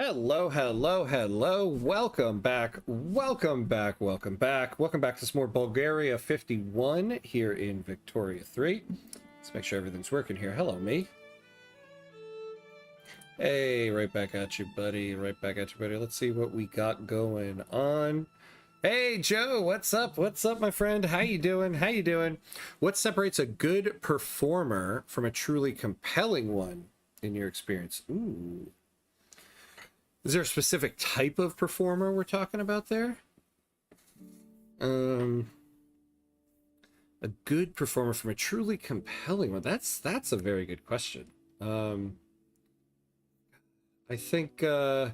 Hello, hello, hello. Welcome back. Welcome back. Welcome back. Welcome back to some more Bulgaria 51 here in Victoria 3. Let's make sure everything's working here. Hello, me. Hey, right back at you, buddy. Right back at you, buddy. Let's see what we got going on. Hey, Joe. What's up? What's up, my friend? How you doing? How you doing? What separates a good performer from a truly compelling one in your experience? Ooh. Is there a specific type of performer we're talking about there? A good performer from a truly compelling one. That's a very good question. I think I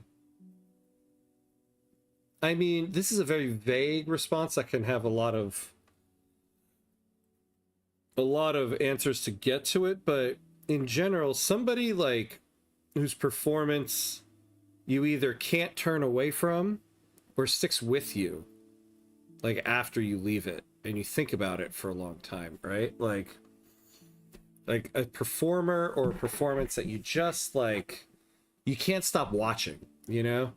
mean, this is a very vague response that can have a lot of answers to get to it, but in general, somebody like whose performance you either can't turn away from or sticks with you, like after you leave it and you think about it for a long time, right? Like a performer or a performance that you just like, you can't stop watching, you know?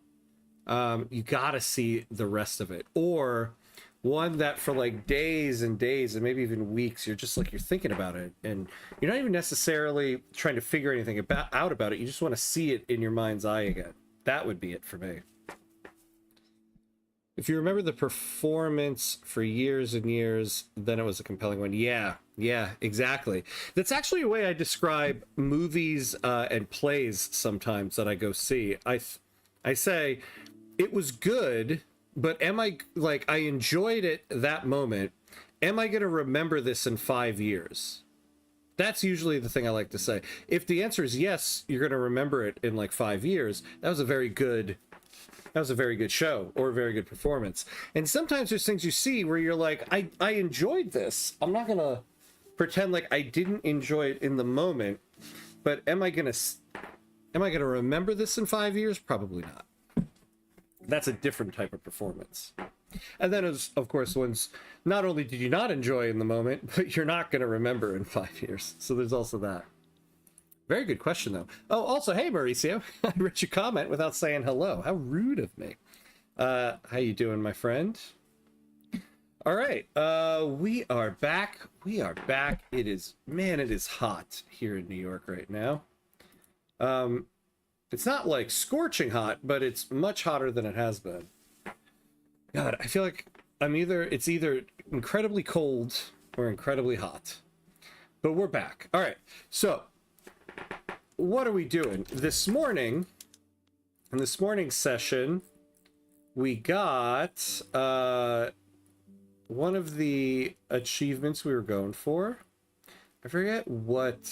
You gotta see the rest of it. Or one that for like days and days and maybe even weeks, you're just like, you're thinking about it and you're not even necessarily trying to figure anything out about it. You just want to see it in your mind's eye again. That would be it for me. If you remember the performance for years and years, then it was a compelling one. Yeah, exactly. That's actually a way I describe movies and plays sometimes that I go see. I say, it was good, but am I, like, I enjoyed it that moment. Am I going to remember this in 5 years? That's usually the thing I like to say. If the answer is yes, you're going to remember it in like 5 years. That was a very good show or a very good performance. And sometimes there's things you see where you're like, I enjoyed this. I'm not going to pretend like I didn't enjoy it in the moment, but am I going to remember this in 5 years? Probably not. That's a different type of performance. And then, of course, ones not only did you not enjoy in the moment, but you're not going to remember in 5 years. So there's also that. Very good question, though. Oh, also, hey, Mauricio. I read your comment without saying hello. How rude of me. How you doing, my friend? All right. We are back. We are back. It is hot here in New York right now. It's not like scorching hot, but it's much hotter than it has been. God, I feel like it's either incredibly cold or incredibly hot. But we're back. All right. So, what are we doing? This morning, in this morning's session, we got one of the achievements we were going for. I forget what.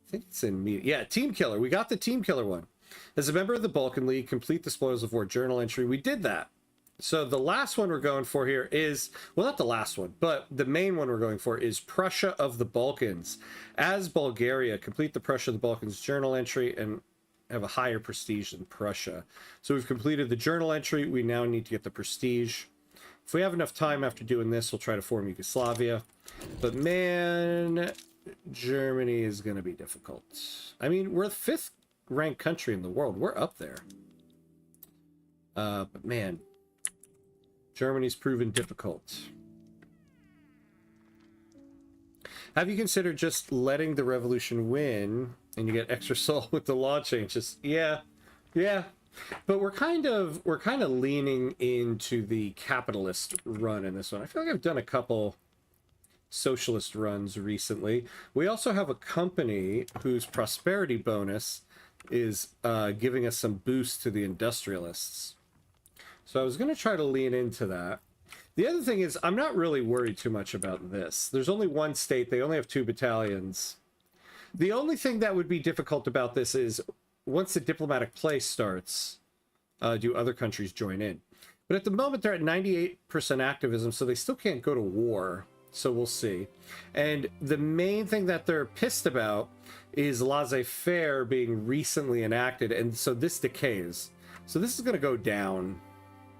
I think it's in media. Yeah, Teamkiller. We got the Teamkiller one. As a member of the Balkan League, complete the Spoils of War journal entry. We did that. So the last one we're going for here is, well, not the last one, but the main one we're going for is Prussia of the Balkans. As Bulgaria, complete the Prussia of the Balkans journal entry and have a higher prestige than Prussia. So we've completed the journal entry. We now need to get the prestige. If we have enough time after doing this, we'll try to form Yugoslavia. But man, Germany is going to be difficult. I mean, we're the 5th ranked country in the world. We're up there. But man, Germany's proven difficult. Have you considered just letting the revolution win and you get extra soul with the law changes? Yeah. But we're kind of leaning into the capitalist run in this one. I feel like I've done a couple socialist runs recently. We also have a company whose prosperity bonus is giving us some boost to the industrialists. So I was going to try to lean into that. The other thing is, I'm not really worried too much about this. There's only one state. They only have 2 battalions. The only thing that would be difficult about this is once the diplomatic play starts, do other countries join in? But at the moment, they're at 98% activism, so they still can't go to war. So we'll see. And the main thing that they're pissed about is laissez-faire being recently enacted, and so this decays. So this is going to go down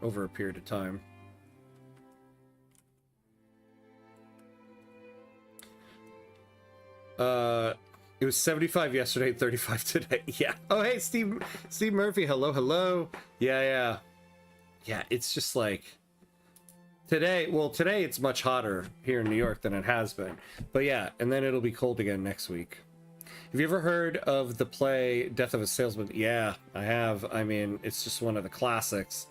over a period of time. It was 75 yesterday, 35 today. Yeah. Oh, hey, Steve Murphy. Hello, hello. Yeah. Yeah, it's just like today. Well, today it's much hotter here in New York than it has been. But yeah, and then it'll be cold again next week. Have you ever heard of the play Death of a Salesman? Yeah, I have. I mean, it's just one of the classics.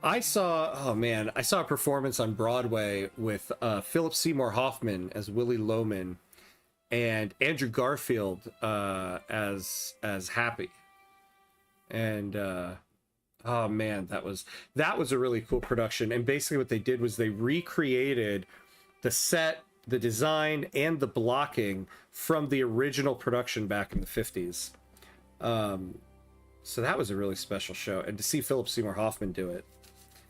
I saw a performance on Broadway with Philip Seymour Hoffman as Willie Loman and Andrew Garfield as Happy. And oh man, that was a really cool production. And basically what they did was they recreated the set, the design, and the blocking from the original production back in the 50s. So that was a really special show. And to see Philip Seymour Hoffman do it,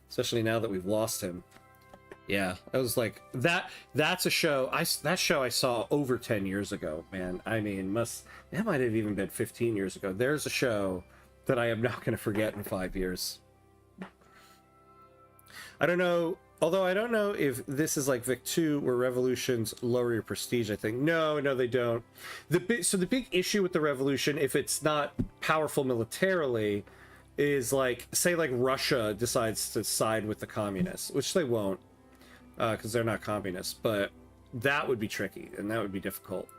especially now that we've lost him. Yeah, I was like, that's a show. That show I saw over 10 years ago, man. I mean, that might have even been 15 years ago. There's a show that I am not going to forget in 5 years. I don't know, although I don't know if this is like Vic 2 where revolutions lower your prestige. I think no, they don't. The big issue with the revolution, if it's not powerful militarily, is like, say like Russia decides to side with the communists, which they won't, because they're not communists, but that would be tricky and that would be difficult.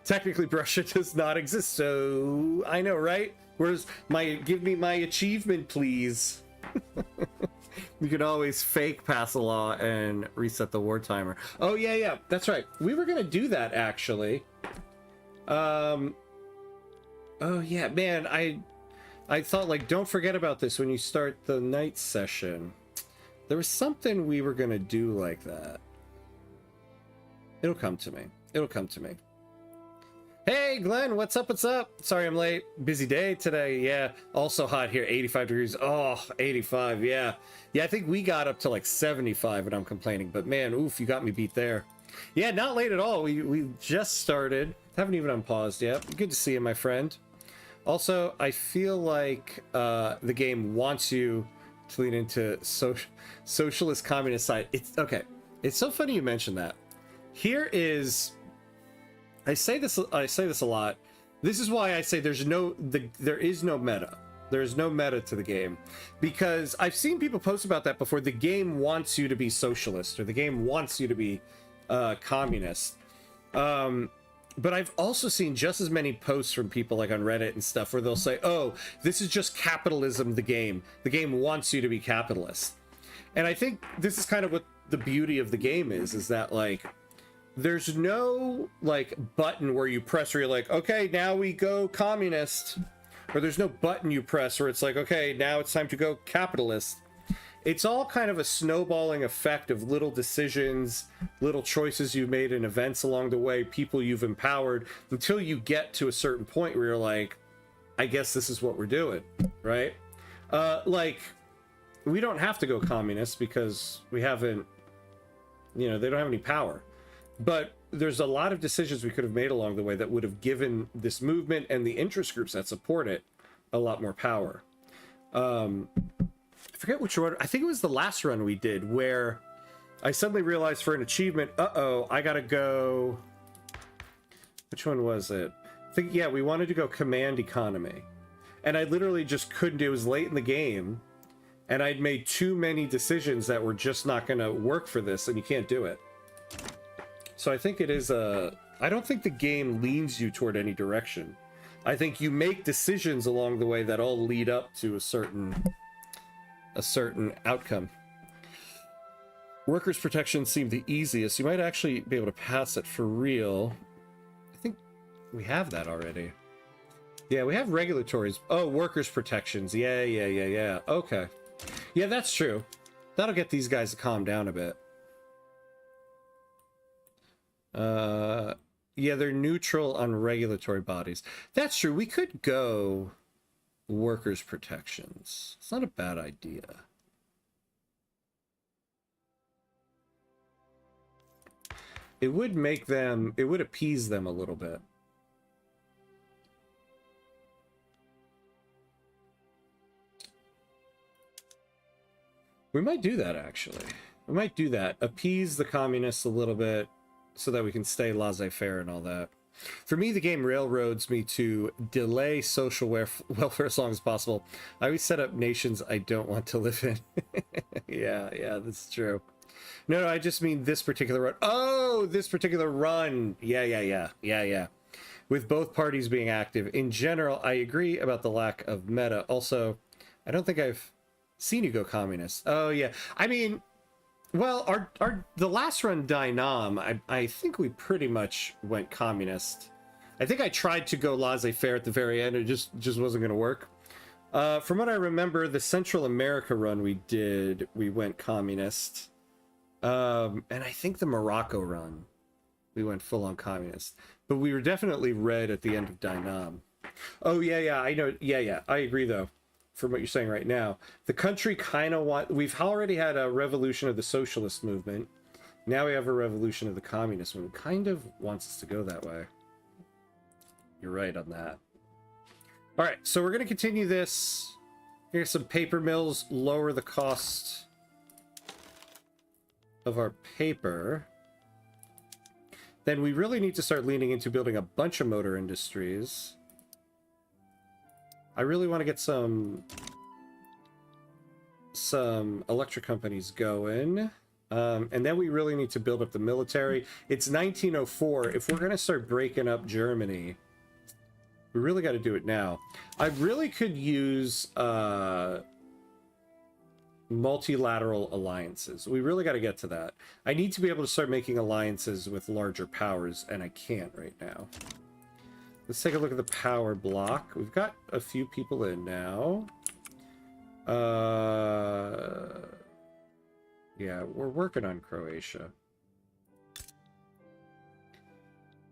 Technically Russia does not exist, so I know, right? Where's give me my achievement, please. You can always fake pass a law and reset the war timer. Oh yeah, that's right. We were gonna do that actually. Oh yeah, man, I thought, like, don't forget about this when you start the night session. There was something we were gonna do like that. It'll come to me. Hey Glenn, what's up? Sorry I'm late. Busy day today. Yeah, also hot here, 85 degrees. Oh, 85. Yeah, I think we got up to like 75 and I'm complaining, but man, oof, you got me beat there. Yeah, not late at all. We just started, haven't even unpaused yet. Good to see you, my friend. Also, I feel like the game wants you to lean into socialist communist side. It's okay. It's so funny you mentioned that. Here is, I say this a lot. This is why I say there is no meta. There is no meta to the game, because I've seen people post about that before. The game wants you to be socialist, or the game wants you to be communist. But I've also seen just as many posts from people like on Reddit and stuff where they'll say, oh, this is just capitalism, the game wants you to be capitalist. And I think this is kind of what the beauty of the game is that, like, there's no like button where you press where you're like, okay, now we go communist, or there's no button you press where it's like, okay, now it's time to go capitalist. It's all kind of a snowballing effect of little decisions, little choices you've made in events along the way, people you've empowered, until you get to a certain point where you're like, I guess this is what we're doing, right? Like, we don't have to go communist because we haven't, they don't have any power. But there's a lot of decisions we could have made along the way that would have given this movement and the interest groups that support it a lot more power. I forget which run. I think it was the last run we did where I suddenly realized for an achievement, I gotta go. Which one was it? I think, yeah, we wanted to go command economy. And I literally just couldn't do it. It was late in the game. And I'd made too many decisions that were just not gonna work for this, and you can't do it. So I think it is I don't think the game leans you toward any direction. I think you make decisions along the way that all lead up to a certain outcome. Workers' protection seemed the easiest. You might actually be able to pass it for real. I think we have that already. Yeah, we have regulatories. Oh, workers' protections. Yeah. Okay. Yeah, that's true. That'll get these guys to calm down a bit. Yeah, they're neutral on regulatory bodies. That's true. We could go workers' protections. It's not a bad idea. It would make them, it would appease them a little bit. We might do that, actually. We might do that. Appease the communists a little bit so that we can stay laissez-faire and all that. For me, the game railroads me to delay social welfare as long as possible. I always set up nations I don't want to live in. Yeah, that's true. No, I just mean this particular run. Oh, this particular run. Yeah. With both parties being active. In general, I agree about the lack of meta. Also, I don't think I've seen you go communist. Oh, yeah. I mean, well, the last run, Dynam, I think we pretty much went communist. I think I tried to go laissez-faire at the very end. It just wasn't going to work. From what I remember, the Central America run we did, we went communist. And I think the Morocco run, we went full-on communist. But we were definitely red at the end of Dynam. Oh, yeah, I know. Yeah, I agree, though, from what you're saying right now. The country kind of we've already had a revolution of the socialist movement. Now we have a revolution of the communist movement. Kind of wants us to go that way. You're right on that. All right, so we're going to continue this. Here's some paper mills, lower the cost of our paper. Then we really need to start leaning into building a bunch of motor industries. I really want to get some electric companies going. And then we really need to build up the military. It's 1904. If we're going to start breaking up Germany, we really got to do it now. I really could use multilateral alliances. We really got to get to that. I need to be able to start making alliances with larger powers, and I can't right now. Let's take a look at the power block. We've got a few people in now. Yeah, we're working on Croatia.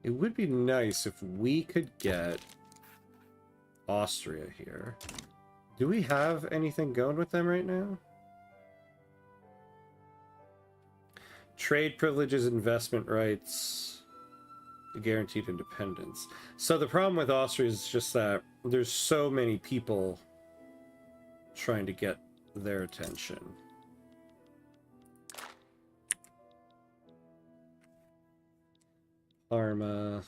It would be nice if we could get Austria here. Do we have anything going with them right now? Trade privileges, investment rights, guaranteed independence. So the problem with Austria is just that there's so many people trying to get their attention. Parma.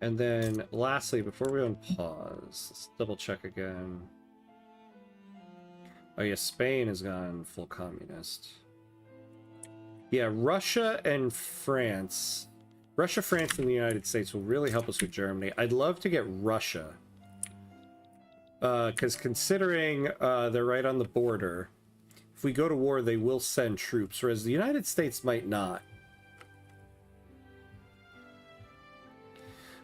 And then, lastly, before we unpause, let's double check again. Oh yeah, Spain has gone full communist. Yeah, Russia, France, and the United States will really help us with Germany. I'd love to get Russia. Because considering they're right on the border, if we go to war, they will send troops, whereas the United States might not.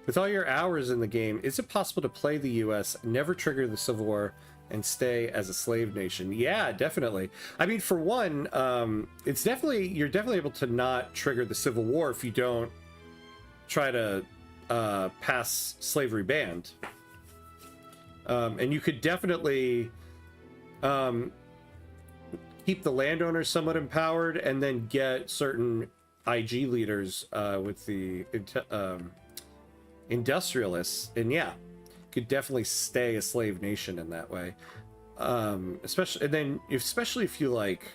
With all your hours in the game, is it possible to play the US, never trigger the Civil War, and stay as a slave nation? Yeah, definitely. I mean, for one, it's definitely, you're definitely able to not trigger the Civil War if you don't try to pass slavery banned. And you could definitely keep the landowners somewhat empowered and then get certain IG leaders with the industrialists, and yeah, could definitely stay a slave nation in that way. Especially if you like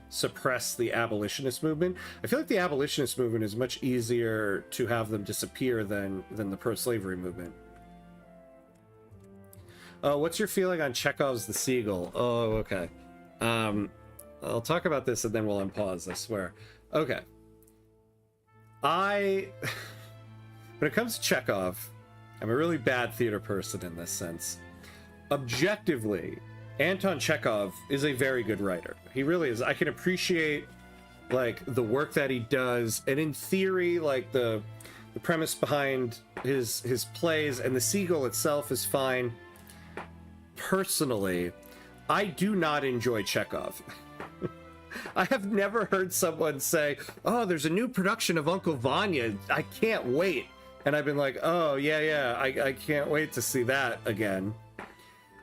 suppress the abolitionist movement. I feel like the abolitionist movement is much easier to have them disappear than the pro-slavery movement. What's your feeling on Chekhov's The Seagull? Oh, okay. I'll talk about this and then we'll unpause, I swear. Okay. When it comes to Chekhov, I'm a really bad theater person in this sense. Objectively, Anton Chekhov is a very good writer. He really is. I can appreciate like the work that he does, and in theory, like the premise behind his plays and The Seagull itself is fine. Personally, I do not enjoy Chekhov. I have never heard someone say, "Oh, there's a new production of Uncle Vanya. I can't wait." And I've been like, "Oh, yeah, I can't wait to see that again."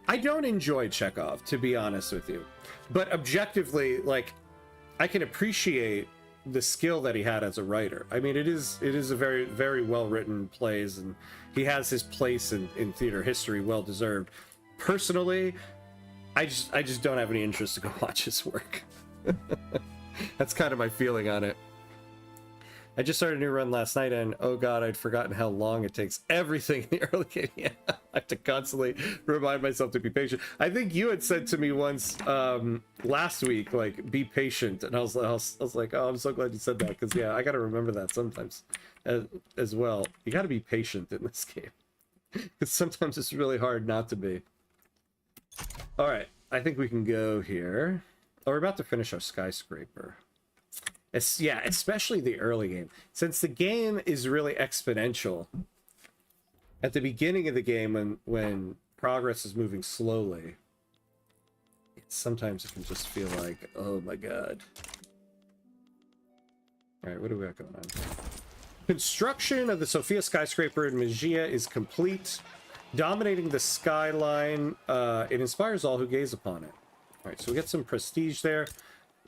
I don't enjoy Chekhov, to be honest with you. But objectively, like, I can appreciate the skill that he had as a writer. I mean, it is a very, very well-written plays, and he has his place in theater history, well-deserved. Personally, I just don't have any interest to go watch his work. That's kind of my feeling on it. I just started a new run last night, and oh god, I'd forgotten how long it takes. Everything in the early game. Yeah, I have to constantly remind myself to be patient. I think you had said to me once last week, like, be patient, and I was like, oh, I'm so glad you said that, because yeah, I got to remember that sometimes as well. You got to be patient in this game, because sometimes it's really hard not to be. All right, I think we can go here. Oh, we're about to finish our skyscraper. Yeah, especially the early game. Since the game is really exponential, at the beginning of the game when progress is moving slowly, sometimes it can just feel like, oh my god. Alright, what do we got going on? Construction of the Sofia skyscraper in Mejia is complete. Dominating the skyline, it inspires all who gaze upon it. Alright, so we get some prestige there.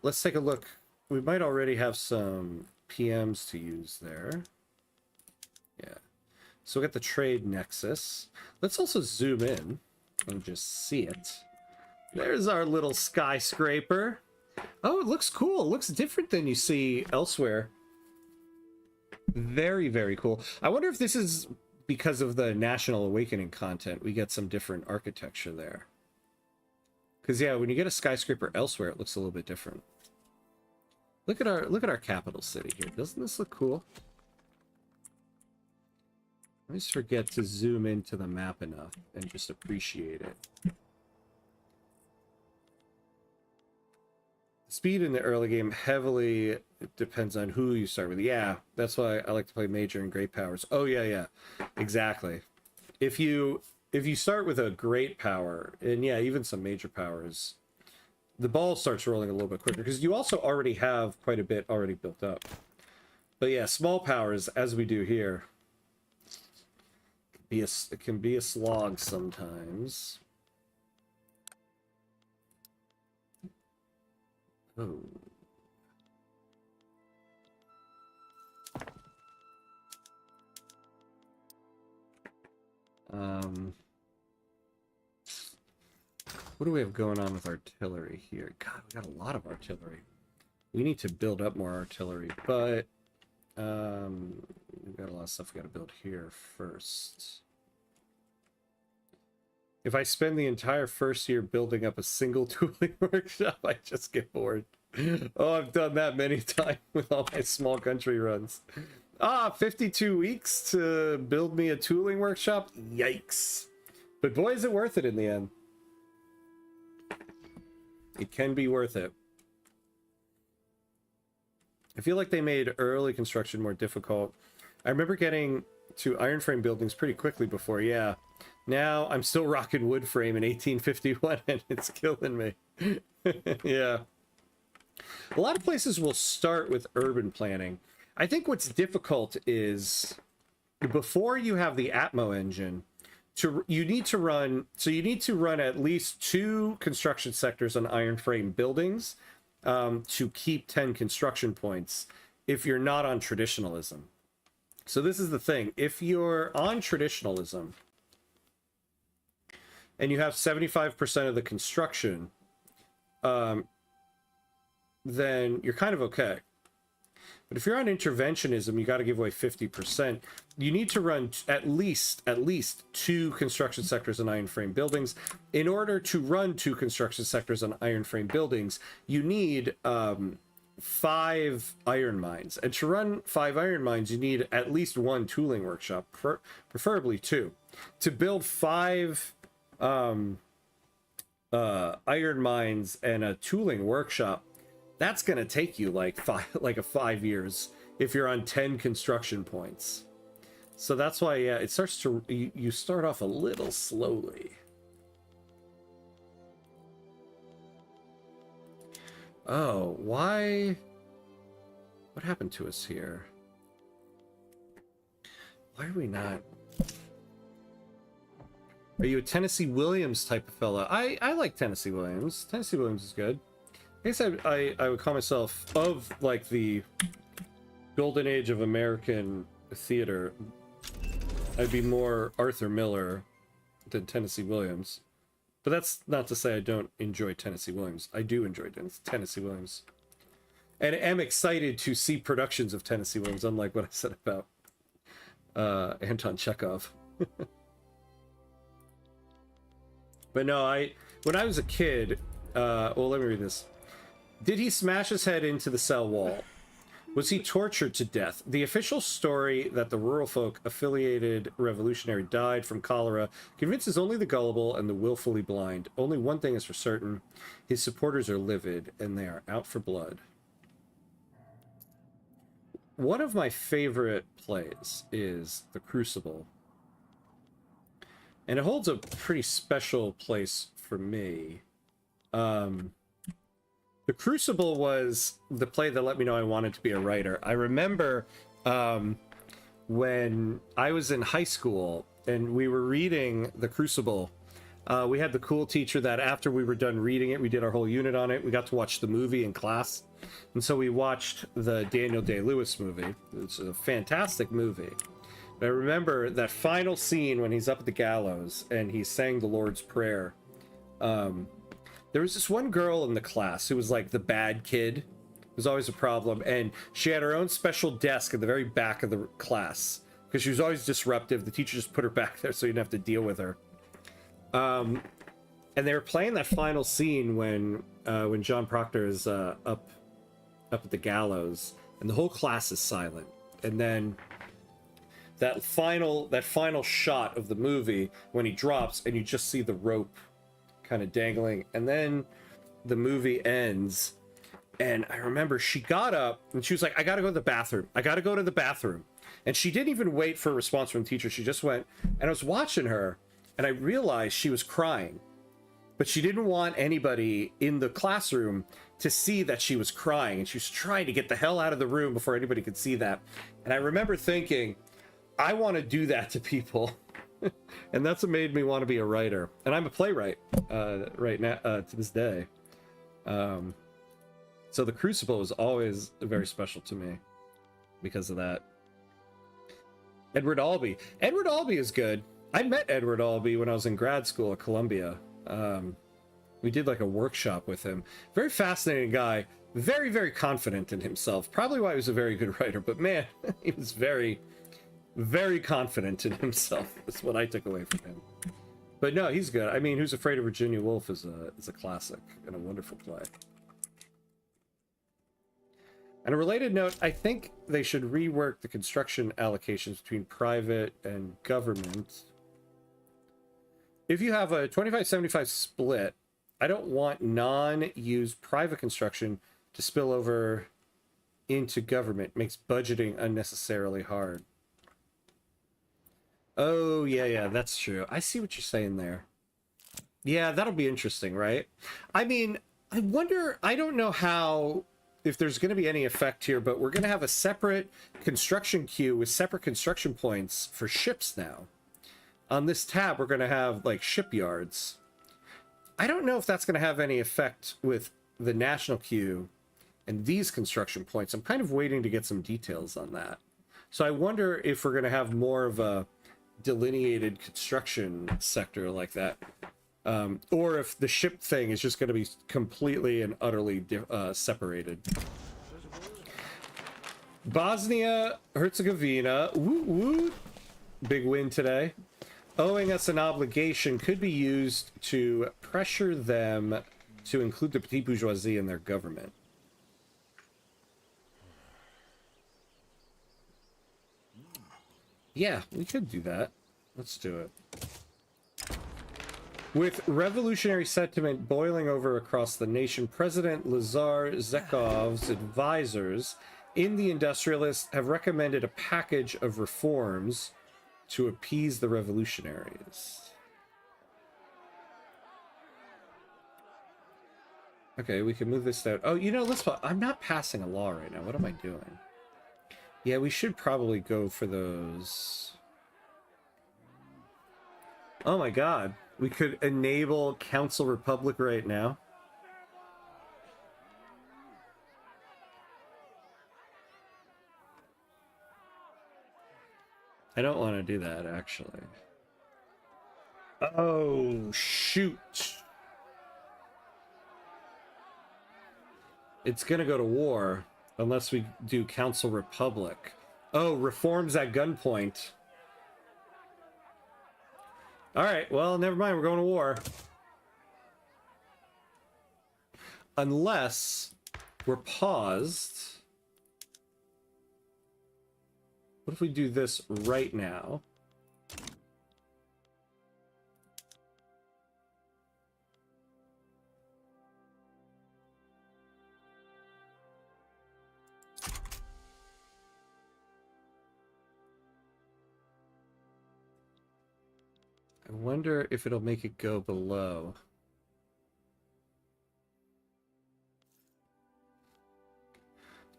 Let's take a look. We might already have some PMs to use there. Yeah. So we got the trade nexus. Let's also zoom in and just see it. There's our little skyscraper. Oh, it looks cool. It looks different than you see elsewhere. Very, very cool. I wonder if this is because of the National Awakening content. We get some different architecture there. Because yeah, when you get a skyscraper elsewhere, it looks a little bit different. Look at our capital city here. Doesn't this look cool? I always forget to zoom into the map enough and just appreciate it. Speed in the early game heavily depends on who you start with. Yeah, that's why I like to play major and great powers. Oh yeah, exactly. If you start with a great power, and yeah, even some major powers, the ball starts rolling a little bit quicker because you also already have quite a bit already built up. But yeah, small powers, as we do here, it can be a slog sometimes. Oh. What do we have going on with artillery here? God, we got a lot of artillery. We need to build up more artillery, but we've got a lot of stuff we got to build here first. If I spend the entire first year building up a single tooling workshop, I just get bored. Oh, I've done that many times with all my small country runs. 52 weeks to build me a tooling workshop? Yikes. But boy, is it worth it in the end. It can be worth it. I feel like they made early construction more difficult. I remember getting to iron frame buildings pretty quickly before, yeah. Now I'm still rocking wood frame in 1851 and it's killing me. Yeah. A lot of places will start with urban planning. I think what's difficult is before you have the Atmo engine, you need to run at least 2 construction sectors on iron frame buildings to keep 10 construction points if you're not on traditionalism. So this is the thing. If you're on traditionalism and you have 75% of the construction, then you're kind of okay. But if you're on interventionism, you got to give away 50%. You need to run at least 2 construction sectors on iron frame buildings. In order to run 2 construction sectors on iron frame buildings, you need 5 iron mines. And to run 5 iron mines, you need at least 1 tooling workshop, preferably 2. To build 5 iron mines and a tooling workshop, that's gonna take you like 5 years if you're on 10 construction points. So that's why, yeah, it starts to you start off a little slowly. Oh, why? What happened to us here? Why are we not? Are you a Tennessee Williams type of fella? I like Tennessee Williams. Tennessee Williams is good. I guess I would call myself of like the golden age of American theater. I'd be more Arthur Miller than Tennessee Williams. But that's not to say I don't enjoy Tennessee Williams. I do enjoy Tennessee Williams. And am excited to see productions of Tennessee Williams, unlike what I said about Anton Chekhov. But no, when I was a kid, well, let me read this. Did he smash his head into the cell wall? Was he tortured to death? The official story that the rural folk affiliated revolutionary died from cholera convinces only the gullible and the willfully blind. Only one thing is for certain. His supporters are livid, and they are out for blood. One of my favorite plays is The Crucible. And it holds a pretty special place for me. The Crucible was the play that let me know I wanted to be a writer. I remember when I was in high school and we were reading The Crucible, we had the cool teacher that after we were done reading it, we did our whole unit on it. We got to watch the movie in class. And so we watched the Daniel Day-Lewis movie. It's a fantastic movie. I remember that final scene when he's up at the gallows and he's saying the Lord's Prayer. There was this one girl in the class who was like the bad kid. It was always a problem. And she had her own special desk at the very back of the class because she was always disruptive. The teacher just put her back there so you didn't have to deal with her. And they were playing that final scene when John Proctor is up at the gallows and the whole class is silent. And then that final shot of the movie when he drops and you just see the rope kind of dangling, and then the movie ends. And I remember she got up and she was like, I gotta go to the bathroom. I gotta go to the bathroom. And she didn't even wait for a response from the teacher. She just went, and I was watching her and I realized she was crying, but she didn't want anybody in the classroom to see that she was crying, and she was trying to get the hell out of the room before anybody could see that. And I remember thinking, I want to do that to people. And that's what made me want to be a writer. And I'm a playwright right now to this day. So The Crucible was always very special to me because of that. Edward Albee. Edward Albee is good. I met Edward Albee when I was in grad school at Columbia. We did like a workshop with him. Very fascinating guy. Very, very confident in himself. Probably why he was a very good writer. But man, he was very, very confident in himself. That's what I took away from him. But no, he's good. I mean, Who's Afraid of Virginia Woolf is a classic and a wonderful play. On a related note, I think they should rework the construction allocations between private and government. If you have a 25-75 split, I don't want non-used private construction to spill over into government. Makes budgeting unnecessarily hard. Oh, yeah, that's true. I see what you're saying there. Yeah, that'll be interesting, right? I mean, I wonder, I don't know how, if there's going to be any effect here, but we're going to have a separate construction queue with separate construction points for ships now. On this tab, we're going to have, like, shipyards. I don't know if that's going to have any effect with the national queue and these construction points. I'm kind of waiting to get some details on that. So I wonder if we're going to have more of a delineated construction sector like that. Or if the ship thing is just going to be completely and utterly separated. Bosnia Herzegovina, woo woo, big win today. Owing us an obligation could be used to pressure them to include the petite bourgeoisie in their government. Yeah, we could do that. Let's do it. With revolutionary sentiment boiling over across the nation, President Lazar Zekov's advisors in the Industrialists have recommended a package of reforms to appease the revolutionaries. Okay, we can move this down. Oh, you know, I'm not passing a law right now. What am I doing? Yeah, we should probably go for those. Oh my god. We could enable Council Republic right now. I don't want to do that, actually. Oh, shoot. It's gonna go to war unless we do Council Republic. Oh, reforms at gunpoint. All right, well, never mind. We're going to war. Unless we're paused. What if we do this right now? I wonder if it'll make it go below.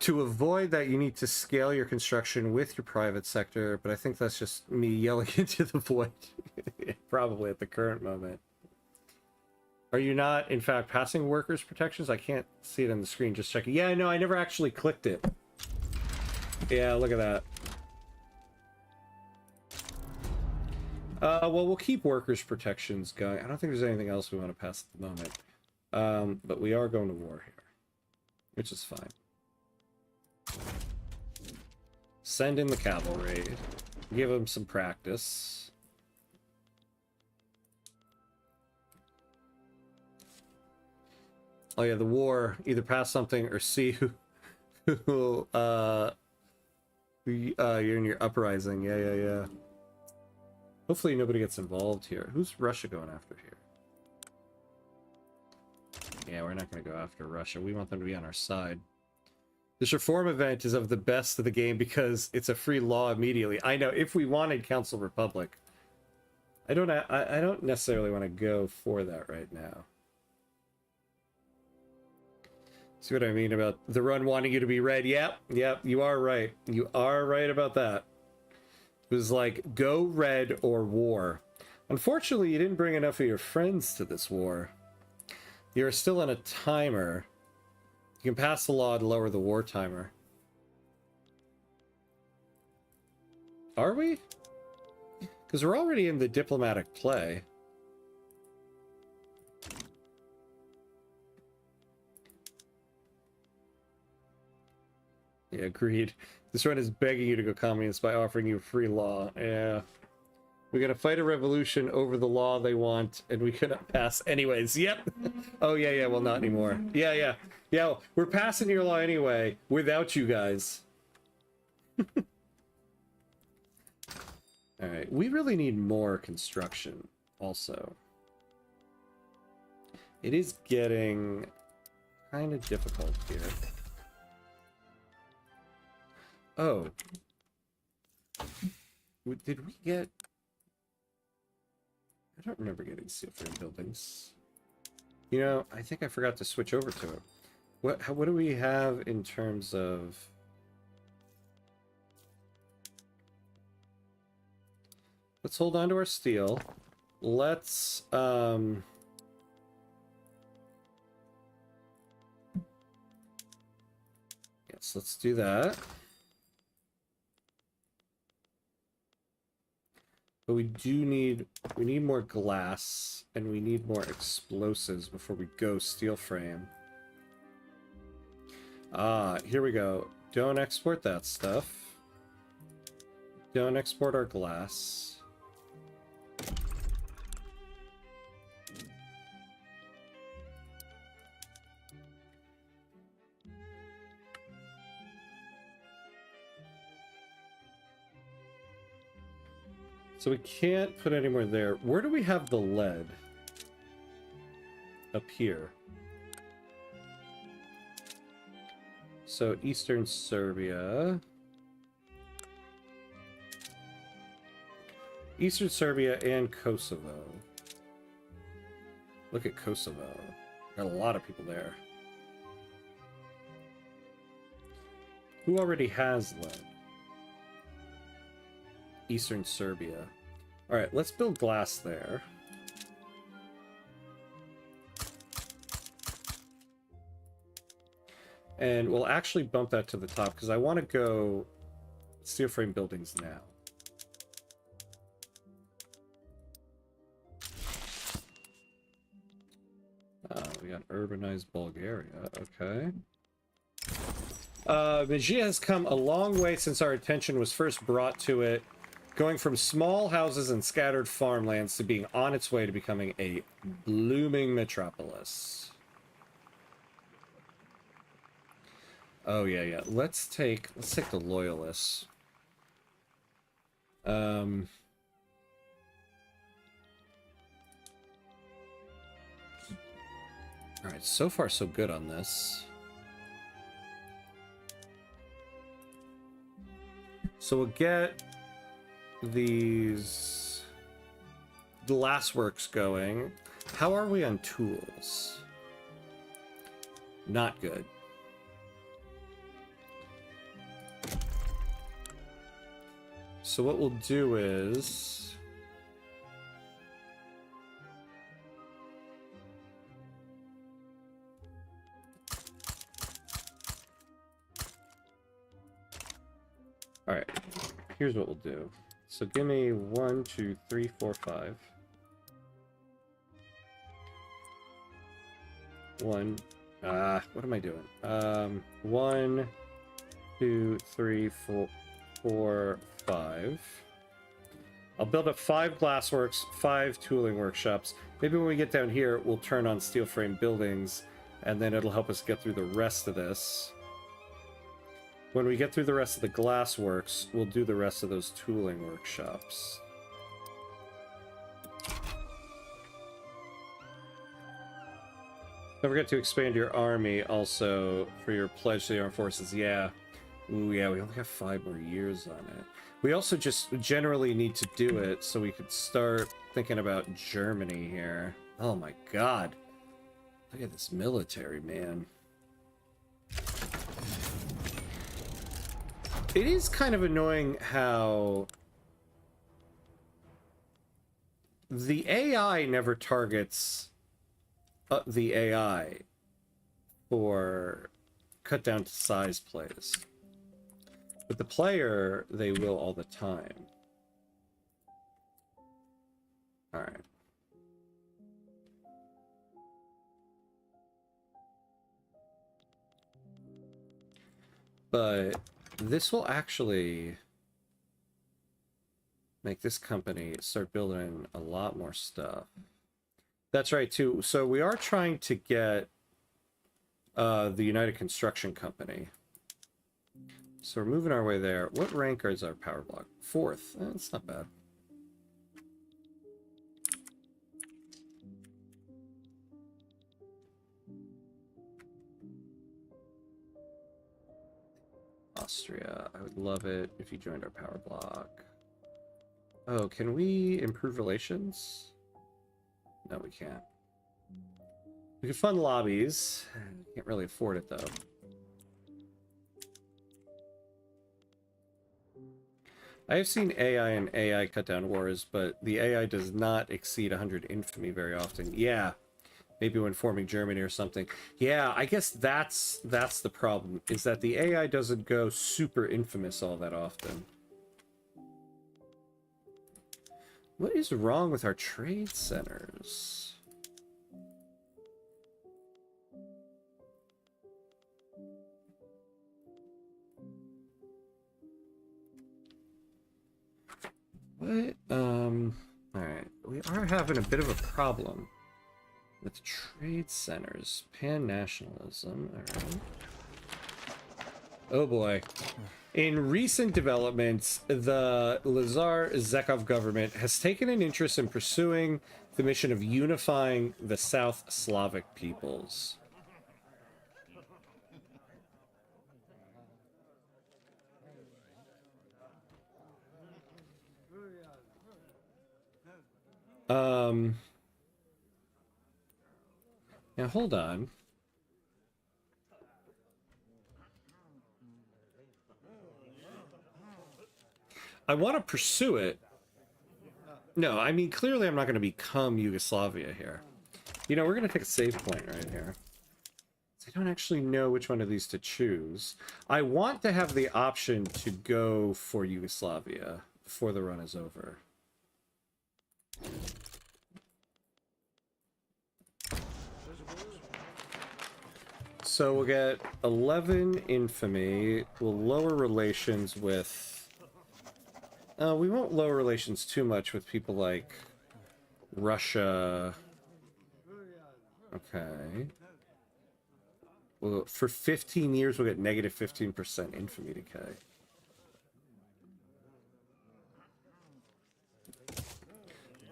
To avoid that, you need to scale your construction with your private sector, but I think that's just me yelling into the void, probably at the current moment. Are you not, in fact, passing workers' protections? I can't see it on the screen, just checking. Yeah, no, I never actually clicked it. Yeah, look at that. Well, we'll keep workers' protections going. I don't think there's anything else we want to pass at the moment. But we are going to war here, which is fine. Send in the cavalry. Give them some practice. Oh yeah, the war. Either pass something or see who you're in your uprising. Yeah. Hopefully nobody gets involved here. Who's Russia going after here? Yeah, we're not going to go after Russia. We want them to be on our side. This reform event is of the best of the game because it's a free law immediately. I know, if we wanted Council Republic. I don't necessarily want to go for that right now. See what I mean about the run wanting you to be red? Yep, you are right. You are right about that. It was like, go red or war. Unfortunately, you didn't bring enough of your friends to this war. You're still on a timer. You can pass the law to lower the war timer. Are we? Because we're already in the diplomatic play. Yeah, agreed. This run is begging you to go communist by offering you free law. Yeah. We're gonna fight a revolution over the law they want, and we couldn't pass anyways. Yep. Oh, yeah, well, not anymore. Yeah, we're passing your law anyway, without you guys. Alright, we really need more construction, also. It is getting kind of difficult here. Oh. Did we get... I don't remember getting steel frame buildings. You know, I think I forgot to switch over to it. What do we have in terms of... Let's hold on to our steel. Let's, yes, let's do that. But we need more glass, and we need more explosives before we go steel frame. Ah, here we go. Don't export that stuff. Don't export our glass. So we can't put any more there. Where do we have the lead? Up here. So Eastern Serbia. Eastern Serbia and Kosovo. Look at Kosovo. Got a lot of people there. Who already has lead? Eastern Serbia. Alright, let's build glass there. And we'll actually bump that to the top because I want to go steel frame buildings now. We got urbanized Bulgaria. Okay. Magia has come a long way since our attention was first brought to it, going from small houses and scattered farmlands to being on its way to becoming a blooming metropolis. Oh yeah, yeah. Let's take the loyalists. All right, so far so good on this. So we'll get these glassworks going. How are we on tools? Not good. So what we'll do is... Alright, here's what we'll do. So give me 1, 2, 3, 4, 5. 1. What am I doing? 1, 2, 3, 4, 5. I'll build up 5 glassworks, 5 tooling workshops. Maybe when we get down here, we'll turn on steel frame buildings, and then it'll help us get through the rest of this. When we get through the rest of the glassworks, we'll do the rest of those tooling workshops. Don't forget to expand your army also for your pledge to the armed forces. Yeah. Ooh, yeah, we only have 5 more years on it. We also just generally need to do it so we could start thinking about Germany here. Oh my god. Look at this military, man. It is kind of annoying how the AI never targets the AI for cut down to size plays. But the player, they will all the time. Alright. But this will actually make this company start building a lot more stuff. That's right, too. So we are trying to get the United Construction Company. So we're moving our way there. What rank is our power block? 4th. That's not bad. Austria. I would love it if you joined our power block. Oh, can we improve relations? No, we can't. We can fund lobbies. Can't really afford it, though. I have seen AI and AI cut down wars, but the AI does not exceed 100 infamy very often. Yeah, maybe when forming Germany or something. Yeah, I guess that's the problem, is that the AI doesn't go super infamous all that often. What is wrong with our trade centers? What? Alright. We are having a bit of a problem with trade centers. Pan-nationalism. Alright. Oh boy. In recent developments, the Lazar Zekov government has taken an interest in pursuing the mission of unifying the South Slavic peoples. Now hold on. I want to pursue it. No, I mean, clearly I'm not going to become Yugoslavia here. You know, we're going to take a save point right here. I don't actually know which one of these to choose. I want to have the option to go for Yugoslavia before the run is over. So we'll get 11 infamy. We'll lower relations with... we won't lower relations too much with people like Russia. Okay. Well, for 15 years, we'll get negative 15% infamy decay.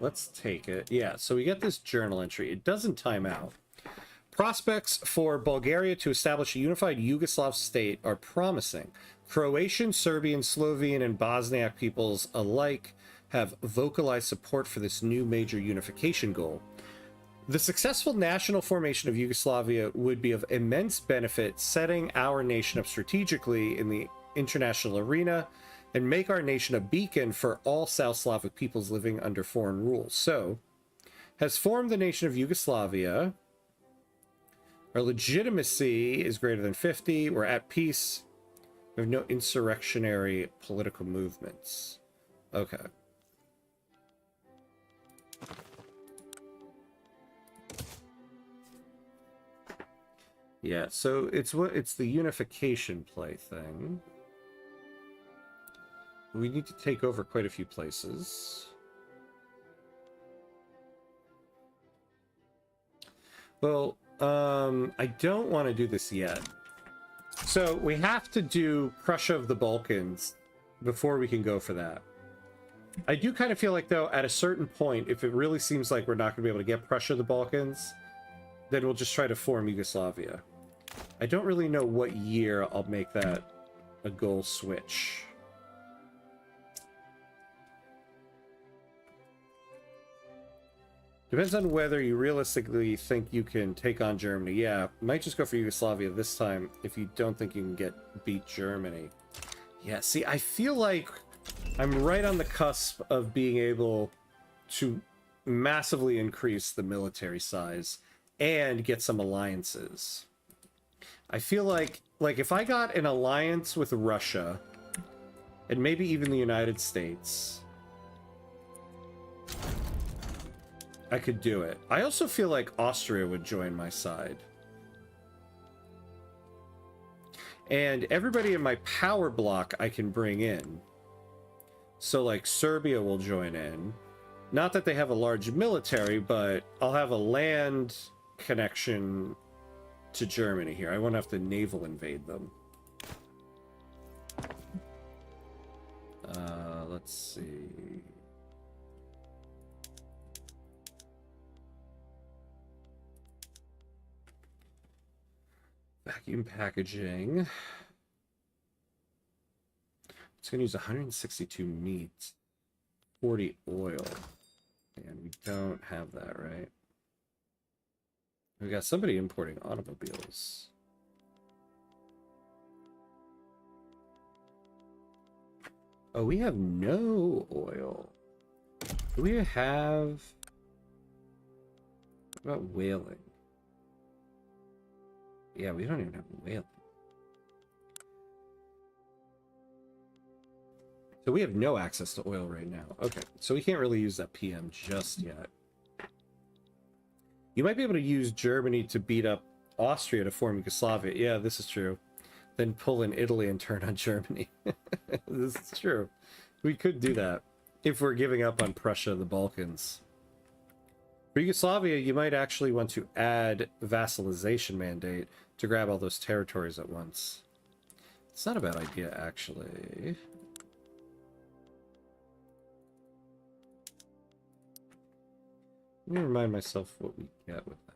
Let's take it. Yeah, so we get this journal entry. It doesn't time out. Prospects for Bulgaria to establish a unified Yugoslav state are promising. Croatian, Serbian, Slovene, and Bosniak peoples alike have vocalized support for this new major unification goal. The successful national formation of Yugoslavia would be of immense benefit, setting our nation up strategically in the international arena and make our nation a beacon for all South Slavic peoples living under foreign rule. So, has formed the nation of Yugoslavia. Our legitimacy is greater than 50. We're at peace. We have no insurrectionary political movements. Okay. Yeah, so it's the unification play thing. We need to take over quite a few places. Well, I don't want to do this yet. So we have to do Prussia of the Balkans before we can go for that. I do kind of feel like, though, at a certain point, if it really seems like we're not going to be able to get Prussia of the Balkans, then we'll just try to form Yugoslavia. I don't really know what year I'll make that a goal switch. Depends on whether you realistically think you can take on Germany. Yeah, might just go for Yugoslavia this time if you don't think you can beat Germany. Yeah, see, I feel like I'm right on the cusp of being able to massively increase the military size and get some alliances. I feel like if I got an alliance with Russia and maybe even the United States, I could do it. I also feel like Austria would join my side. And everybody in my power block I can bring in. So, like, Serbia will join in. Not that they have a large military, but I'll have a land connection to Germany here. I won't have to naval invade them. Let's see. Vacuum packaging. It's going to use 162 meat, 40 oil. And we don't have that, right? We got somebody importing automobiles. Oh, we have no oil. Do we have... What about whaling? Yeah, we don't even have whaling. So we have no access to oil right now. Okay, so we can't really use that PM just yet. You might be able to use Germany to beat up Austria to form Yugoslavia. Yeah, this is true. Then pull in Italy and turn on Germany. This is true. We could do that if we're giving up on Prussia and the Balkans. For Yugoslavia, you might actually want to add vassalization mandate to grab all those territories at once. It's not a bad idea, actually. Let me remind myself what we get with that.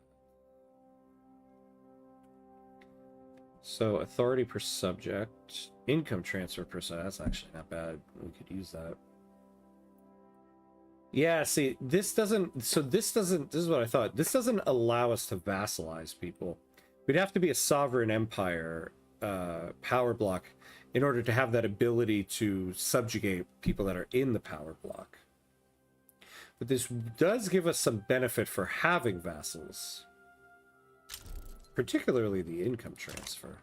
So, authority per subject, income transfer per subject. That's actually not bad. We could use that. Yeah, see, this doesn't... So this is what I thought. This doesn't allow us to vassalize people. We'd have to be a sovereign empire power block in order to have that ability to subjugate people that are in the power block. But this does give us some benefit for having vassals. Particularly the income transfer.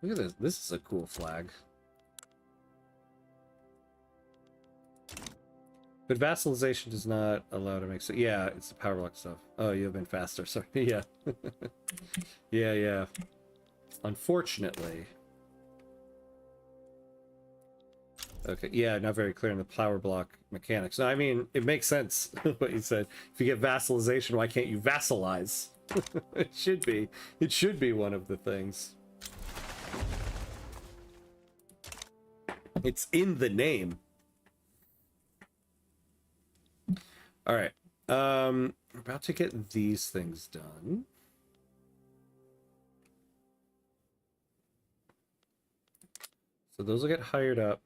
Look at this. This is a cool flag. But vassalization does not allow to make so. Yeah, it's the power block stuff. Oh, you've been faster. Sorry. Yeah. Yeah. Unfortunately. Okay. Yeah, not very clear in the power block mechanics. No, I mean, it makes sense what you said. If you get vassalization, why can't you vassalize? It should be. It should be one of the things. It's in the name. All right. We're about to get these things done. So those will get hired up.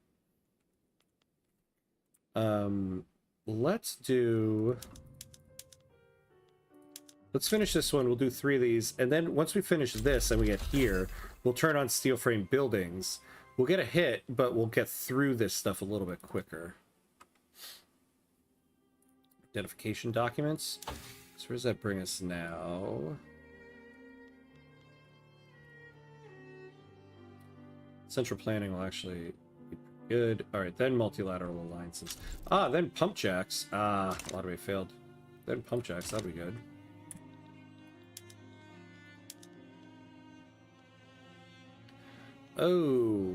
Let's finish this one. We'll do 3 of these. And then once we finish this and we get here, we'll turn on steel frame buildings. We'll get a hit, but we'll get through this stuff a little bit quicker. Identification documents. So where does that bring us now? Central planning will actually be good. All right, then multilateral alliances. Then pump jacks. A lot of it failed. Then pump jacks, that'll be good. Oh,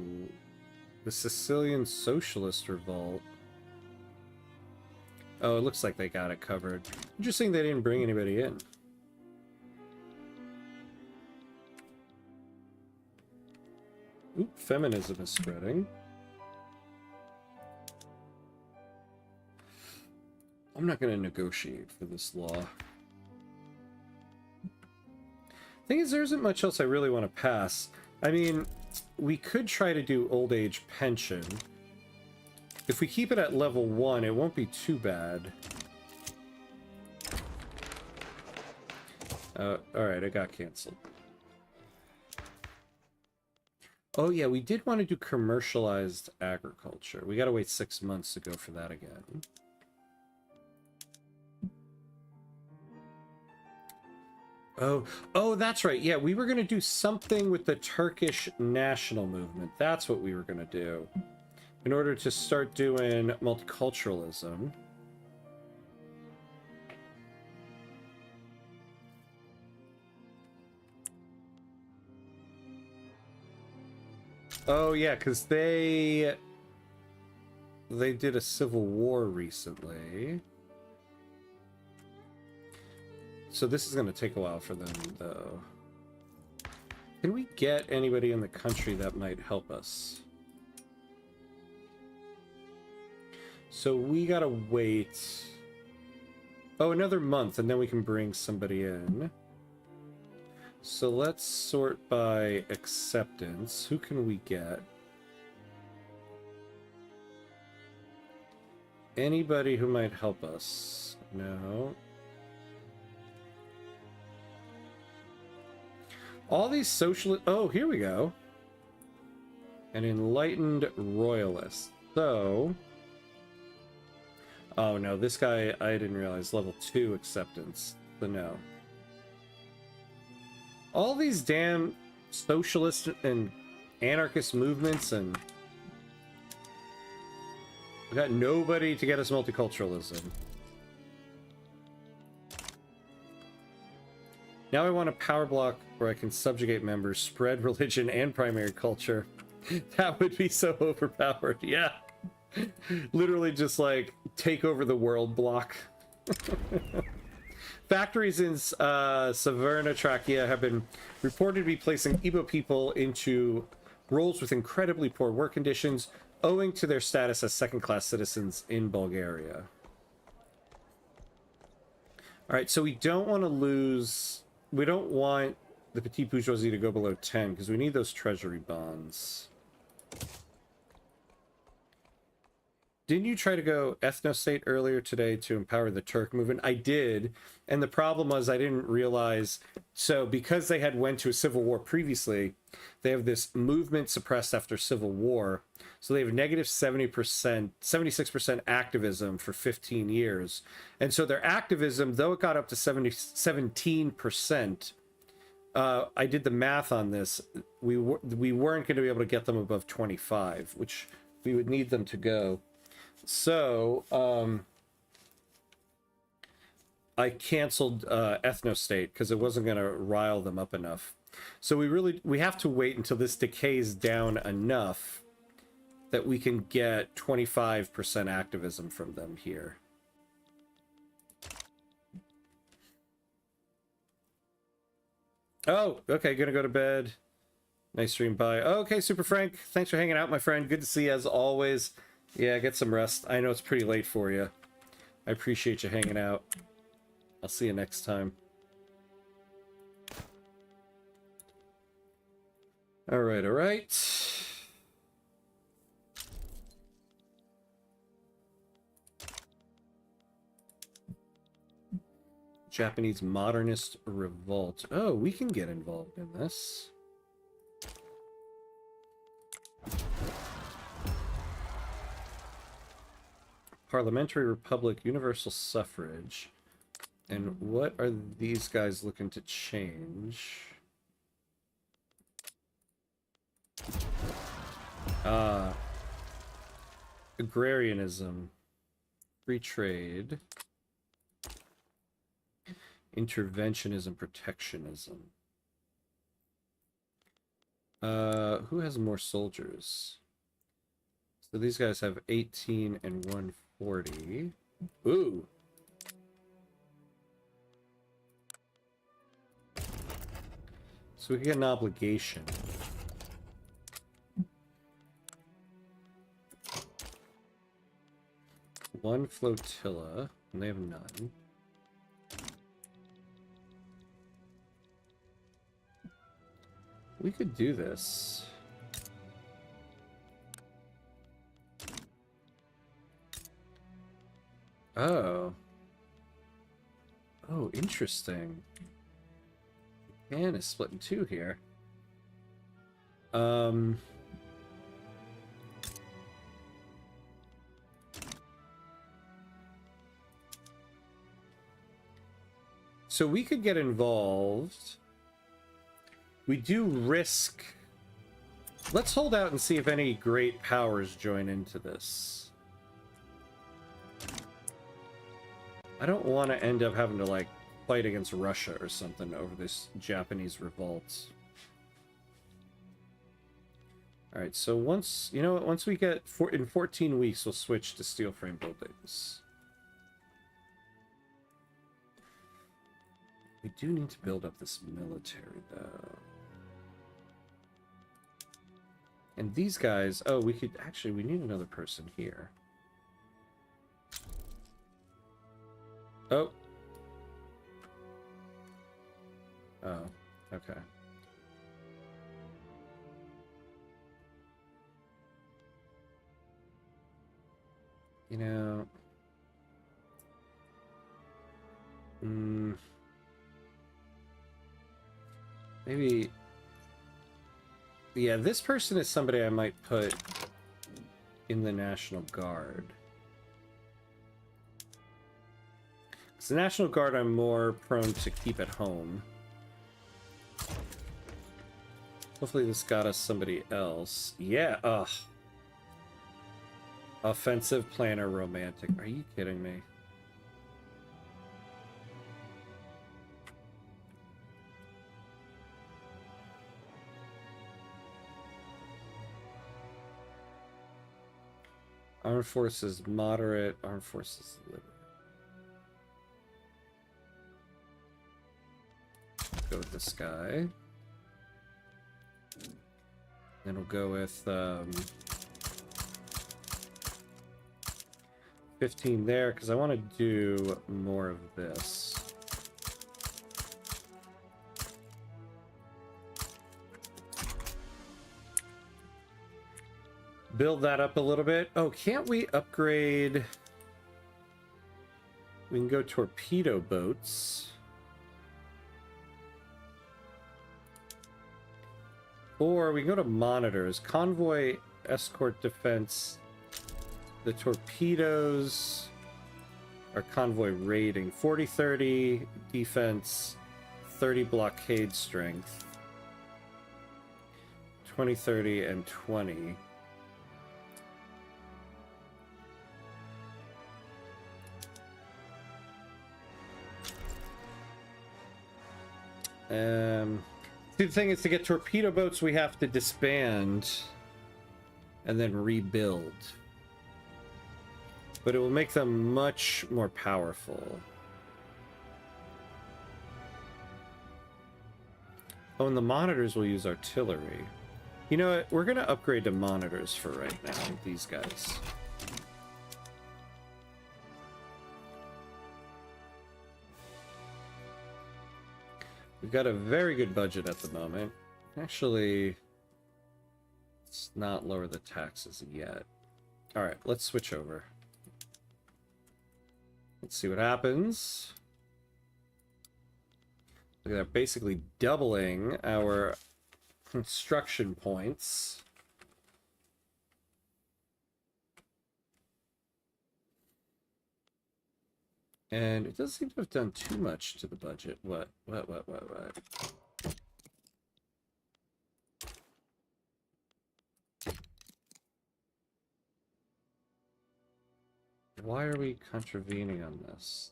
the Sicilian Socialist Revolt. Oh, it looks like they got it covered. Interesting they didn't bring anybody in. Oop, feminism is spreading. I'm not going to negotiate for this law. Thing is, there isn't much else I really want to pass. I mean, we could try to do old age pension. If we keep it at level 1, it won't be too bad. Alright, it got canceled. Oh yeah, we did want to do commercialized agriculture. We gotta wait 6 months to go for that again. Oh, that's right. Yeah, we were gonna do something with the Turkish national movement. That's what we were gonna do. In order to start doing multiculturalism. Oh yeah, because they did a civil war recently. So this is going to take a while for them, though. Can we get anybody in the country that might help us? So we gotta wait. Oh, another month, and then we can bring somebody in. So let's sort by acceptance. Who can we get? Anybody who might help us? No. All these socialist... Oh, here we go. An enlightened royalist. So... Oh no, this guy, I didn't realize, level 2 acceptance. So no. All these damn socialist and anarchist movements, and we got nobody to get us multiculturalism. Now I want a power block where I can subjugate members, spread religion and primary culture. That would be so overpowered. Yeah. Literally just like take over the world block. Factories in Severna, Trachea have been reported to be placing Igbo people into roles with incredibly poor work conditions owing to their status as second-class citizens in Bulgaria. All right, so we don't want to lose... We don't want the petite bourgeoisie to go below 10 because we need those treasury bonds. Didn't you try to go ethno-state earlier today to empower the Turk movement? I did, and the problem was I didn't realize... So because they had went to a civil war previously, they have this movement suppressed after civil war. So they have negative 70%, 76% activism for 15 years. And so their activism, though it got up to 17%, I did the math on this. We weren't going to be able to get them above 25, which we would need them to go. So I canceled Ethnostate because it wasn't going to rile them up enough. So we have to wait until this decays down enough that we can get 25% activism from them here. Oh, okay, gonna go to bed. Nice stream, bye. Okay, Super Frank, thanks for hanging out, my friend. Good to see you as always. Yeah, get some rest. I know it's pretty late for you. I appreciate you hanging out. I'll see you next time. All right, all right. Japanese modernist revolt. Oh, we can get involved in this. Parliamentary Republic, universal suffrage. And what are these guys looking to change? Agrarianism, free trade, interventionism, protectionism. Who has more soldiers? So these guys have 18 and 140. Ooh. So we can get an obligation. One flotilla, and they have none. We could do this. Oh. Oh, interesting. Japan is split in two here. So we could get involved. We do risk... Let's hold out and see if any great powers join into this. I don't want to end up having to, like, fight against Russia or something over this Japanese revolt. Alright, so once... You know what? Once we get... in 14 weeks, we'll switch to steel frame buildings. We do need to build up this military, though. And these guys... Oh, we could... Actually, we need another person here. Oh. Oh, okay. You know... Maybe... Yeah, this person is somebody I might put in the National Guard. Because the National Guard I'm more prone to keep at home. Hopefully this got us somebody else. Yeah, ugh. Offensive, planner, romantic. Are you kidding me? Armed forces, moderate. Armed forces, liberal. Go with this guy. Then we'll go with 15 there, because I want to do more of this. Build that up a little bit. Oh, can't we upgrade? We can go torpedo boats. Or we can go to monitors. Convoy, escort, defense. The torpedoes are convoy raiding. 40-30 defense, 30 blockade strength. 20, 30, and 20. The thing is, to get torpedo boats, we have to disband and then rebuild. But it will make them much more powerful. Oh, and the monitors will use artillery. You know what? We're going to upgrade to monitors for right now, these guys. We've got a very good budget at the moment. Actually, let's not lower the taxes yet. All right, let's switch over. Let's see what happens. Look at that, basically doubling our construction points. And it doesn't seem to have done too much to the budget. What? Why are we contravening on this?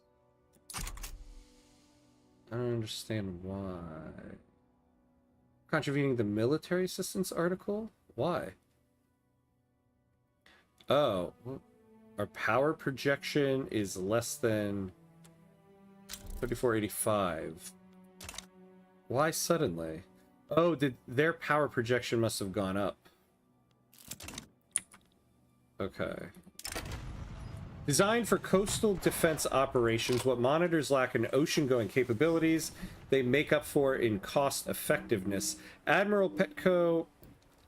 I don't understand why. Contravening the military assistance article? Why? Oh, our power projection is less than 3485. Why suddenly? Oh, their power projection must have gone up. Okay. Designed for coastal defense operations, what monitors lack in ocean-going capabilities, they make up for in cost effectiveness. Admiral Petko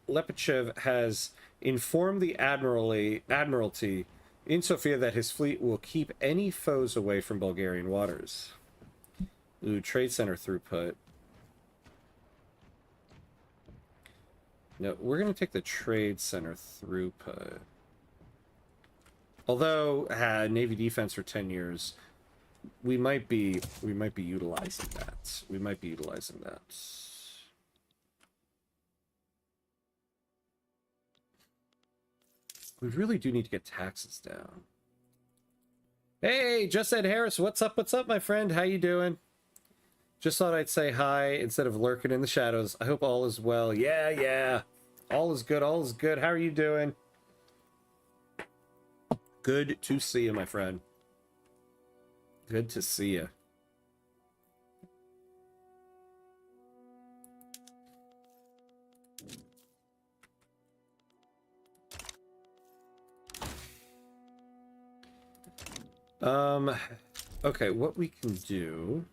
Lepachev has informed the Admiralty in Sofia that his fleet will keep any foes away from Bulgarian waters. Ooh, trade center throughput. No, we're going to take the trade center throughput. Although Navy defense for 10 years, we might be utilizing that. We might be utilizing that. We really do need to get taxes down. Hey, Just Ed Harris, what's up, my friend? How you doing? Just thought I'd say hi instead of lurking in the shadows. I hope all is well. Yeah. All is good, all is good. How are you doing? Good to see you, my friend. Good to see you. Okay, what we can do...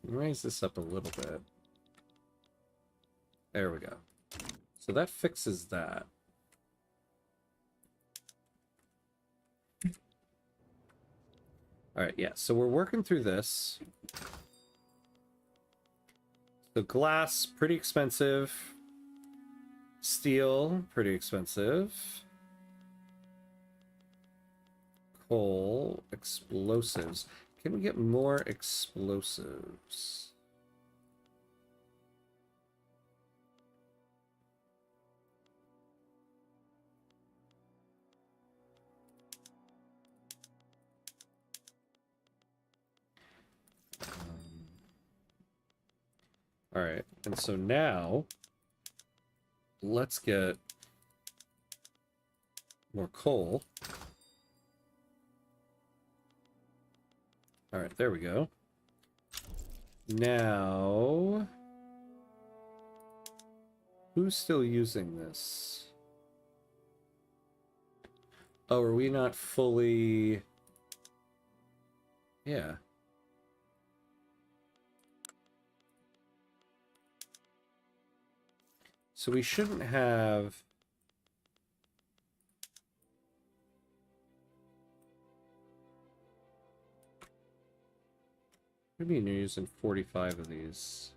Raise this up a little bit. There we go. So that fixes that. All right, yeah, so we're working through this. So glass, pretty expensive. Steel, pretty expensive. Coal, explosives. Can we get more explosives? All right, and so now let's get more coal. All right, there we go. Now, who's still using this? Oh, are we not fully... Yeah. So we shouldn't have... Maybe you're using 45 of these.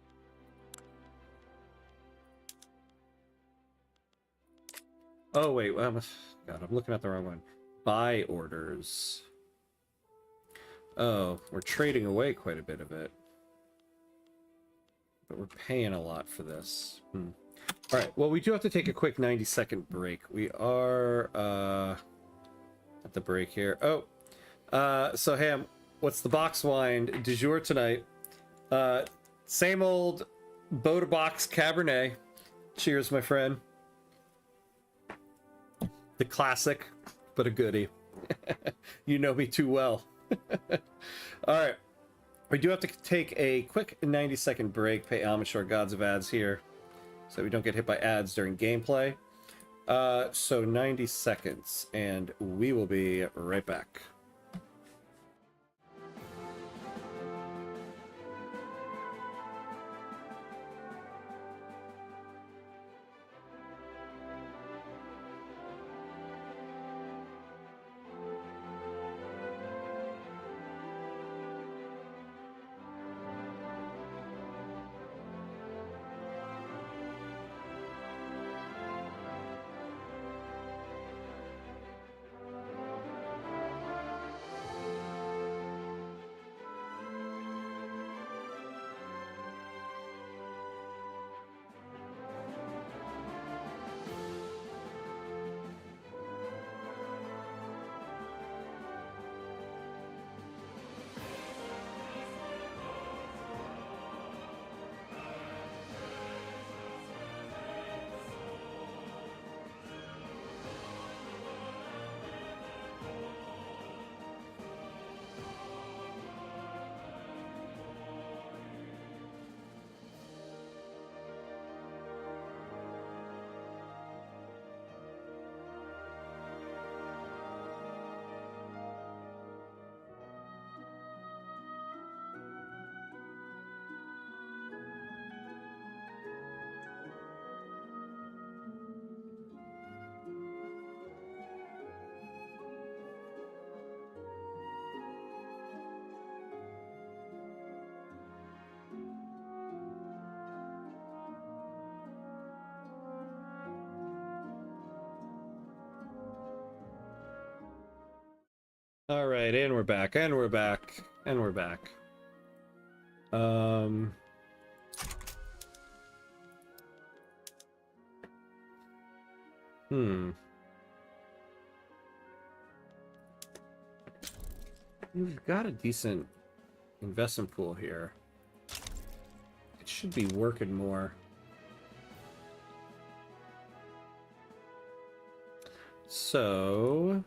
Oh, wait. God, I'm looking at the wrong one. Buy orders. Oh, we're trading away quite a bit of it. But we're paying a lot for this. All right, well, we do have to take a quick 90-second break. We are at the break here. Oh, so Ham, what's the box wine du jour tonight? Same old Boda Box Cabernet. Cheers, my friend. The classic, but a goodie. You know me too well. All right. We do have to take a quick 90-second break, pay homage to our gods of ads here, so we don't get hit by ads during gameplay. So 90 seconds, and we will be right back. All right, and we're back, and we're back, and we're back. We've got a decent investment pool here. It should be working more. So,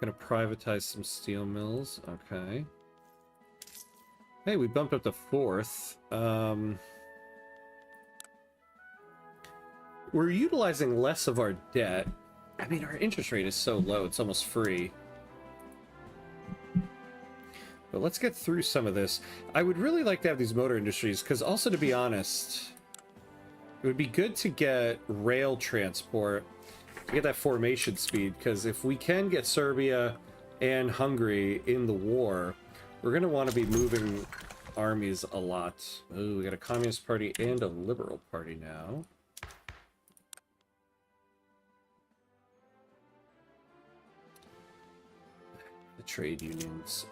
gonna privatize some steel mills. Okay. Hey, we bumped up to 4th. We're utilizing less of our debt. I mean, our interest rate is so low, it's almost free. But let's get through some of this. I would really like to have these motor industries, because also, to be honest, it would be good to get rail transport to get that formation speed, because if we can get Serbia and Hungary in the war, we're going to want to be moving armies a lot. Ooh, we got a Communist Party and a Liberal Party now. The trade unions.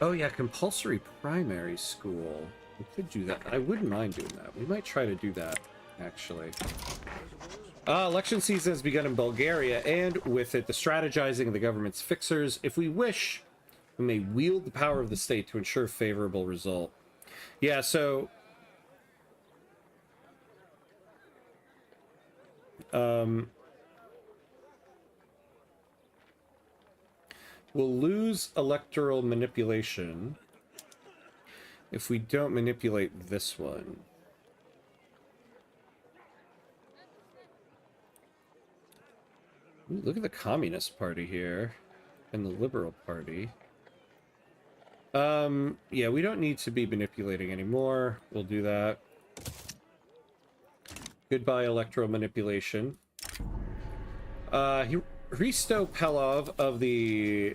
Oh yeah, compulsory primary school. We could do that. I wouldn't mind doing that. We might try to do that, actually. Election season has begun in Bulgaria, and with it, the strategizing of the government's fixers. If we wish, we may wield the power of the state to ensure favorable result. Yeah, so... we'll lose electoral manipulation if we don't manipulate this one. Ooh, look at the Communist Party here and the Liberal Party. Yeah, we don't need to be manipulating anymore. We'll do that. Goodbye, electoral manipulation. Hristo Pelov of the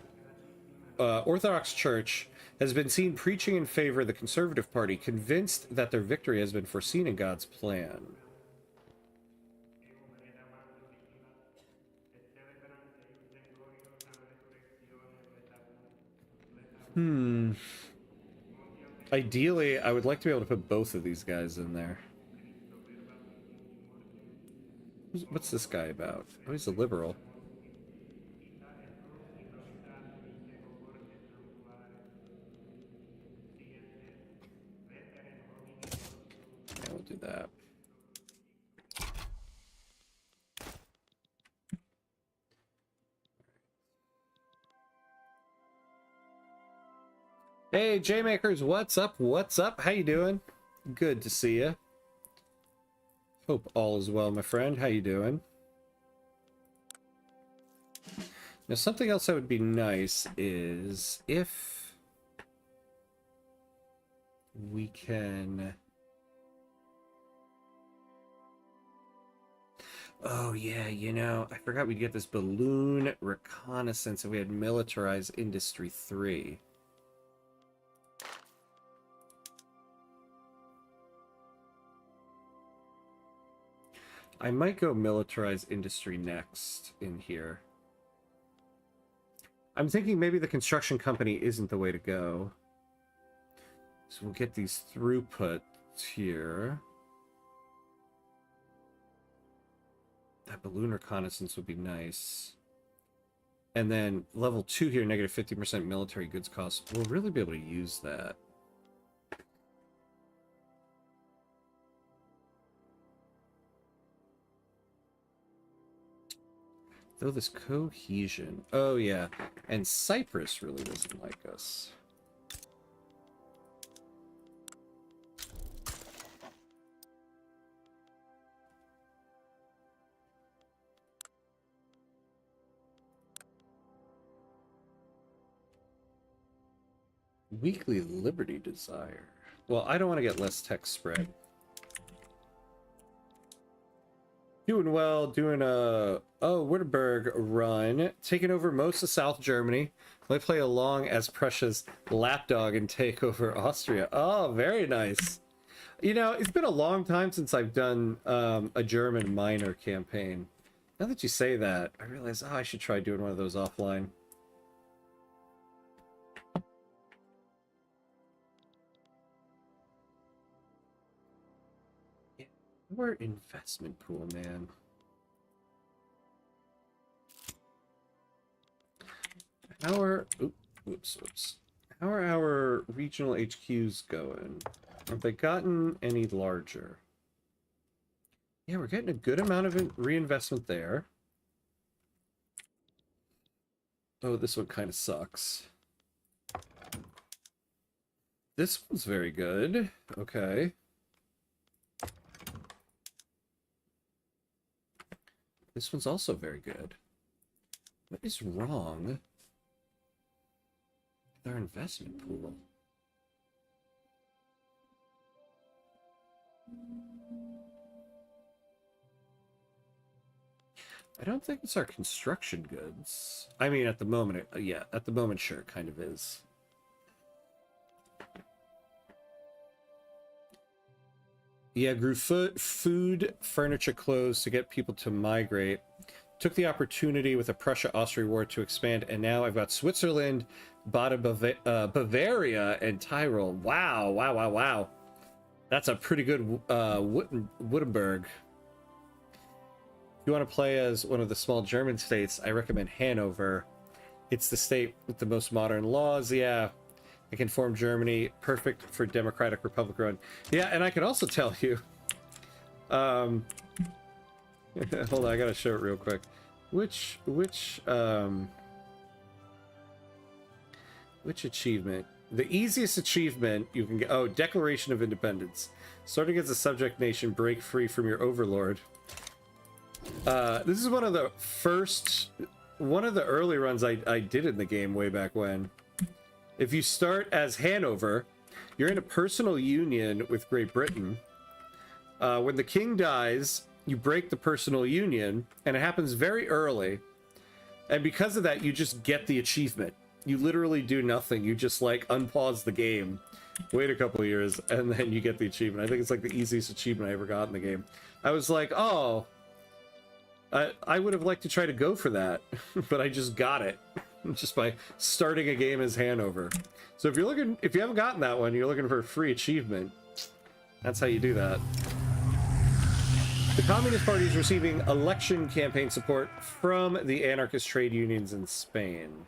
Orthodox Church has been seen preaching in favor of the Conservative Party, convinced that their victory has been foreseen in God's plan. Ideally, I would like to be able to put both of these guys in there. What's this guy about? Oh, he's a liberal. Yeah, we'll do that. Hey, J-Makers, what's up? What's up? How you doing? Good to see you. Hope all is well, my friend. How you doing? Now, something else that would be nice is if we can... Oh, yeah, you know, I forgot we'd get this balloon reconnaissance if we had militarized Industry 3. I might go militarize industry next in here. I'm thinking maybe the construction company isn't the way to go. So we'll get these throughputs here. That balloon reconnaissance would be nice. And then level 2 here, negative 50% military goods cost. We'll really be able to use that. Though this cohesion... Oh, yeah. And Cyprus really doesn't like us. Weekly Liberty Desire. Well, I don't want to get less text spread. Doing well, doing a Württemberg run, taking over most of South Germany. Might play along as Prussia's lapdog and take over Austria. Oh, very nice. You know, it's been a long time since I've done a German minor campaign. Now that you say that, I realize, oh, I should try doing one of those offline. Our investment pool, man. Whoops. How are our regional HQs going? Have they gotten any larger? Yeah, we're getting a good amount of reinvestment there. Oh, this one kind of sucks. This one's very good. Okay. This one's also very good. What is wrong with our investment pool? I don't think it's our construction goods. I mean, at the moment, yeah, at the moment, sure, it kind of is. Yeah, grew food, furniture, clothes to get people to migrate. Took the opportunity with the Prussia-Austria war to expand, and now I've got Switzerland, Bavaria, and Tyrol. Wow. That's a pretty good Württemberg. If you want to play as one of the small German states, I recommend Hanover. It's the state with the most modern laws. Yeah, I can form Germany, perfect for democratic republic run. Yeah, and I can also tell you, hold on, I gotta show it real quick. Which achievement? The easiest achievement you can get, oh, Declaration of Independence. Starting as a subject nation, break free from your overlord. This is one of the early runs I did in the game way back when. If you start as Hanover, you're in a personal union with Great Britain. When the king dies, you break the personal union, and it happens very early. And because of that, you just get the achievement. You literally do nothing. You just like unpause the game, wait a couple of years, and then you get the achievement. I think it's like the easiest achievement I ever got in the game. I was like, oh, I would have liked to try to go for that, but I just got it just by starting a game as Hanover. So if you haven't gotten that one, you're looking for a free achievement. That's how you do that. The Communist Party is receiving election campaign support from the anarchist trade unions in Spain.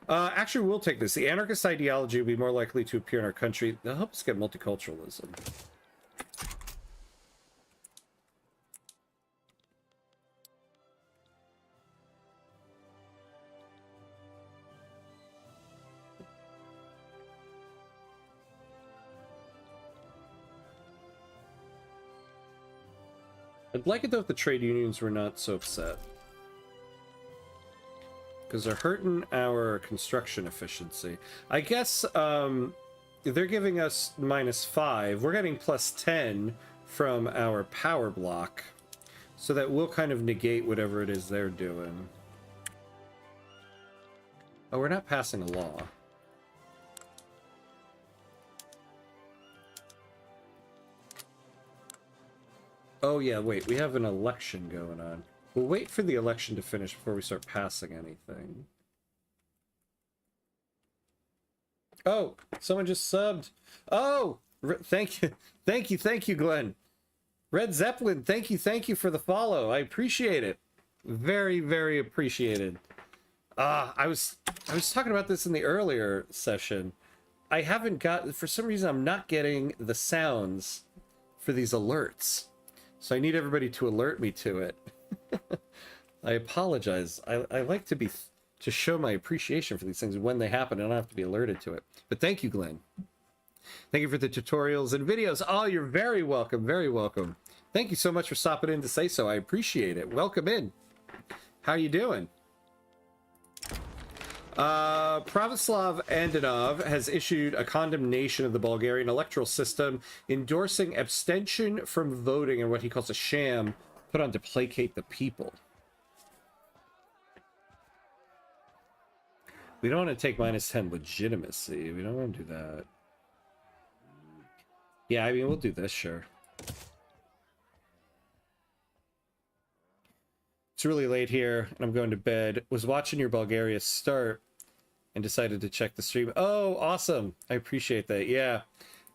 Actually, we'll take this. The anarchist ideology will be more likely to appear in our country. They'll help us get multiculturalism. I'd like it though if the trade unions were not so upset. Because they're hurting our construction efficiency. I guess they're giving us -5. We're getting +10 from our power block. So that will kind of negate whatever it is they're doing. Oh, we're not passing a law. Oh yeah, wait, we have an election going on. We'll wait for the election to finish before we start passing anything. Oh, someone just subbed. Oh, thank you, thank you, Glenn. Red Zeppelin, thank you for the follow. I appreciate it. Very, very appreciated. I was talking about this in the earlier session. I haven't got, for some reason, I'm not getting the sounds for these alerts. So I need everybody to alert me to it. I apologize. I like to show my appreciation for these things when they happen. I don't have to be alerted to it. But thank you, Glenn. Thank you for the tutorials and videos. Oh, you're very welcome. Very welcome. Thank you so much for stopping in to say so. I appreciate it. Welcome in. How you doing? Pravoslav Andanov has issued a condemnation of the Bulgarian electoral system, endorsing abstention from voting in what he calls a sham put on to placate the people. We don't want to take -10 legitimacy. We don't want to do that. Yeah, I mean, we'll do this, sure. It's really late here, and I'm going to bed. Was watching your Bulgaria start and decided to check the stream. Oh, awesome. I appreciate that. Yeah.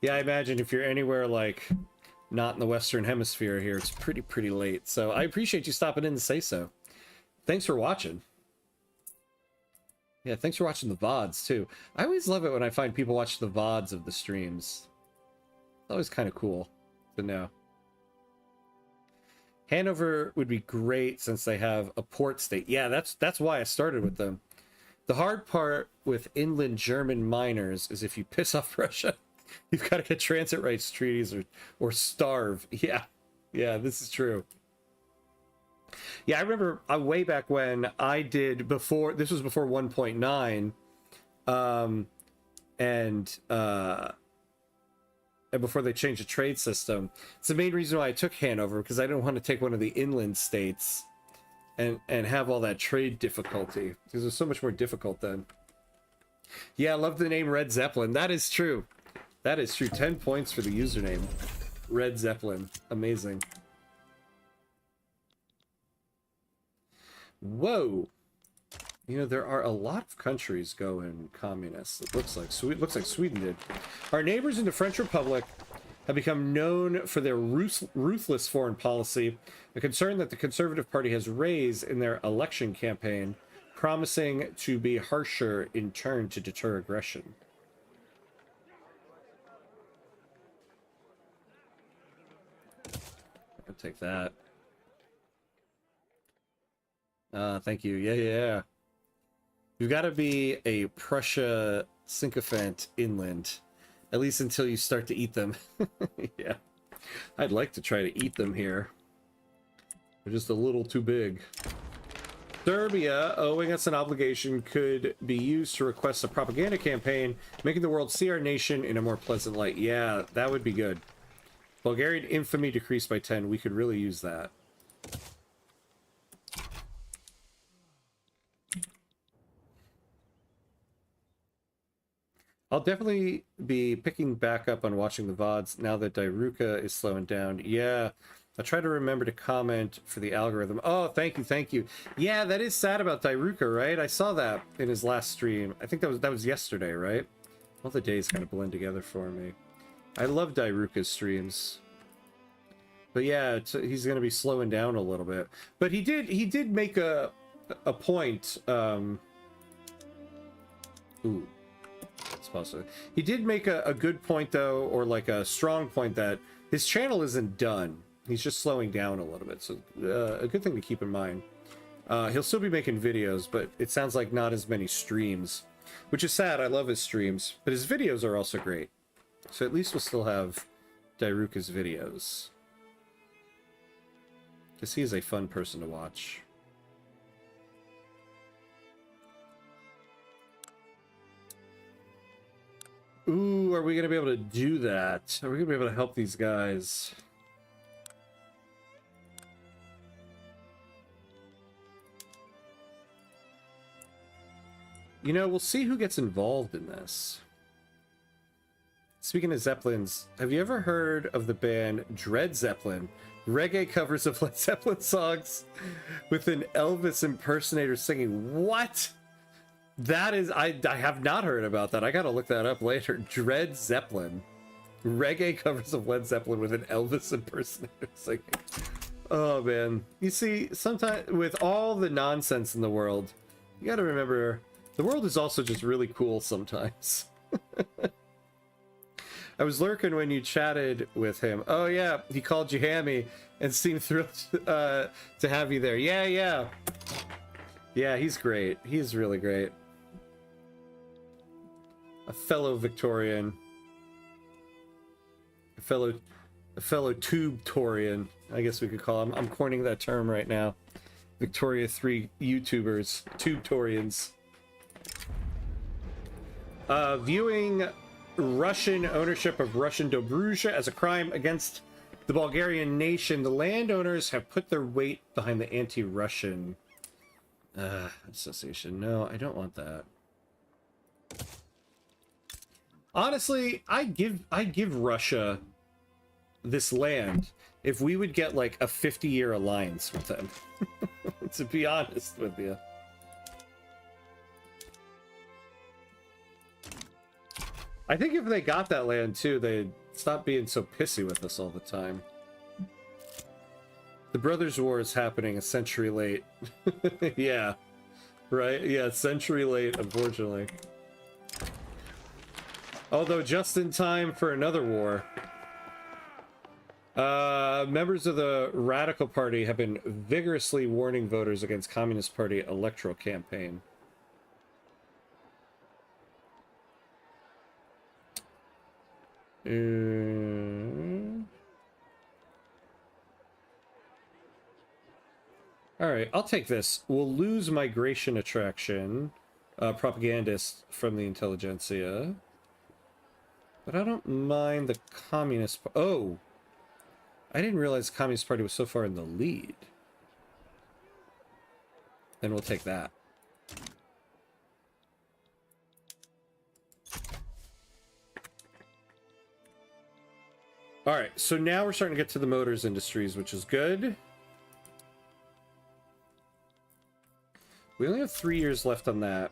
Yeah, I imagine if you're anywhere, like, not in the Western Hemisphere here, it's pretty late. So I appreciate you stopping in to say so. Thanks for watching. Yeah, thanks for watching the VODs, too. I always love it when I find people watch the VODs of the streams. It's always kind of cool to know. Hanover would be great since they have a port state. Yeah, that's why I started with them. The hard part with inland German miners is if you piss off Russia, you've got to get transit rights treaties or starve. Yeah, this is true. Yeah, I remember way back when I did before, this was before 1.9, and before they changed the trade system. It's the main reason why I took Hanover, because I didn't want to take one of the inland states and have all that trade difficulty, because it was so much more difficult then. Yeah, I love the name Red Zeppelin. That is true. That is true. 10 points for the username. Red Zeppelin. Amazing. Whoa. You know, there are a lot of countries going communist. It looks like Sweden did. Our neighbors in the French Republic have become known for their ruthless foreign policy, a concern that the Conservative Party has raised in their election campaign, promising to be harsher in turn to deter aggression. I'll take that. Thank you. Yeah. You've got to be a Prussia sycophant inland, at least until you start to eat them. Yeah. I'd like to try to eat them here. They're just a little too big. Serbia, owing us an obligation, could be used to request a propaganda campaign, making the world see our nation in a more pleasant light. Yeah, that would be good. Bulgarian infamy decreased by 10. We could really use that. I'll definitely be picking back up on watching the VODs now that Dairuka is slowing down. Yeah, I try to remember to comment for the algorithm. Oh, thank you, thank you. Yeah, that is sad about Dairuka, right? I saw that in his last stream. I think that was yesterday, right? All the days kind of blend together for me. I love Dairuka's streams. But yeah, he's going to be slowing down a little bit. But he did make a point. Ooh. It's possible. He did make a good point, though, or like a strong point, that his channel isn't done. He's just slowing down a little bit. So a good thing to keep in mind. He'll still be making videos, but it sounds like not as many streams, which is sad. I love his streams, but his videos are also great. So at least we'll still have Dairuka's videos, because he is a fun person to watch. Ooh, are we going to be able to do that? Are we going to be able to help these guys? You know, we'll see who gets involved in this. Speaking of Zeppelins, have you ever heard of the band Dread Zeppelin? Reggae covers of Led Zeppelin songs with an Elvis impersonator singing. What? That is, I have not heard about that. I gotta look that up later. Dread Zeppelin. Reggae covers of Led Zeppelin with an Elvis impersonator singing. Oh, man. You see, sometimes with all the nonsense in the world, you gotta remember, the world is also just really cool sometimes. I was lurking when you chatted with him. Oh, yeah, he called you Hammy and seemed thrilled to have you there. Yeah, yeah. Yeah, he's great. He's really great. A fellow Victorian. A fellow Tube-torian, I guess we could call him. I'm coining that term right now. Victoria 3 YouTubers. Tube-torians. Viewing Russian ownership of Russian Dobruja as a crime against the Bulgarian nation, the landowners have put their weight behind the anti-Russian association. No, I don't want that. Honestly, I'd give Russia this land if we would get like a 50-year alliance with them. To be honest with you. I think if they got that land too, they'd stop being so pissy with us all the time. The Brothers' War is happening a century late. Yeah. Right? Yeah, century late, unfortunately. Although just in time for another war. Members of the Radical Party have been vigorously warning voters against Communist Party electoral campaign. Alright, I'll take this. We'll lose migration attraction, propagandists from the intelligentsia. But I don't mind the Communist... Oh! I didn't realize the Communist Party was so far in the lead. Then we'll take that. Alright, so now we're starting to get to the motors industries, which is good. We only have 3 years left on that.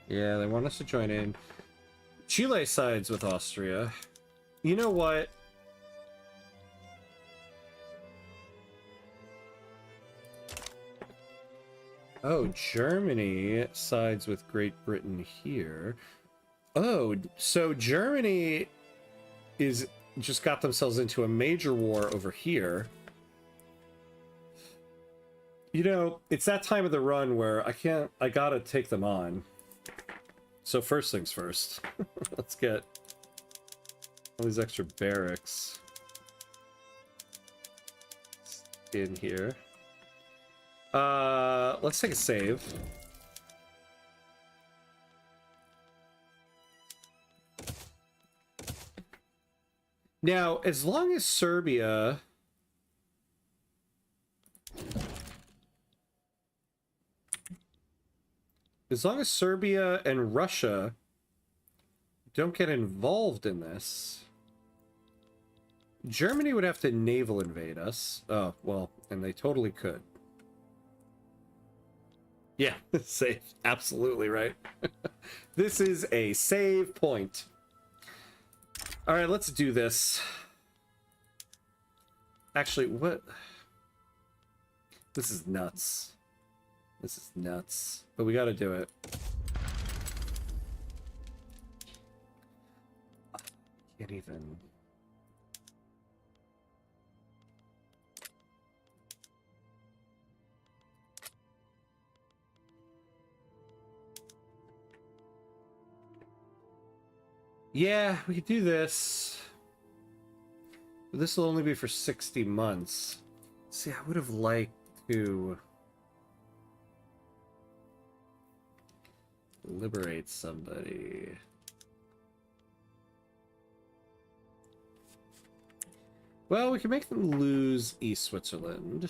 Yeah, they want us to join in. Chile sides with Austria. You know what? Oh, Germany sides with Great Britain here. Oh, so Germany is just got themselves into a major war over here. You know, it's that time of the run where I gotta take them on. So first things first. Let's get all these extra barracks in here. Let's take a save. Now, as long as Serbia... As long as Serbia and Russia don't get involved in this, Germany would have to naval invade us. Oh, well, and they totally could. Yeah, save. Absolutely right. This is a save point. All right, let's do this. Actually, what? This is nuts. This is nuts. But we got to do it. Can't even... Yeah, we could do this. But this will only be for 60 months. See, I would have liked to liberate somebody. Well, we can make them lose East Switzerland.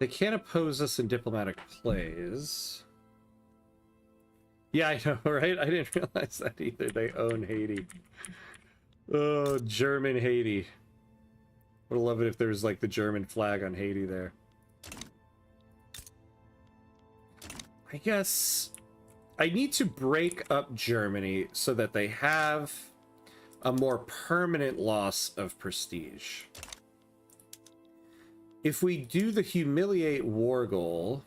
They can't oppose us in diplomatic plays. Yeah, I know, right? I didn't realize that either. They own Haiti. Oh, German Haiti. Would love it if there was like the German flag on Haiti there. I guess I need to break up Germany so that they have a more permanent loss of prestige. If we do the humiliate war goal,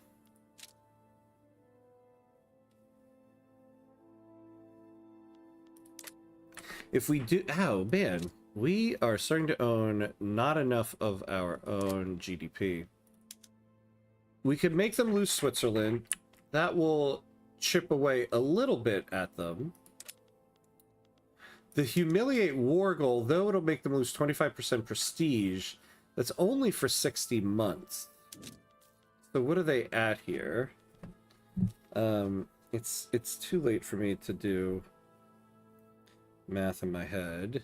if we do, oh man, we are starting to own not enough of our own GDP. We could make them lose Switzerland. That will chip away a little bit at them. The humiliate war goal, though it'll make them lose 25% prestige, that's only for 60 months. So what are they at here? It's too late for me to do math in my head.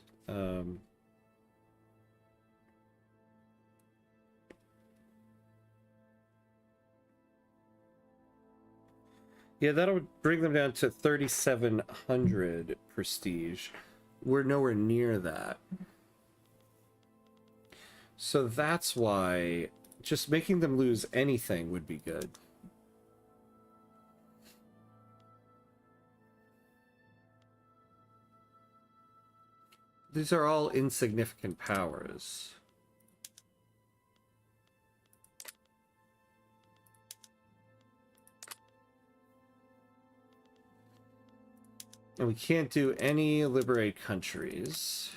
Yeah, that'll bring them down to 3,700 prestige. We're nowhere near that. So that's why just making them lose anything would be good. These are all insignificant powers. And we can't do any liberate countries.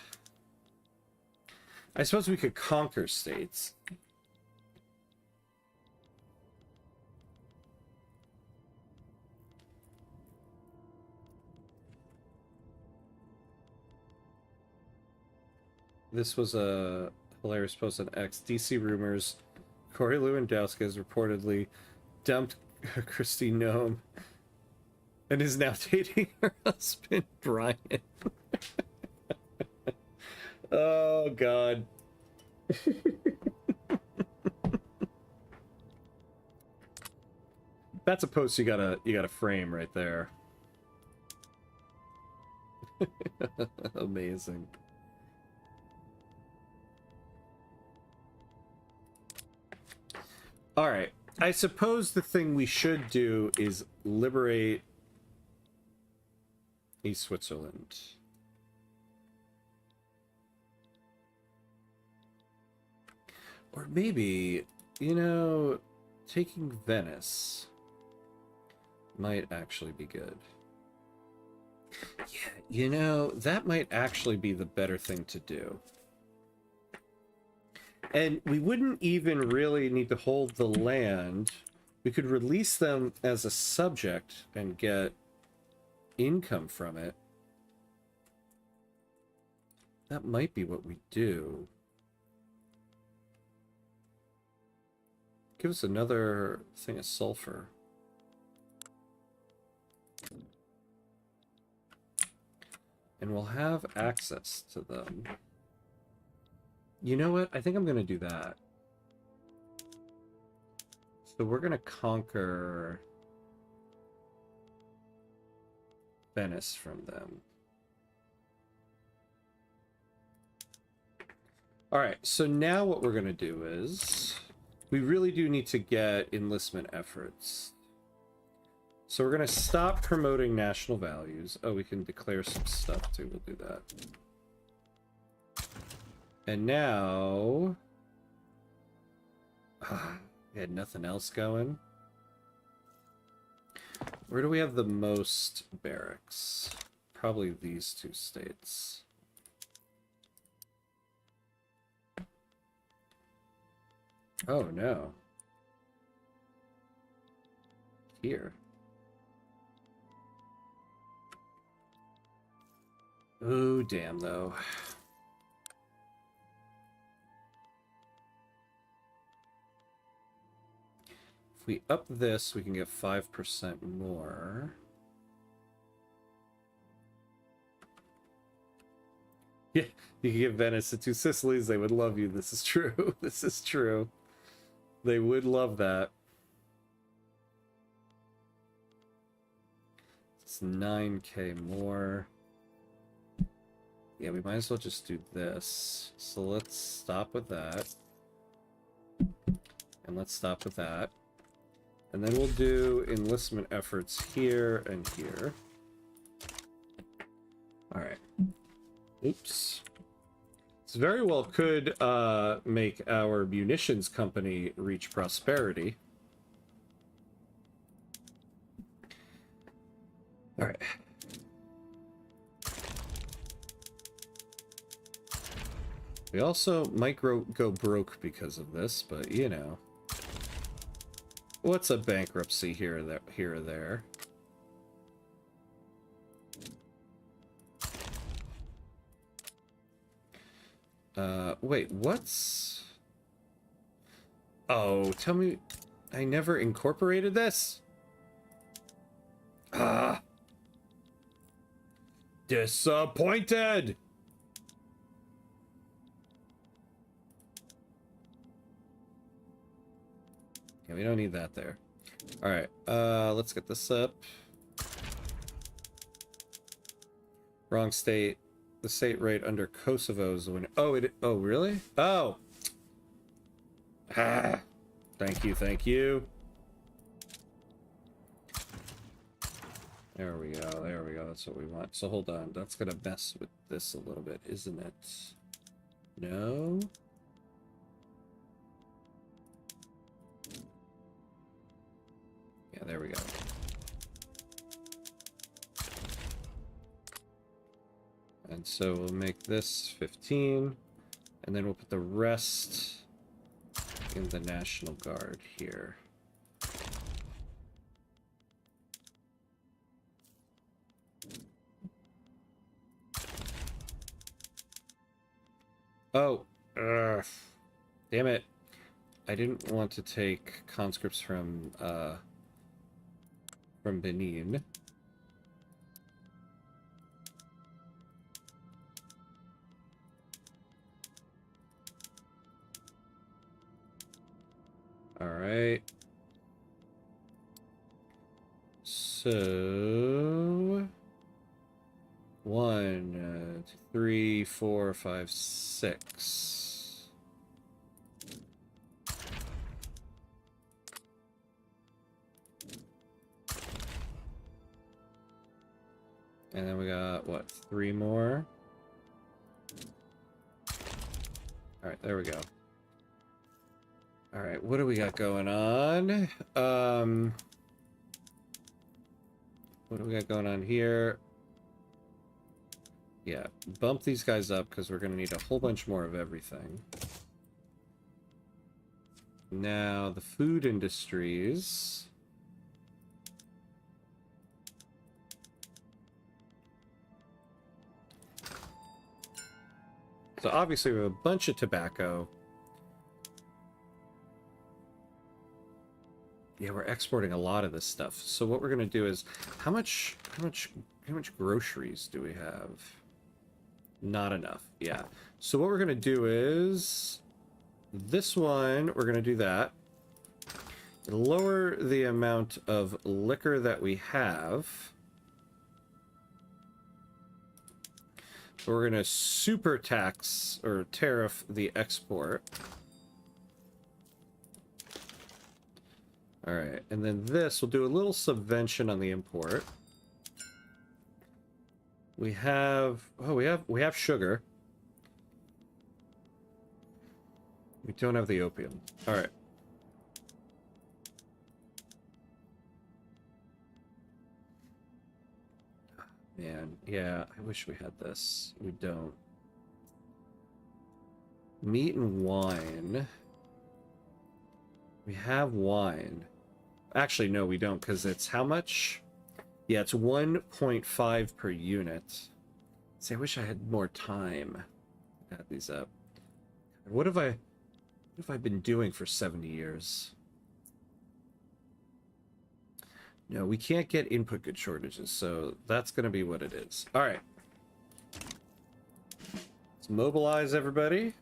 I suppose we could conquer states. This was a hilarious post on X. DC rumors. Corey Lewandowski has reportedly dumped Christine Nome and is now dating her husband, Brian. Oh, God. That's a post you gotta frame right there. Amazing. All right. I suppose the thing we should do is liberate East Switzerland. Or maybe, you know, taking Venice might actually be good. Yeah, you know, that might actually be the better thing to do. And we wouldn't even really need to hold the land. We could release them as a subject and get income from it. That might be what we do. Give us another thing of sulfur. And we'll have access to them. You know what? I think I'm going to do that. So we're going to conquer Venice from them. All right, so now what we're going to do is we really do need to get enlistment efforts. So we're going to stop promoting national values. Oh, we can declare some stuff too. We'll do that. And now... we had nothing else going. Where do we have the most barracks? Probably these two states. Oh, no. Here. Oh, damn, though. If we up this, we can get 5% more. Yeah, you can give Venice the two Sicilies. They would love you. This is true. This is true. They would love that. It's 9K more. Yeah, we might as well just do this. So let's stop with that. And let's stop with that. And then we'll do enlistment efforts here and here. Alright. Oops. This very well could make our munitions company reach prosperity. Alright. We also might go broke because of this, but you know. What's a bankruptcy here or there? Wait, what's... Oh, tell me... I never incorporated this? Ah! Disappointed! Yeah, we don't need that there. Alright, let's get this up. Wrong state. The state right under Kosovo is the winner. Oh, oh, really? Oh! Ah! Thank you, thank you. There we go, there we go. That's what we want. So hold on, that's gonna mess with this a little bit, isn't it? No? Yeah, there we go. And so we'll make this 15, and then we'll put the rest in the National Guard here. Oh, damn it. I didn't want to take conscripts from Benin. All right. So 1, 2, 3, 4, 5, 6. And then we got, what, 3 more? Alright, there we go. Alright, what do we got going on? What do we got going on here? Yeah, bump these guys up because we're going to need a whole bunch more of everything. Now, the food industries... So obviously we have a bunch of tobacco. Yeah, we're exporting a lot of this stuff. So what we're gonna do is, how much groceries do we have? Not enough. Yeah. So what we're going to do is this one, we're going to do that. Lower the amount of liquor that we have. We're going to super tax or tariff the export. All right. And then this, we'll do a little subvention on the import. We have, oh, we have sugar. We don't have the opium. All right. Man, yeah, I wish we had this. We don't. Meat and wine. We have wine. Actually, no, we don't, because it's how much? Yeah, it's 1.5 per unit. See, I wish I had more time to add these up. What have I been doing for 70 years? No, we can't get input good shortages, so that's going to be what it is. All right. Let's mobilize everybody.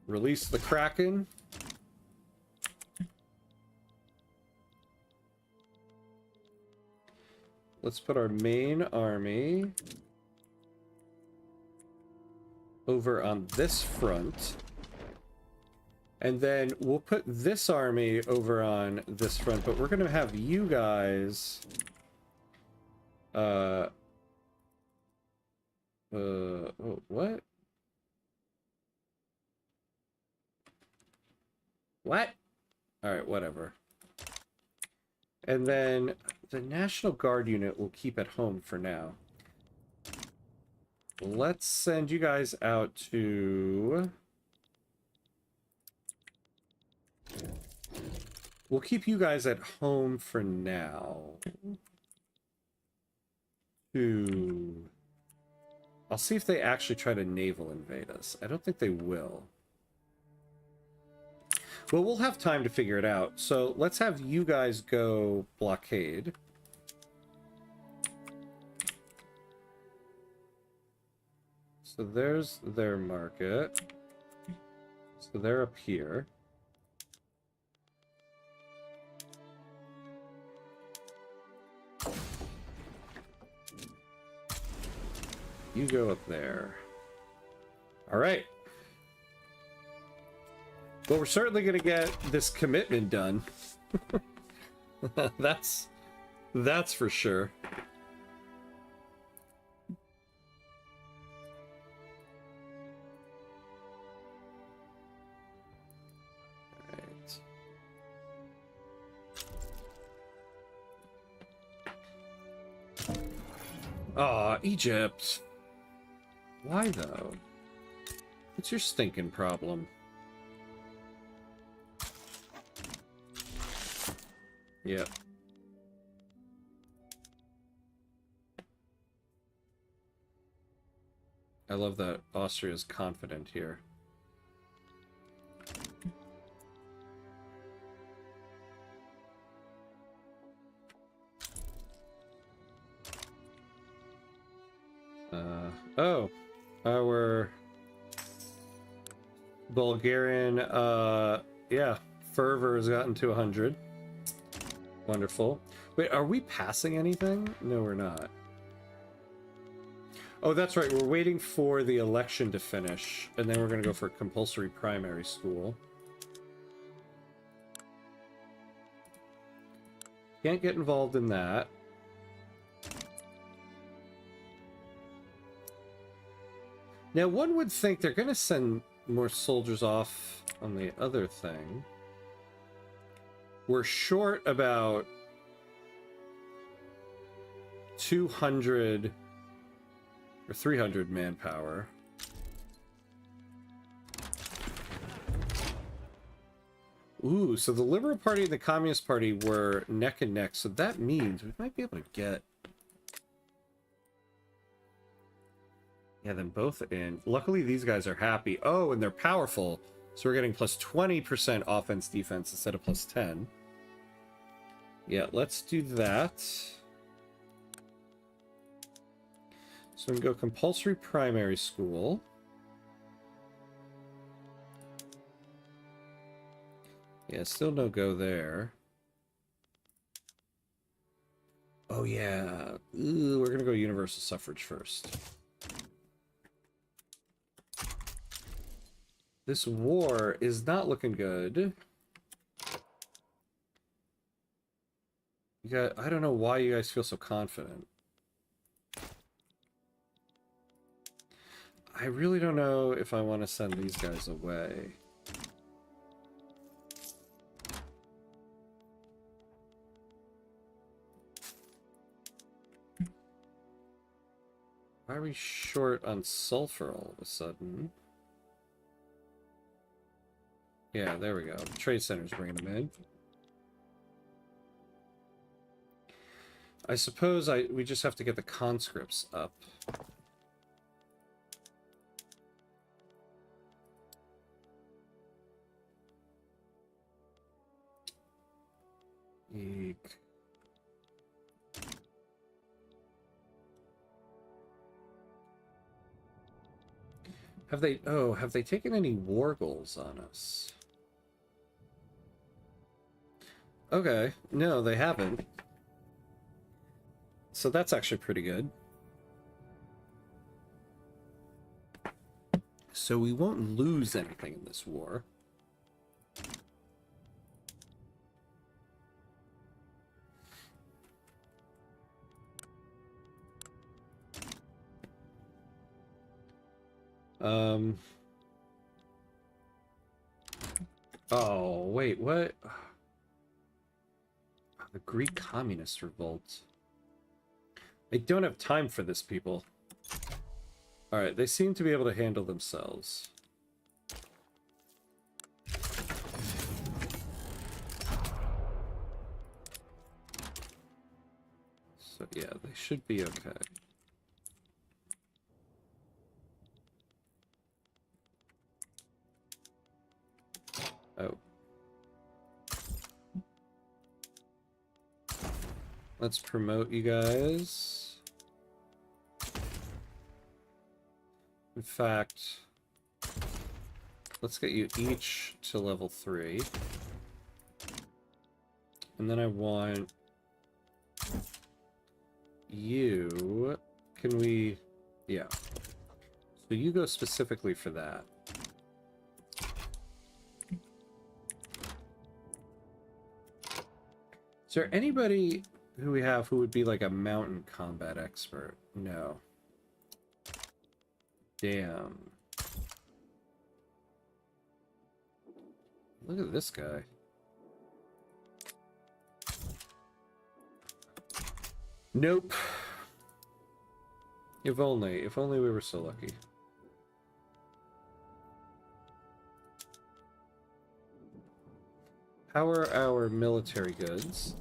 Release the Kraken. Let's put our main army over on this front. And then we'll put this army over on this front, but we're going to have you guys... oh, what? What? Alright, whatever. And then the National Guard unit will keep at home for now. Let's send you guys out to... We'll keep you guys at home for now. I'll see if they actually try to naval invade us. I don't think they will. Well, we'll have time to figure it out. So let's have you guys go blockade. So there's their market. So they're up here. You go up there. All right. Well, we're certainly going to get this commitment done. That's for sure. All right. Aw, Egypt. Why, though? What's your stinking problem? Yep. I love that Austria's confident here. Oh. Our Bulgarian, yeah, fervor has gotten to 100. Wonderful. Wait, are we passing anything? No, we're not. Oh, that's right. We're waiting for the election to finish, and then we're going to go for compulsory primary school. Can't get involved in that. Now, one would think they're going to send more soldiers off on the other thing. We're short about 200 or 300 manpower. Ooh, so the Liberal Party and the Communist Party were neck and neck, so that means we might be able to get... Yeah, them both in. Luckily, these guys are happy. Oh, and they're powerful. So we're getting plus 20% offense defense instead of plus 10. Yeah, let's do that. So we can go compulsory primary school. Yeah, still no go there. Oh yeah. Ooh, we're gonna go universal suffrage first. This war is not looking good. I don't know why you guys feel so confident. I really don't know if I want to send these guys away. Why are we short on sulfur all of a sudden? Yeah, there we go. The trade center's bringing them in. I suppose we just have to get the conscripts up. Eek. Have they taken any war goals on us? Okay, no, they haven't. So that's actually pretty good. So we won't lose anything in this war. Oh, wait, what? The Greek Communist Revolt. I don't have time for this, people. Alright, they seem to be able to handle themselves. So yeah, they should be okay. Oh. Let's promote you guys. In fact, let's get you each to level 3. And then I want you... Can we... Yeah. So you go specifically for that. Is there anybody who we have who would be like a mountain combat expert? No. Damn. Look at this guy. Nope. If only we were so lucky. How are our military goods?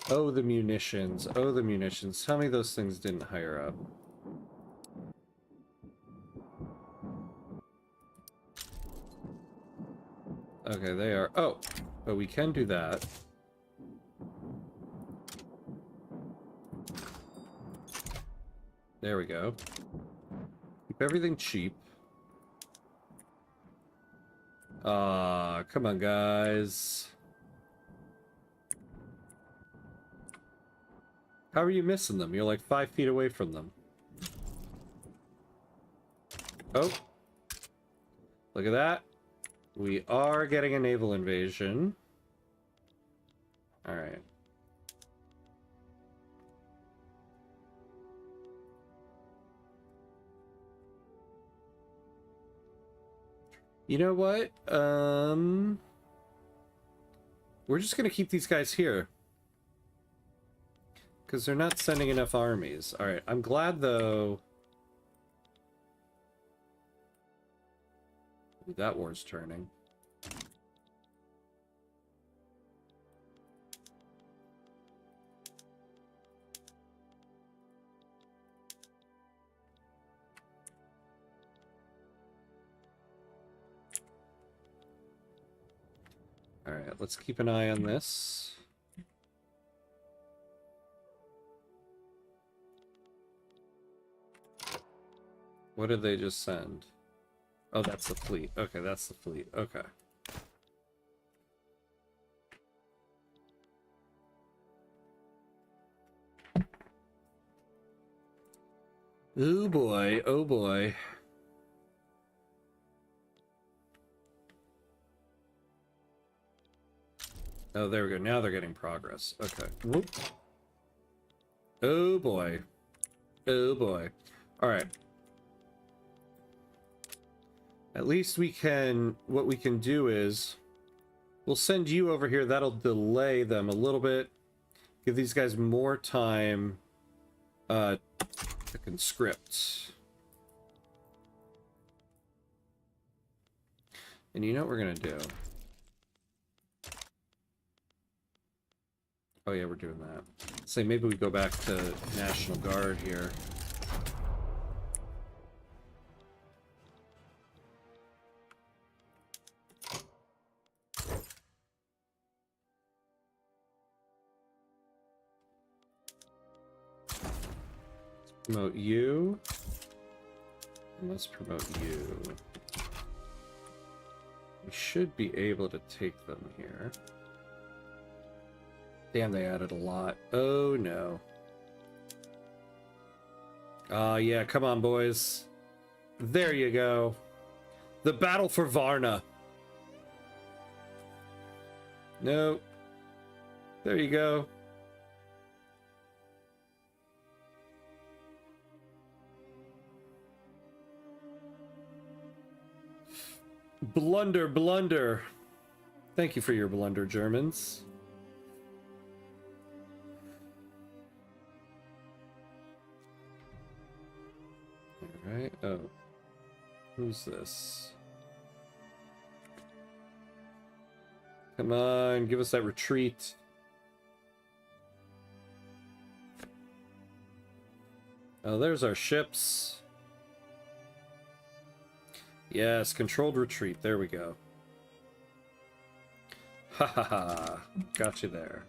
Oh, the munitions. Oh, the munitions. Tell me those things didn't hire up. Okay, they are. Oh, but we can do that. There we go. Keep everything cheap. Come on, guys. How are you missing them? You're like 5 feet away from them. Oh. Look at that. We are getting a naval invasion. Alright. You know what? We're just gonna keep these guys here. Because they're not sending enough armies. Alright, I'm glad, though... Ooh, that war's turning. Alright, let's keep an eye on this. What did they just send? Oh, that's the fleet. Okay, that's the fleet. Okay. Oh boy, oh boy. Oh, there we go. Now they're getting progress. Okay. Whoop. Oh boy. Oh boy. Alright. At least we can... What we can do is... We'll send you over here. That'll delay them a little bit. Give these guys more time to conscript. And you know what we're gonna do? Oh yeah, we're doing that. Say maybe we go back to National Guard here. Promote you. And let's promote you. We should be able to take them here. Damn, they added a lot. Oh no. Yeah, come on, boys. There you go. The battle for Varna. No. There you go. Blunder, blunder. Thank you for your blunder, Germans. Alright, oh. Who's this? Come on, give us that retreat. Oh, there's our ships. Yes, controlled retreat. There we go. Ha ha ha. Got you there.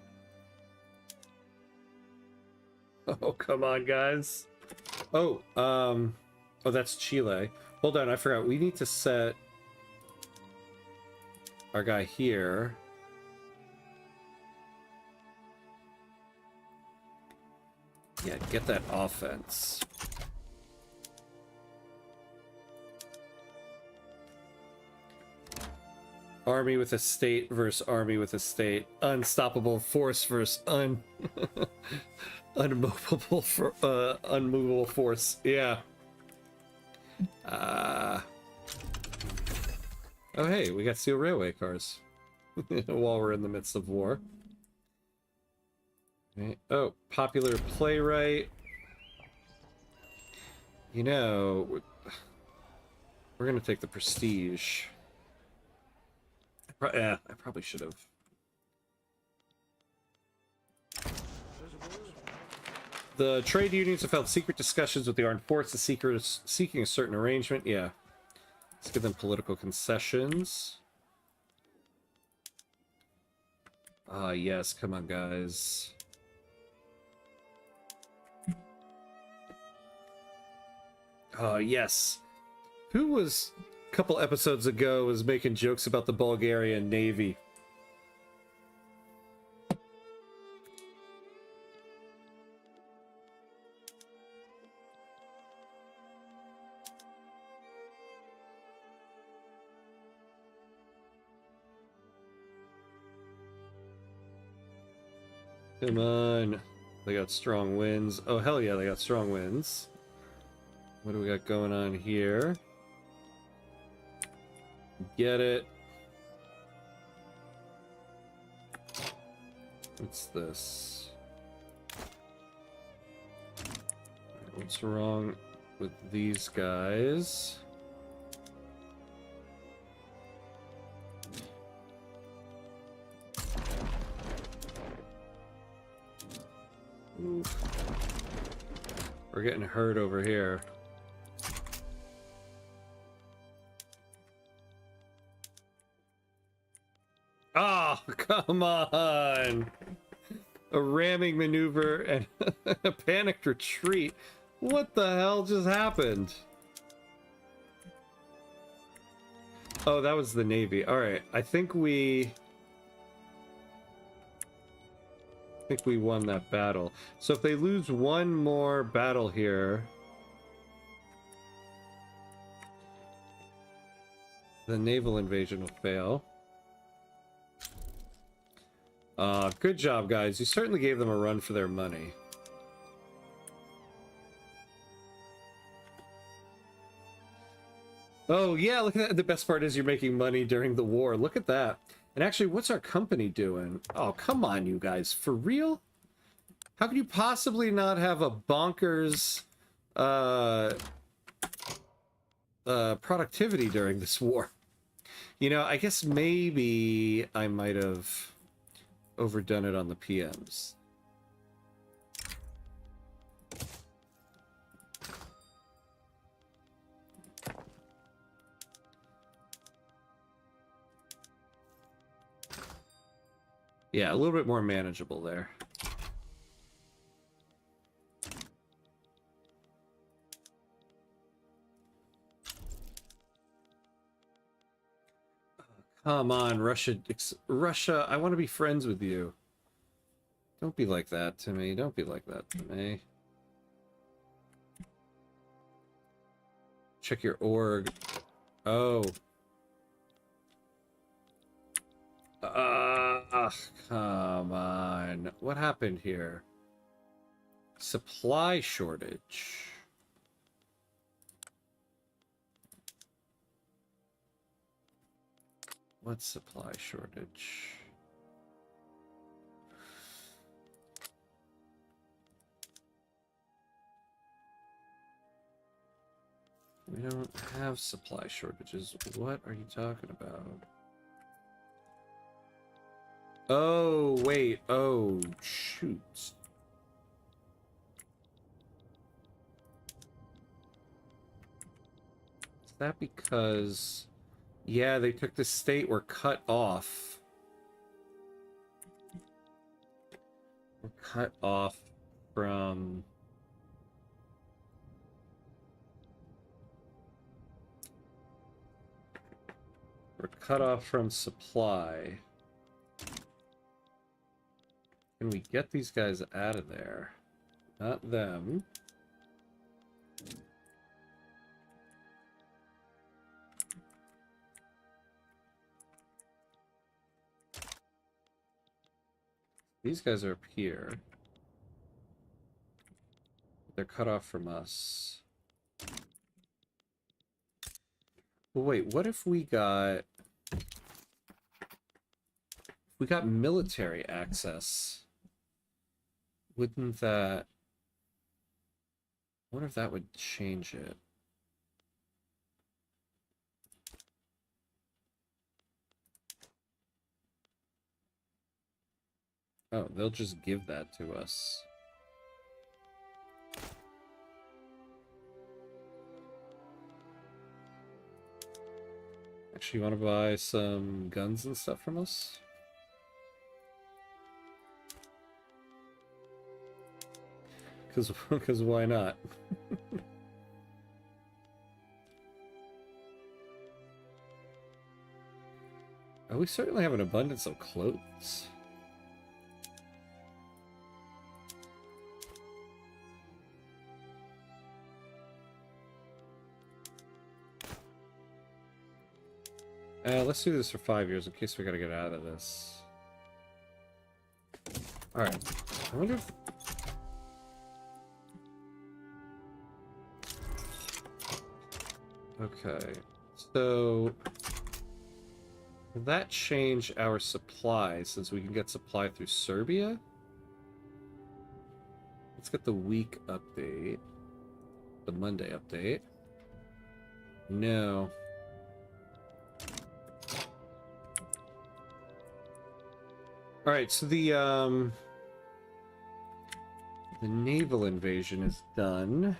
Oh, come on, guys. Oh, oh, that's Chile. Hold on, I forgot. We need to set our guy here. Yeah, get that offense. Army with a state versus army with a state. Unstoppable force versus unmovable force. Yeah. Oh hey, we got steel railway cars while we're in the midst of war. Okay. Oh, popular playwright. You know, we're gonna take the prestige. Yeah, I probably should have. The trade unions have held secret discussions with the armed forces seeking a certain arrangement. Yeah. Let's give them political concessions. Ah, yes. Come on, guys. Yes. Who was... couple episodes ago was making jokes about the Bulgarian Navy. Come on. They got strong winds. Oh, hell yeah, they got strong winds. What do we got going on here? Get it. What's this? What's wrong with these guys? Oof. We're getting hurt over here. Oh, come on! A ramming maneuver and a panicked retreat. What the hell just happened? Oh, that was the Navy. All right, I think we won that battle. So if they lose one more battle here, the naval invasion will fail. Good job, guys. You certainly gave them a run for their money. Oh, yeah, look at that. The best part is you're making money during the war. Look at that. And actually, what's our company doing? Oh, come on, you guys. For real? How could you possibly not have a bonkers productivity during this war? You know, I guess maybe I might have overdone it on the PMs. Yeah, a little bit more manageable there. Come on, Russia. Russia, I want to be friends with you. Don't be like that to me. Don't be like that to me. Check your org. Oh. Come on. What happened here? Supply shortage. What supply shortage? We don't have supply shortages. What are you talking about? Oh, wait. Oh, shoot. Is that because... Yeah, they took the state. We're cut off. We're cut off from... We're cut off from supply. Can we get these guys out of there? Not them. These guys are up here. They're cut off from us. Well, wait, what if we got... If we got military access? Wouldn't that... I wonder if that would change it. Oh, they'll just give that to us. Actually, you want to buy some guns and stuff from us? Because why not? Oh, we certainly have an abundance of clothes. Let's do this for 5 years in case we gotta get out of this. Alright. I wonder if... Okay. So... Will that change our supply since we can get supply through Serbia? Let's get the week update. The Monday update. No. Alright, so the naval invasion is done.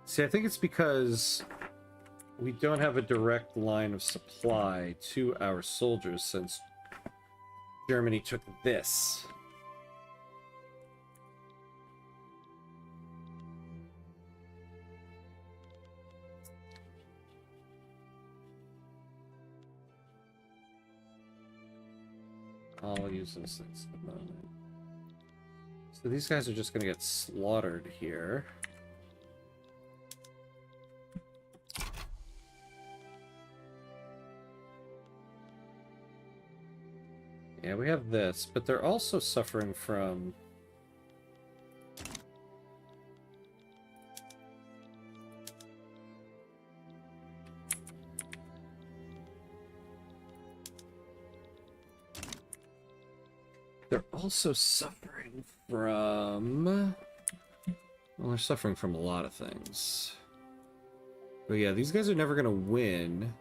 See, I think it's because we don't have a direct line of supply to our soldiers since Germany took this. I'll use those things at the moment. So these guys are just going to get slaughtered here. Yeah, we have this, but they're also suffering from... They're also suffering from... Well, they're suffering from a lot of things. But yeah, these guys are never going to win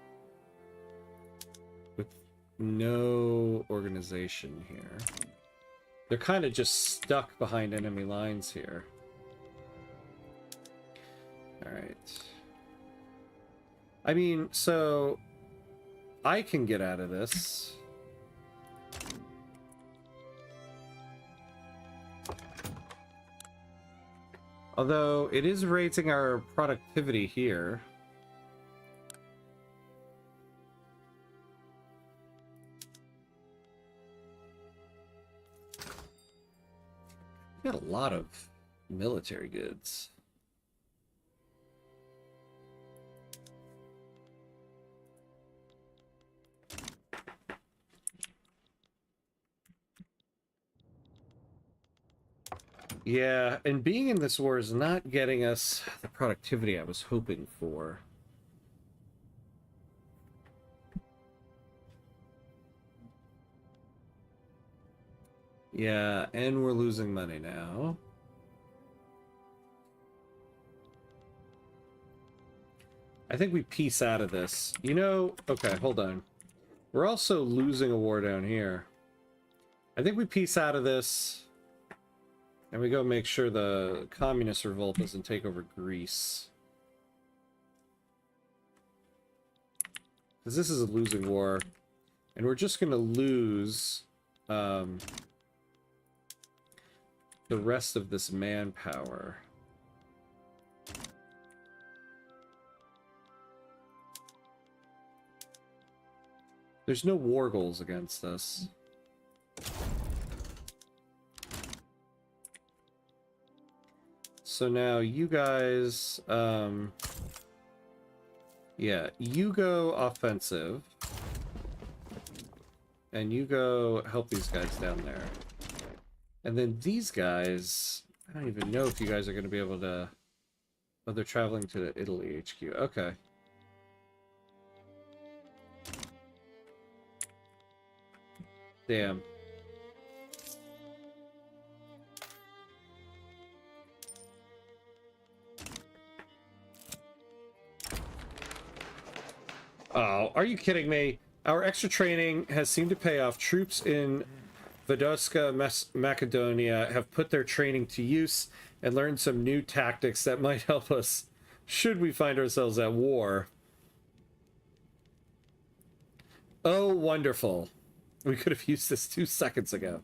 with no organization here. They're kind of just stuck behind enemy lines here. Alright. I mean, so... I can get out of this. Although, it is raising our productivity here. We got a lot of military goods. Yeah, and being in this war is not getting us the productivity I was hoping for. Yeah, and we're losing money now. I think we piece out of this. You know, okay, hold on. We're also losing a war down here. I think we piece out of this. And we go make sure the communist revolt doesn't take over Greece. Because this is a losing war. And we're just going to lose the rest of this manpower. There's no war goals against us. So now you guys, yeah, you go offensive. And you go help these guys down there. And then these guys, I don't even know if you guys are going to be able to... Oh, they're traveling to the Italy HQ. Okay. Damn. Oh, are you kidding me? Our extra training has seemed to pay off. Troops in Vodoska, Macedonia have put their training to use and learned some new tactics that might help us should we find ourselves at war. Oh, wonderful. We could have used this 2 seconds ago.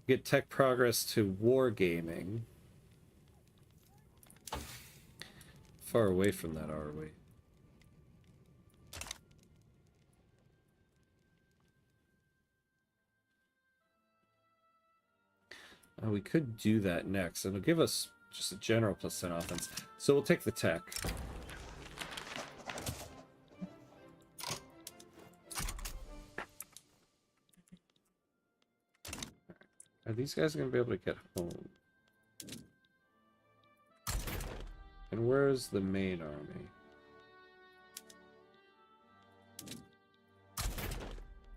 Get tech progress to wargaming. Far away from that, are we? We could do that next. It'll give us just a general +10 offense. So we'll take the tech. Are these guys going to be able to get home? And where's the main army?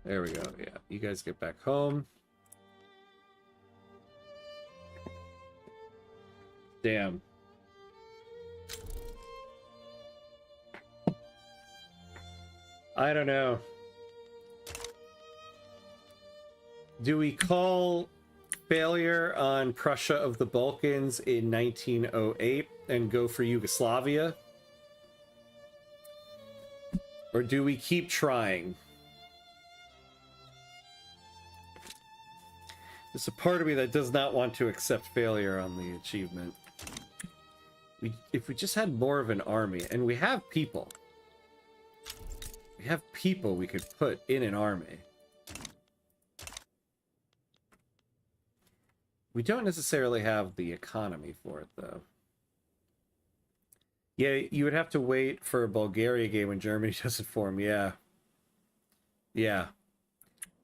There we go. Yeah, you guys get back home. Damn. I don't know. Do we call failure on Prussia of the Balkans in 1908 and go for Yugoslavia? Or do we keep trying? There's a part of me that does not want to accept failure on the achievement. If we just had more of an army, and we have people. We have people we could put in an army. We don't necessarily have the economy for it, though. Yeah, you would have to wait for a Bulgaria game when Germany doesn't form. Yeah. Yeah.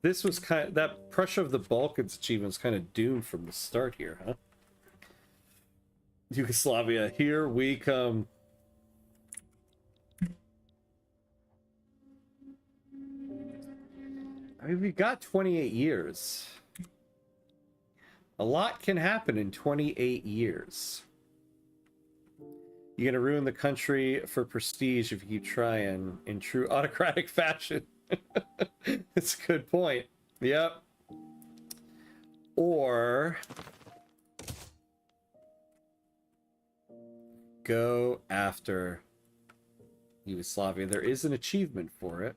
This was kind of, that Prussia of the Balkans achievement was kind of doomed from the start here, huh? Yugoslavia, here we come. I mean, we got 28 years. A lot can happen in 28 years. You're gonna ruin the country for prestige if you keep trying in true autocratic fashion. That's a good point. Yep. Or go after Yugoslavia. There is an achievement for it.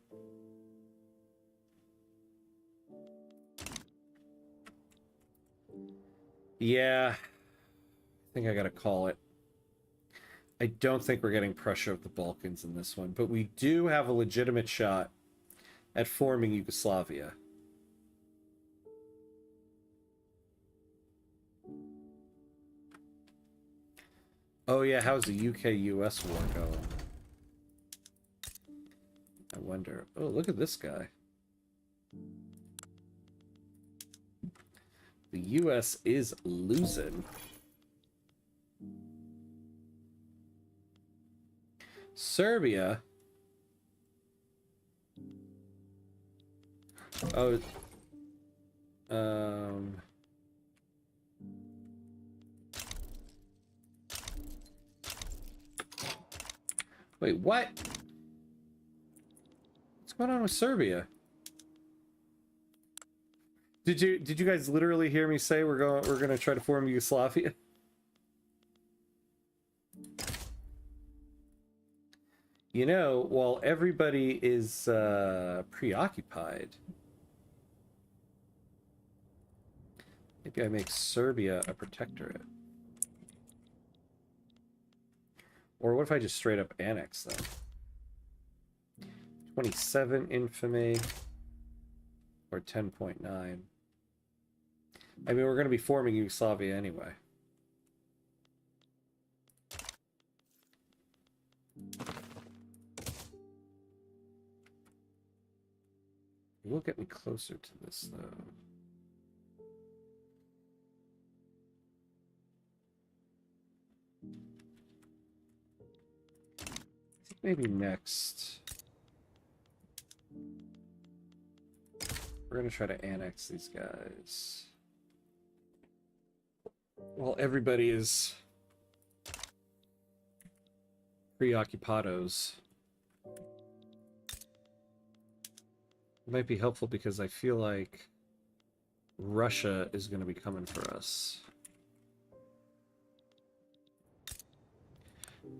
Yeah, I think I gotta call it. I don't think we're getting Prussia of the Balkans in this one, but we do have a legitimate shot at forming Yugoslavia. Oh yeah, how's the UK-US war going? I wonder. Oh, look at this guy. The US is losing. Serbia. Oh. Wait, what? What's going on with Serbia? Did you guys literally hear me say we're gonna try to form Yugoslavia? You know, while everybody is preoccupied, maybe I make Serbia a protectorate. Or what if I just straight up annex them? 27 infamy or 10.9. I mean, we're going to be forming Yugoslavia anyway. It will get me closer to this, though. I think maybe next we're going to try to annex these guys. Well, everybody is preoccupados. It might be helpful because I feel like Russia is going to be coming for us.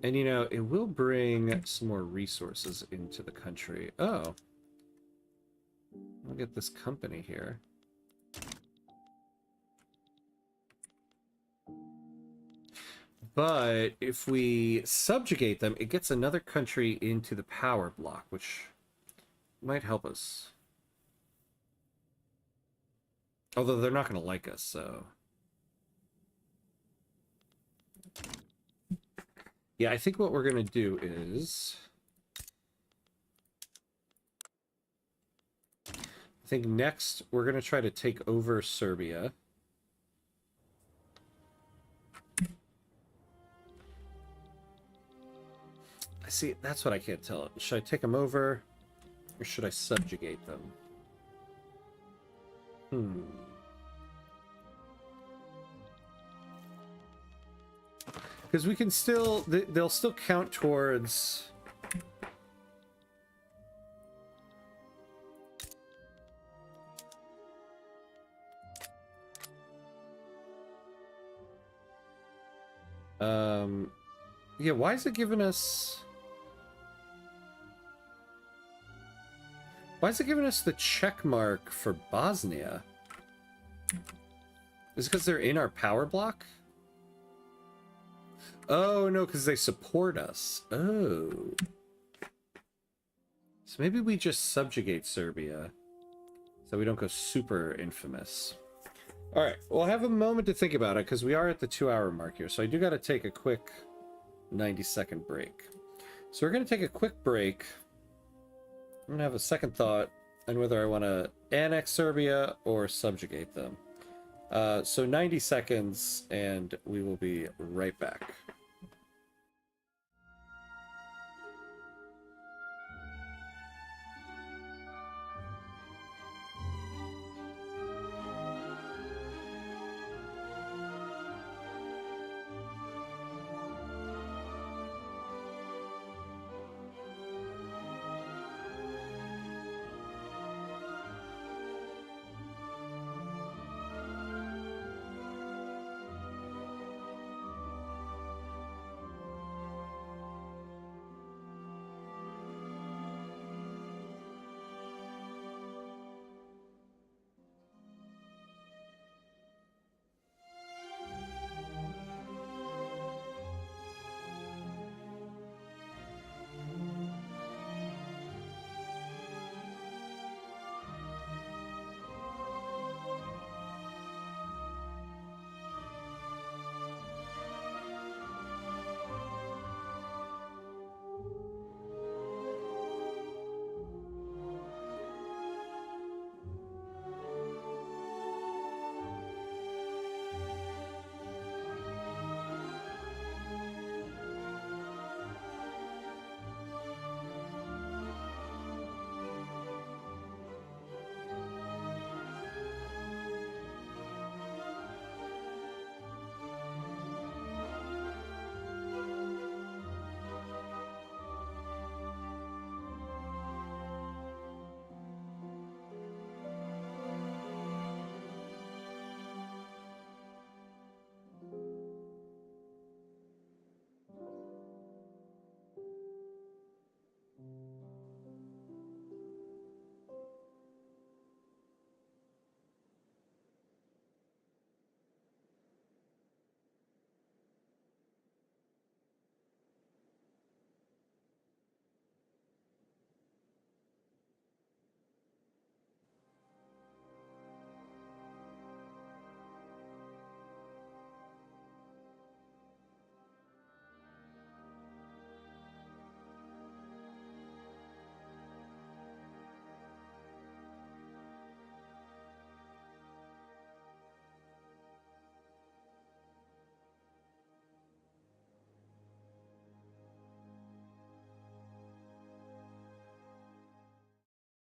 And, you know, it will bring some more resources into the country. Oh. I'll get this company here. But if we subjugate them, it gets another country into the power block, which might help us. Although they're not going to like us, so... Yeah, I think what we're going to do is... I think next we're going to try to take over Serbia. See, that's what I can't tell. Should I take them over, or should I subjugate them? Because we can still... They'll still count towards... Yeah, why is it giving us... Why is it giving us the check mark for Bosnia? Is it because they're in our power block? Oh, no, because they support us. Oh. So maybe we just subjugate Serbia so we don't go super infamous. All right, well, I have a moment to think about it because we are at the 2-hour mark here, so I do got to take a quick 90-second break. So we're going to take a quick break. I'm going to have a second thought on whether I want to annex Serbia or subjugate them. So 90 seconds, and we will be right back.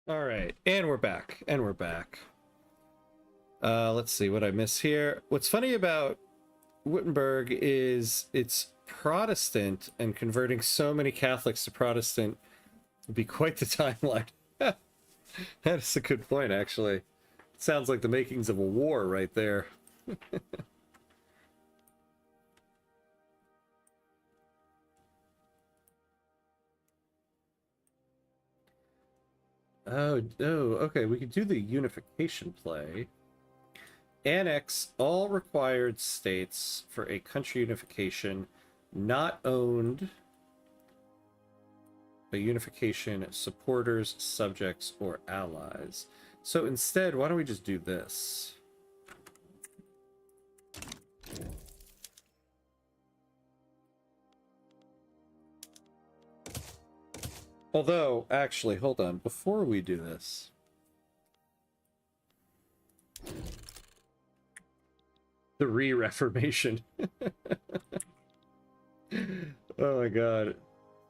All right, and we're back, and we're back. Let's see what I miss here. What's funny about Wittenberg is it's Protestant, and converting so many Catholics to Protestant would be quite the timeline. That is a good point, actually. It sounds like the makings of a war right there. Okay, we could do the unification play. Annex all required states for a country unification not owned by unification supporters, subjects, or allies. So instead, why don't we just do this? Although, actually, hold on. Before we do this, the re-reformation. Oh my god.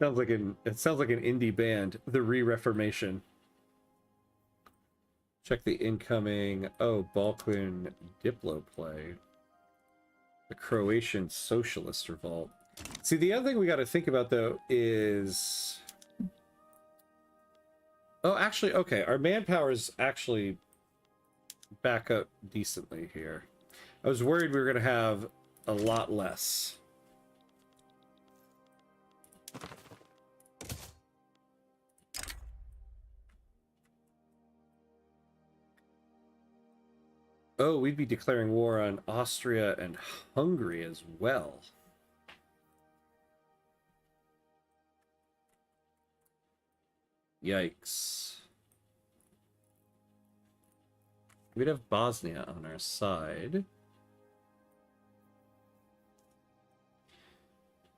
It sounds like an indie band. The re-reformation. Check the incoming Balkan Diplo play. The Croatian Socialist Revolt. See, the other thing we got to think about though is actually, okay, our manpower is actually back up decently here. I was worried we were going to have a lot less. Oh, we'd be declaring war on Austria and Hungary as well. Yikes. We'd have Bosnia on our side.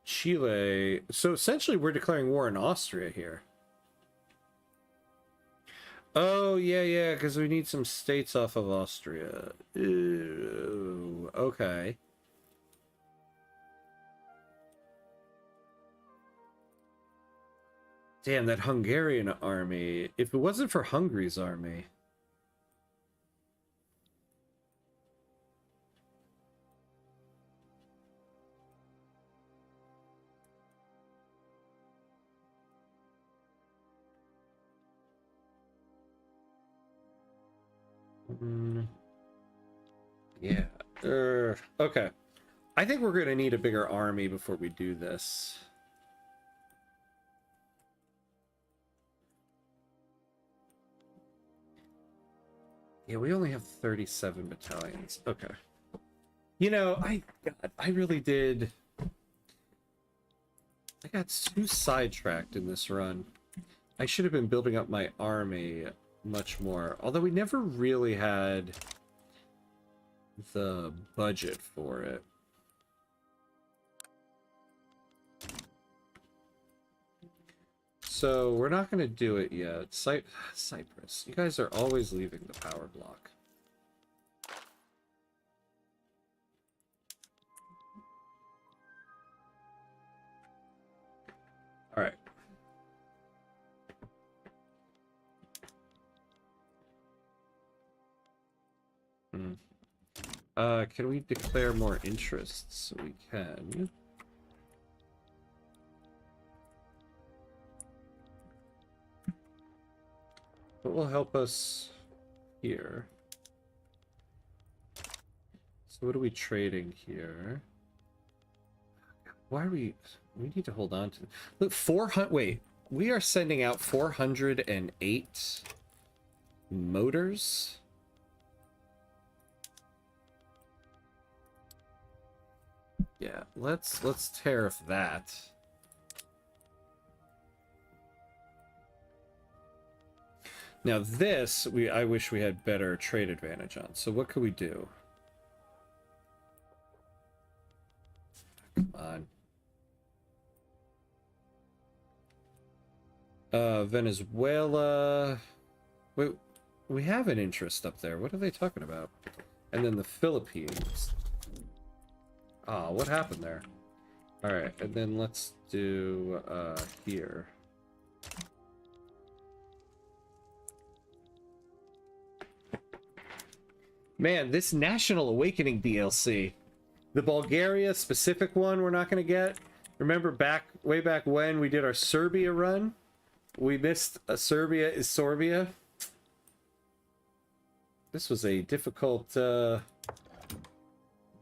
Chile. So essentially we're declaring war on Austria here. Oh, yeah, because we need some states off of Austria. Ew, okay. Damn, that Hungarian army. If it wasn't for Hungary's army... Yeah. Okay. I think we're going to need a bigger army before we do this. Yeah, we only have 37 battalions. Okay. You know, I really did... I got too sidetracked in this run. I should have been building up my army much more. Although we never really had the budget for it. So we're not going to do it yet. Cyprus. You guys are always leaving the power block. All right. Can we declare more interests? We can. What will help us here? So what are we trading here? Why are we need to hold on to... Look, 400... Wait, we are sending out 408 motors? Yeah, let's tariff that. Now this, I wish we had better trade advantage on. So what could we do? Come on. Venezuela. Wait, we have an interest up there. What are they talking about? And then the Philippines. Ah, what happened there? All right, and then let's do here. Man, this National Awakening DLC. The Bulgaria specific one we're not going to get. Remember way back when we did our Serbia run? We missed Serbia is Sorbia. This was a difficult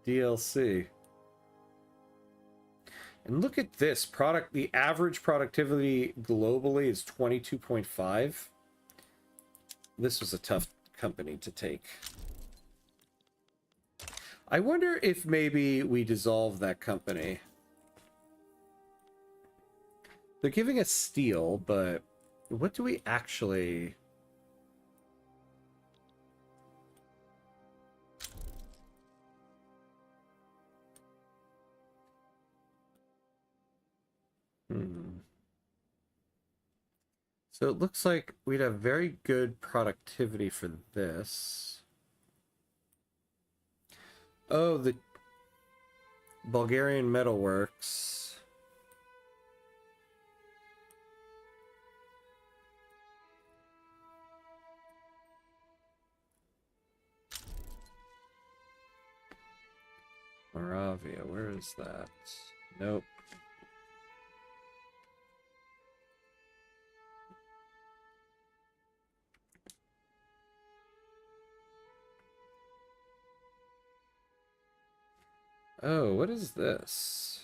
DLC. And look at this product. The average productivity globally is 22.5. This was a tough company to take. I wonder if maybe we dissolve that company. They're giving us steel, but what do we actually... So it looks like we'd have very good productivity for this. Oh, the Bulgarian Metalworks. Moravia, where is that? Nope. Oh, what is this?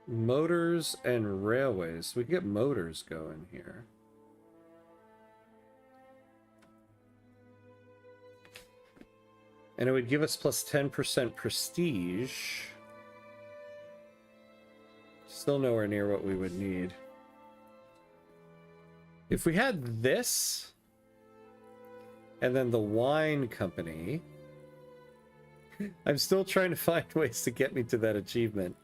Motors and railways. We can get motors going here. And it would give us plus 10% prestige. Still nowhere near what we would need. If we had this, And then the wine company. I'm still trying to find ways to get me to that achievement.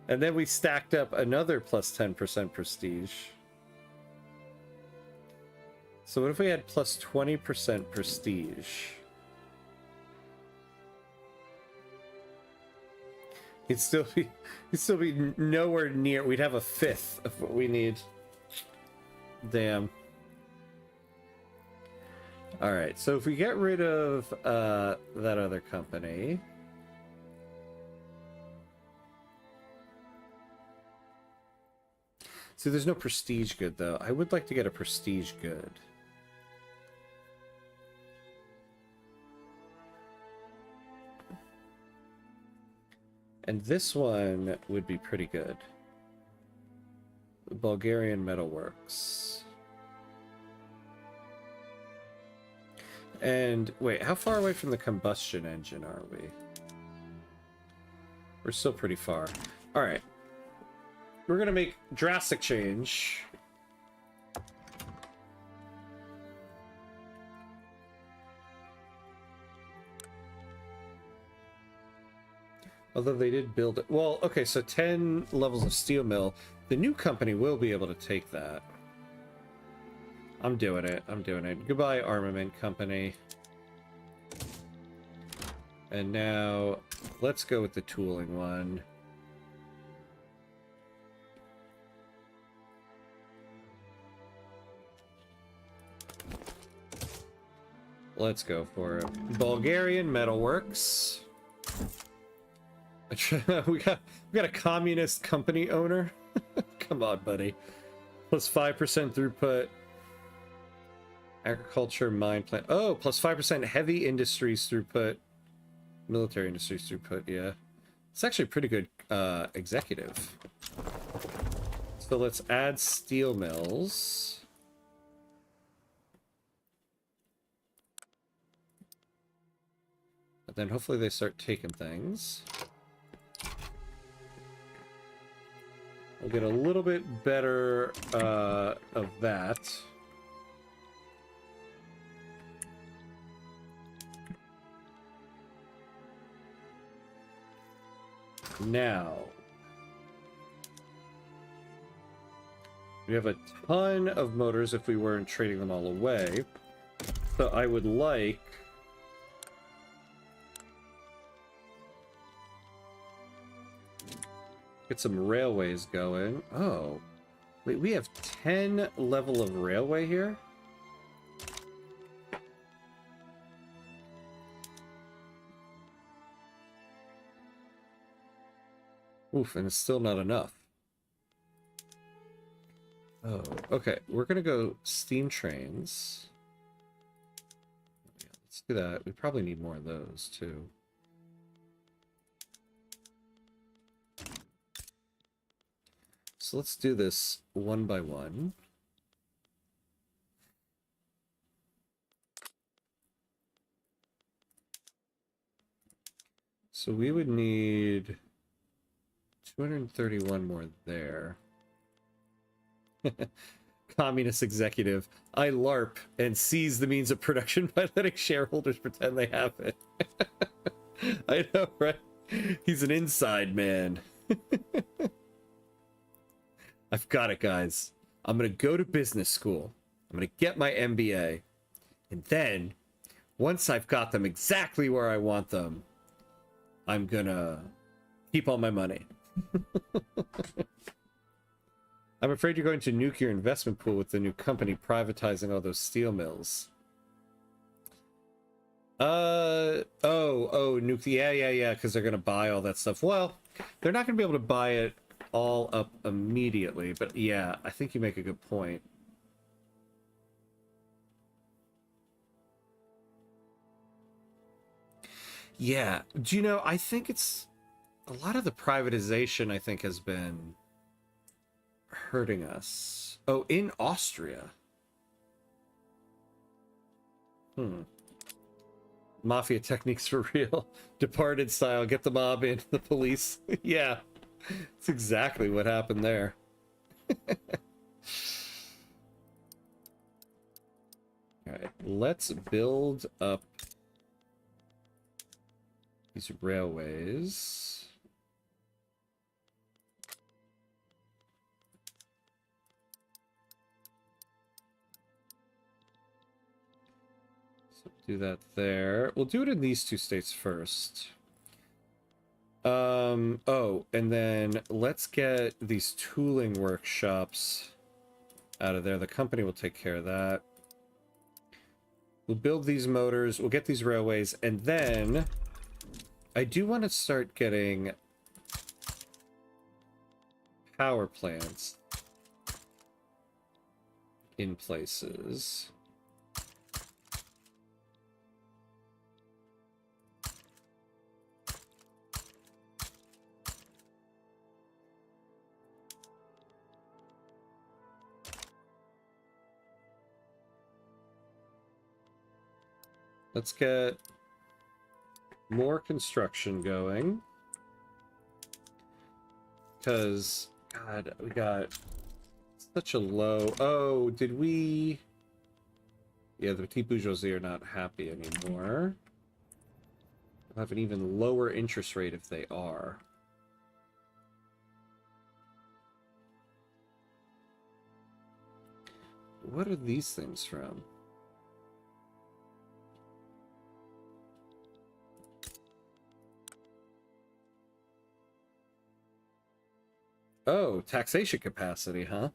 And then we stacked up another plus 10% prestige. So what if we had plus 20% prestige? He'd still be nowhere near. We'd have a fifth of what we need. Damn. All right, so if we get rid of that other company. See, there's no prestige good, though. I would like to get a prestige good. And this one would be pretty good. Bulgarian Metalworks. And wait, how far away from the combustion engine are we? We're still pretty far. All right. We're going to make drastic change. Although they did build it. Well, okay, so 10 levels of steel mill. The new company will be able to take that. I'm doing it. I'm doing it. Goodbye, armament company. And now, let's go with the tooling one. Let's go for it. Bulgarian Metalworks. we got a communist company owner. Come on, buddy. Plus 5% throughput. Agriculture, mine plant. Oh, plus 5% heavy industries throughput. Military industries throughput, yeah. It's actually pretty good executive. So let's add steel mills. And then hopefully they start taking things. We'll get a little bit better of that. Now, we have a ton of motors if we weren't trading them all away. So I would like... get some railways going. Oh, wait, we have 10 level of railway here? Oof, and it's still not enough. Oh, okay, we're gonna go steam trains. Yeah, let's do that. We probably need more of those, too. So let's do this one by one. So we would need 231 more there. Communist executive. I LARP and seize the means of production by letting shareholders pretend they have it. I know, right? He's an inside man. I've got it, guys. I'm going to go to business school. I'm going to get my MBA. And then, once I've got them exactly where I want them, I'm going to keep all my money. I'm afraid you're going to nuclear investment pool with the new company privatizing all those steel mills. Nuclear, yeah, because they're going to buy all that stuff. Well, they're not going to be able to buy it all up immediately, but yeah, I think you make a good point. Yeah, do you know, I think it's a lot of the privatization, I think, has been hurting us. Oh, in Austria. Mafia techniques for real. Departed style, get the mob in, the police. Yeah. That's exactly what happened there. Alright, let's build up these railways. So do that there. We'll do it in these two states first. Oh, and then let's get these tooling workshops out of there. The company will take care of that. We'll build these motors, we'll get these railways, and then I do want to start getting power plants in places. Let's get more construction going. Because, God, we got such a low... Oh, did we... Yeah, the petite bourgeoisie are not happy anymore. We'll have an even lower interest rate if they are. What are these things from? Oh, taxation capacity, huh?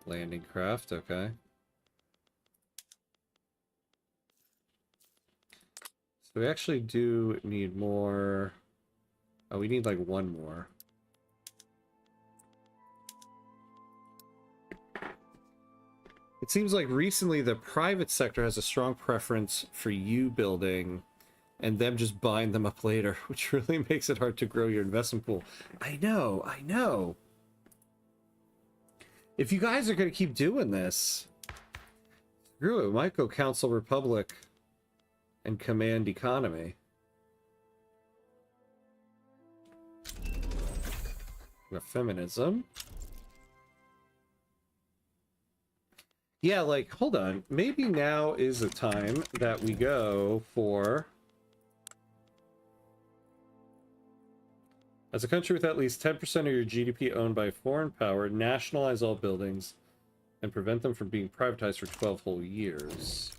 Landing craft, okay. So we actually do need more... Oh, we need like one more. It seems like recently the private sector has a strong preference for you building and them just buying them up later, which really makes it hard to grow your investment pool. I know, I know. If you guys are going to keep doing this, screw it, we might go Council Republic and Command Economy. We got feminism. Yeah, like, hold on. Maybe now is the time that we go for... As a country with at least 10% of your GDP owned by a foreign power, nationalize all buildings and prevent them from being privatized for 12 whole years.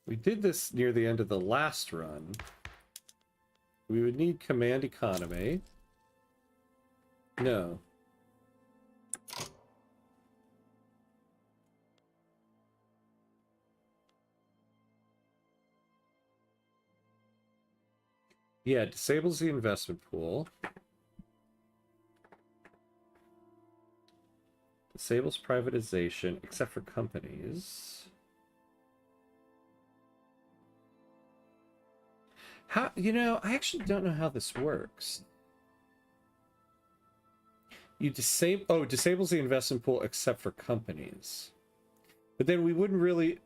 We did this near the end of the last run. We would need Command Economy. No. Yeah, it disables the investment pool. Disables privatization, except for companies. How, you know, I actually don't know how this works. You disable, oh, it disables the investment pool except for companies. But then we wouldn't really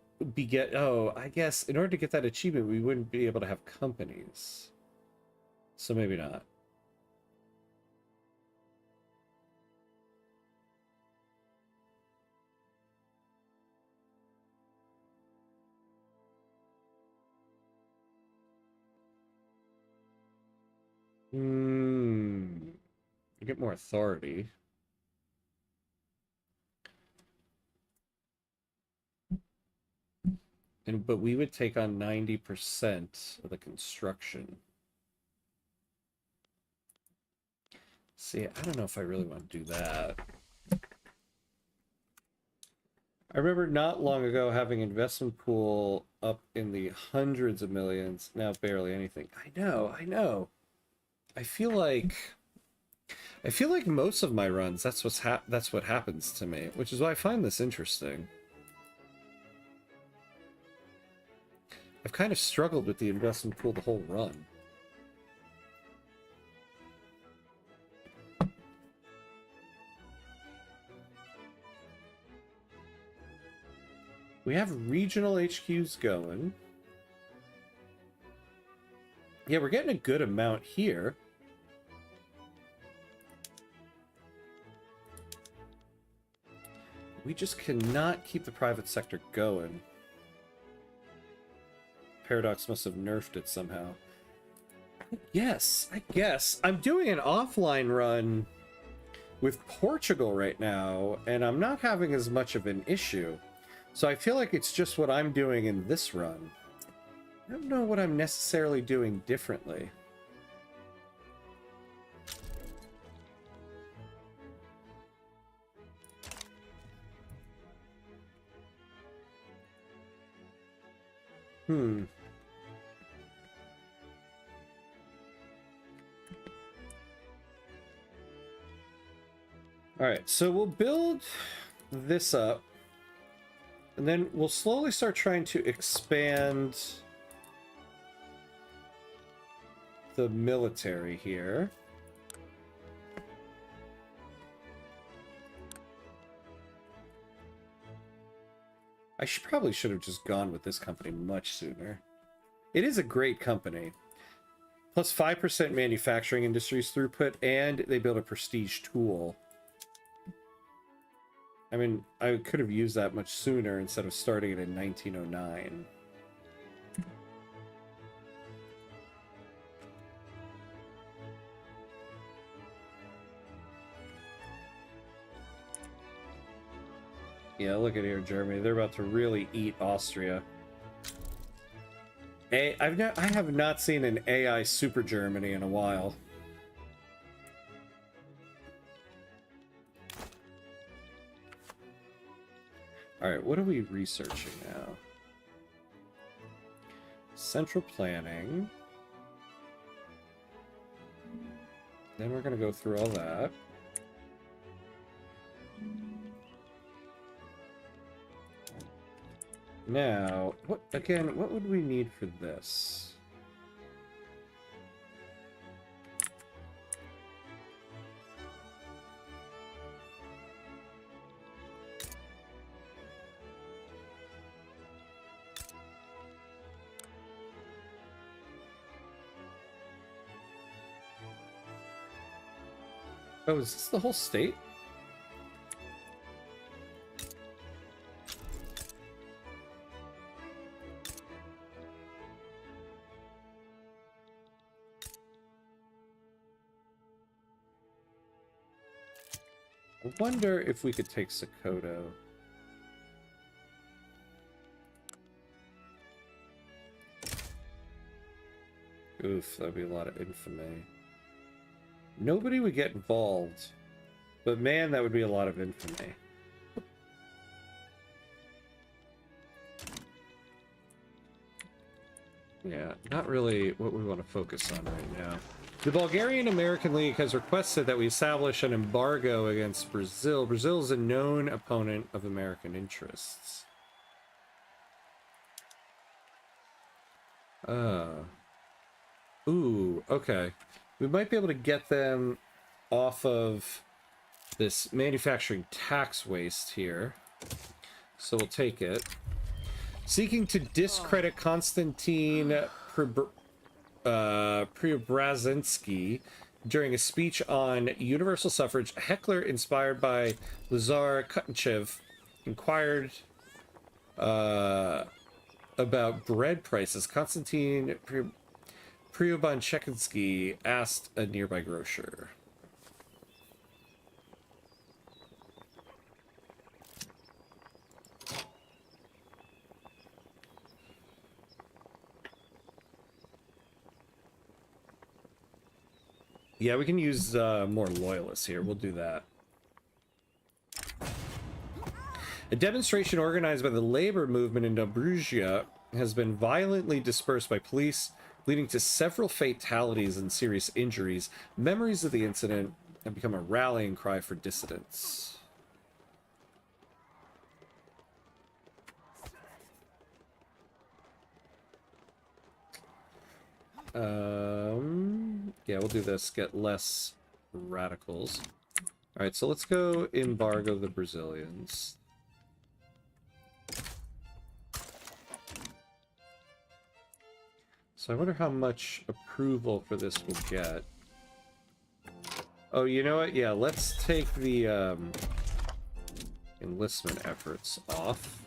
oh, I guess in order to get that achievement, we wouldn't be able to have companies. So maybe not. You get more authority. But we would take on 90% of the construction. See, I don't know if I really want to do that. I remember not long ago having investment pool up in the hundreds of millions, now barely anything. I know, I know. I feel like most of my runs, that's what happens to me, which is why I find this interesting. I've kind of struggled with the investment pool the whole run. We have regional HQs going. Yeah, we're getting a good amount here. We just cannot keep the private sector going. Paradox must have nerfed it somehow. Yes, I guess. I'm doing an offline run with Portugal right now, and I'm not having as much of an issue. So I feel like it's just what I'm doing in this run. I don't know what I'm necessarily doing differently. Alright, so we'll build this up, and then we'll slowly start trying to expand the military here. I probably should have just gone with this company much sooner. It is a great company. Plus 5% manufacturing industries throughput, and they build a prestige tool. I mean, I could have used that much sooner instead of starting it in 1909. Yeah, look at here, Germany. They're about to really eat Austria. I have not seen an AI Super Germany in a while. Alright, what are we researching now? Central planning. Then we're going to go through all that. Now, what would we need for this? Oh, is this the whole state? I wonder if we could take Sokoto. Oof, that'd be a lot of infamy. Nobody would get involved, but man, that would be a lot of infamy. Yeah, not really what we want to focus on right now. The Bulgarian American League has requested that we establish an embargo against Brazil. Brazil is a known opponent of American interests. Ooh, okay. We might be able to get them off of this manufacturing tax waste here. So we'll take it. Seeking to discredit Konstantin Preobrazhensky during a speech on universal suffrage, a heckler inspired by Lazar Kutynchev inquired about bread prices. Konstantin Preobrazhensky asked a nearby grocer. Yeah, we can use more loyalists here. We'll do that. A demonstration organized by the labor movement in Prussia has been violently dispersed by police, leading to several fatalities and serious injuries. Memories of the incident have become a rallying cry for dissidents. Yeah, we'll do this. Get less radicals. Alright, so let's go embargo the Brazilians. So I wonder how much approval for this we'll get. Oh, you know what? Yeah, let's take the Enlistment efforts off.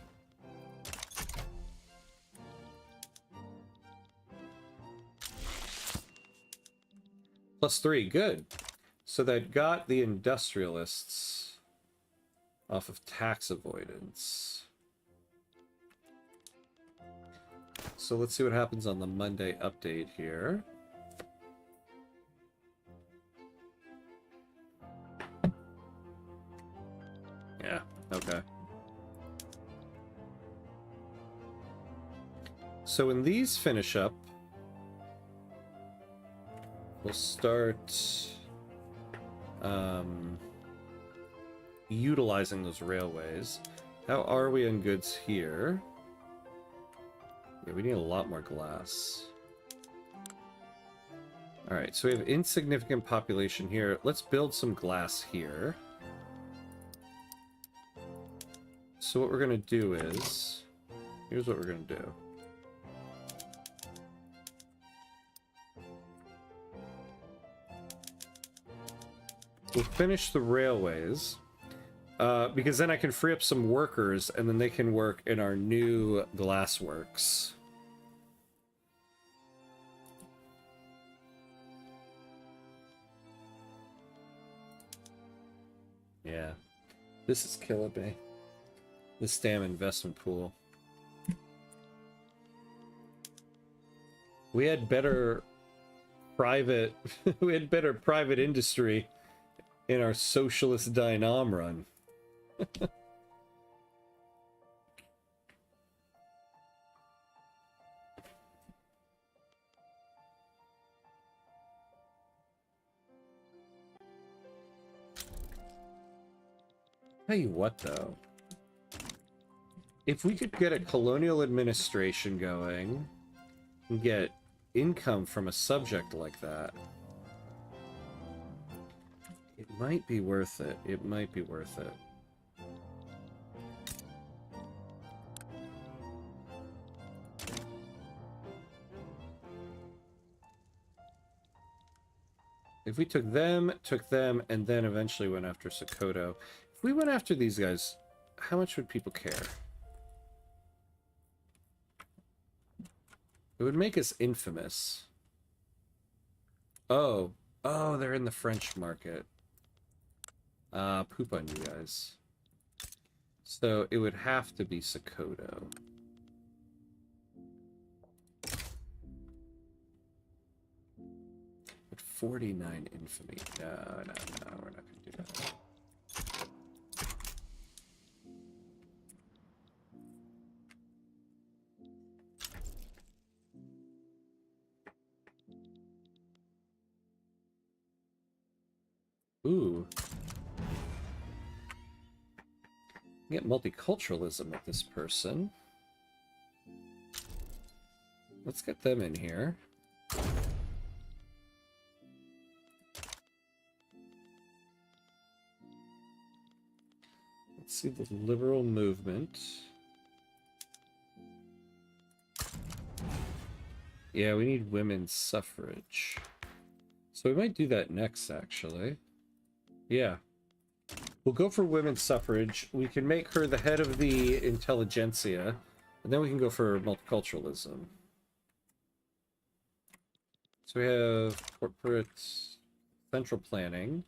+3, good. So that got the industrialists off of tax avoidance. So let's see what happens on the Monday update here. Yeah, okay. So when these finish up, we'll start utilizing those railways. How are we on goods here? Yeah, we need a lot more glass. Alright, so we have insignificant population here. Let's build some glass here. So what we're going to do is... Here's what we're going to do. We'll finish the railways. Because then I can free up some workers, and then they can work in our new glassworks. Yeah. This is killing me. This damn investment pool. We had better private... we had better private industry in our socialist dynam run. Tell you what, though. If we could get a colonial administration going and get income from a subject like that, it might be worth it. It might be worth it. If we took them, and then eventually went after Sokoto. If we went after these guys, how much would people care? It would make us infamous. Oh. Oh, they're in the French market. Poop on you guys. So it would have to be Sokoto. But 49 infamy. No, we're not gonna do that. Ooh. Get multiculturalism with this person. Let's get them in here. Let's see the liberal movement. Yeah, we need women's suffrage. So we might do that next, actually. Yeah. We'll go for women's suffrage. We can make her the head of the intelligentsia, and then we can go for multiculturalism. So we have corporate central planning.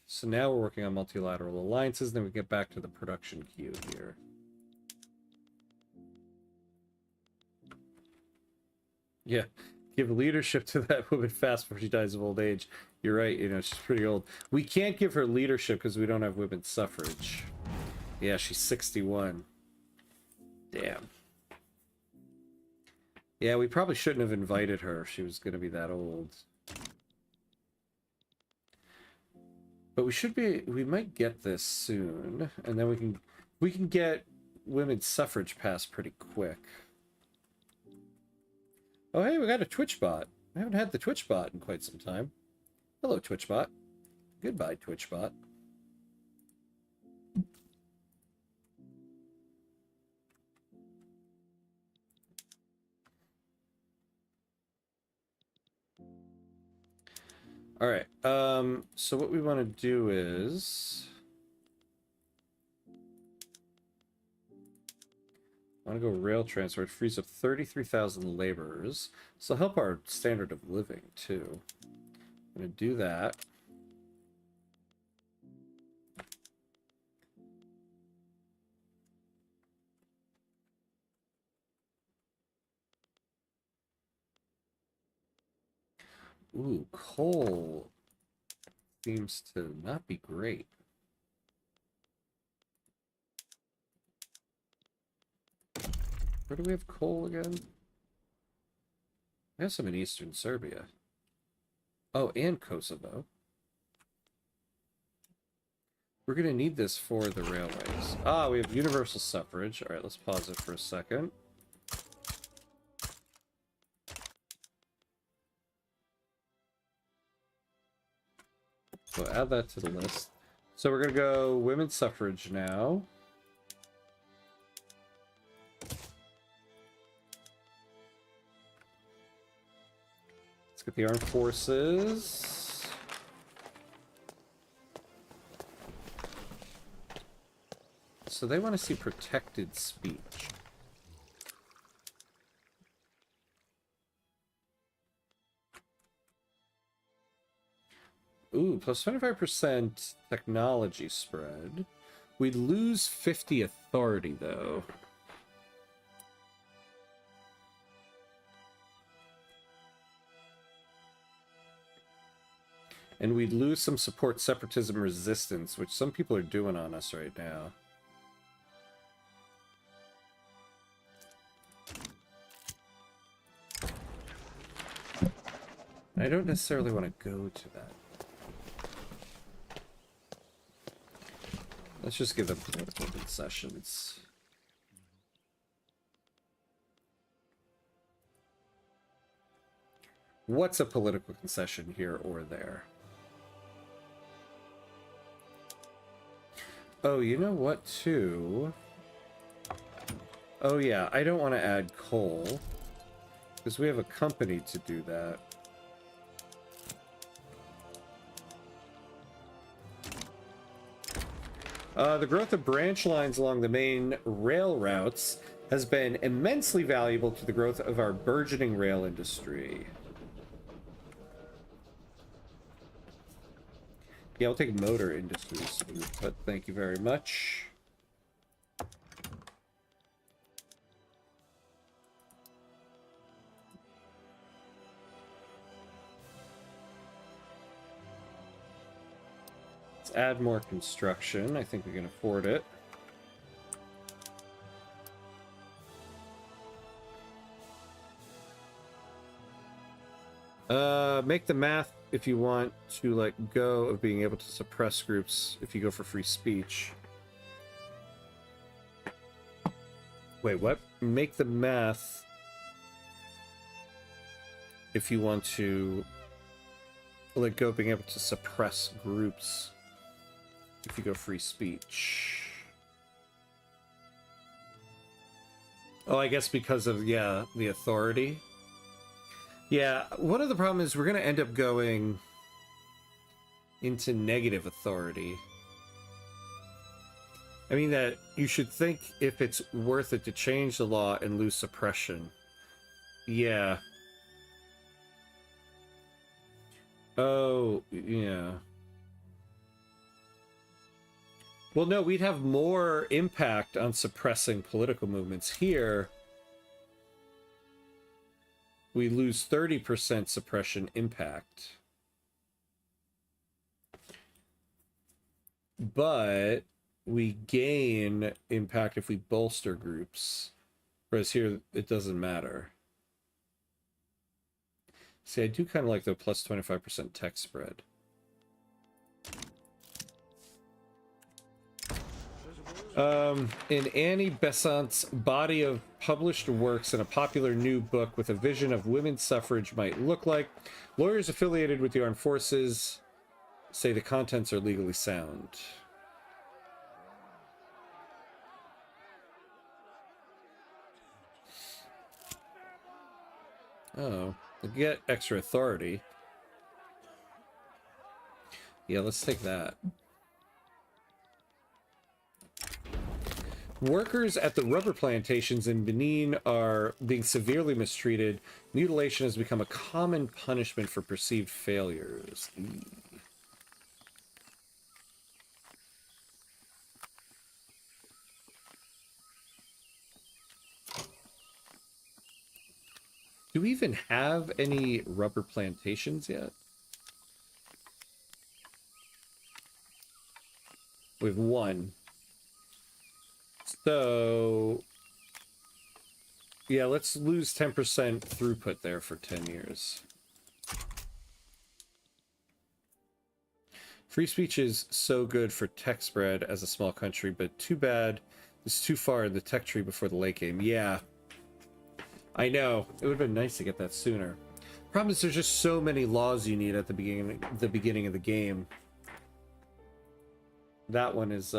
So now we're working on multilateral alliances, then we get back to the production queue here. Yeah, give leadership to that woman fast before she dies of old age. You're right, you know, she's pretty old. We can't give her leadership because we don't have women's suffrage. Yeah, she's 61. Damn. Yeah, we probably shouldn't have invited her if she was going to be that old. But we might get this soon, and then we can get women's suffrage passed pretty quick. Oh, hey, we got a Twitch bot. I haven't had the Twitch bot in quite some time. Hello, Twitch bot. Goodbye, Twitch bot. All right. So what we want to do is I want to go rail transport. Frees up 33,000 laborers. So help our standard of living too. I'm going to do that. Ooh, coal seems to not be great. Where do we have coal again? We have some in eastern Serbia. Oh, and Kosovo. We're going to need this for the railways. Ah, we have universal suffrage. All right, let's pause it for a second. So add that to the list. So we're going to go women's suffrage now. Let's get the armed forces. So they want to see protected speech. Ooh, plus 25% technology spread. We'd lose 50 authority, though. And we'd lose some support separatism resistance, which some people are doing on us right now. I don't necessarily want to go to that. Let's just give them political concessions. What's a political concession here or there? Oh, you know what, too? Oh, yeah, I don't want to add coal. Because we have a company to do that. The growth of branch lines along the main rail routes has been immensely valuable to the growth of our burgeoning rail industry. Yeah, I'll take motor industries, but thank you very much. Let's add more construction. I think we can afford it. Make the math if you want to let go of being able to suppress groups if you go for free speech. Wait, what? Make the math if you want to let go of being able to suppress groups if you go free speech. Oh, I guess because of, yeah, the authority. Yeah, one of the problems is we're going to end up going into negative authority. I mean that you should think if it's worth it to change the law and lose suppression. Yeah. Oh, yeah. Well, no, we'd have more impact on suppressing political movements. Here, we lose 30% suppression impact. But we gain impact if we bolster groups. Whereas here, it doesn't matter. See, I do kind of like the plus 25% tech spread. In Annie Besant's body of published works in a popular new book with a vision of women's suffrage might look like, lawyers affiliated with the armed forces say the contents are legally sound. Oh, get extra authority. Yeah, let's take that. Workers at the rubber plantations in Benin are being severely mistreated. Mutilation has become a common punishment for perceived failures. Do we even have any rubber plantations yet? We have one. So, yeah, let's lose 10% throughput there for 10 years. Free speech is so good for tech spread as a small country, but too bad it's too far in the tech tree before the late game. Yeah, I know. It would have been nice to get that sooner. Problem is there's just so many laws you need at the beginning of the game. That one is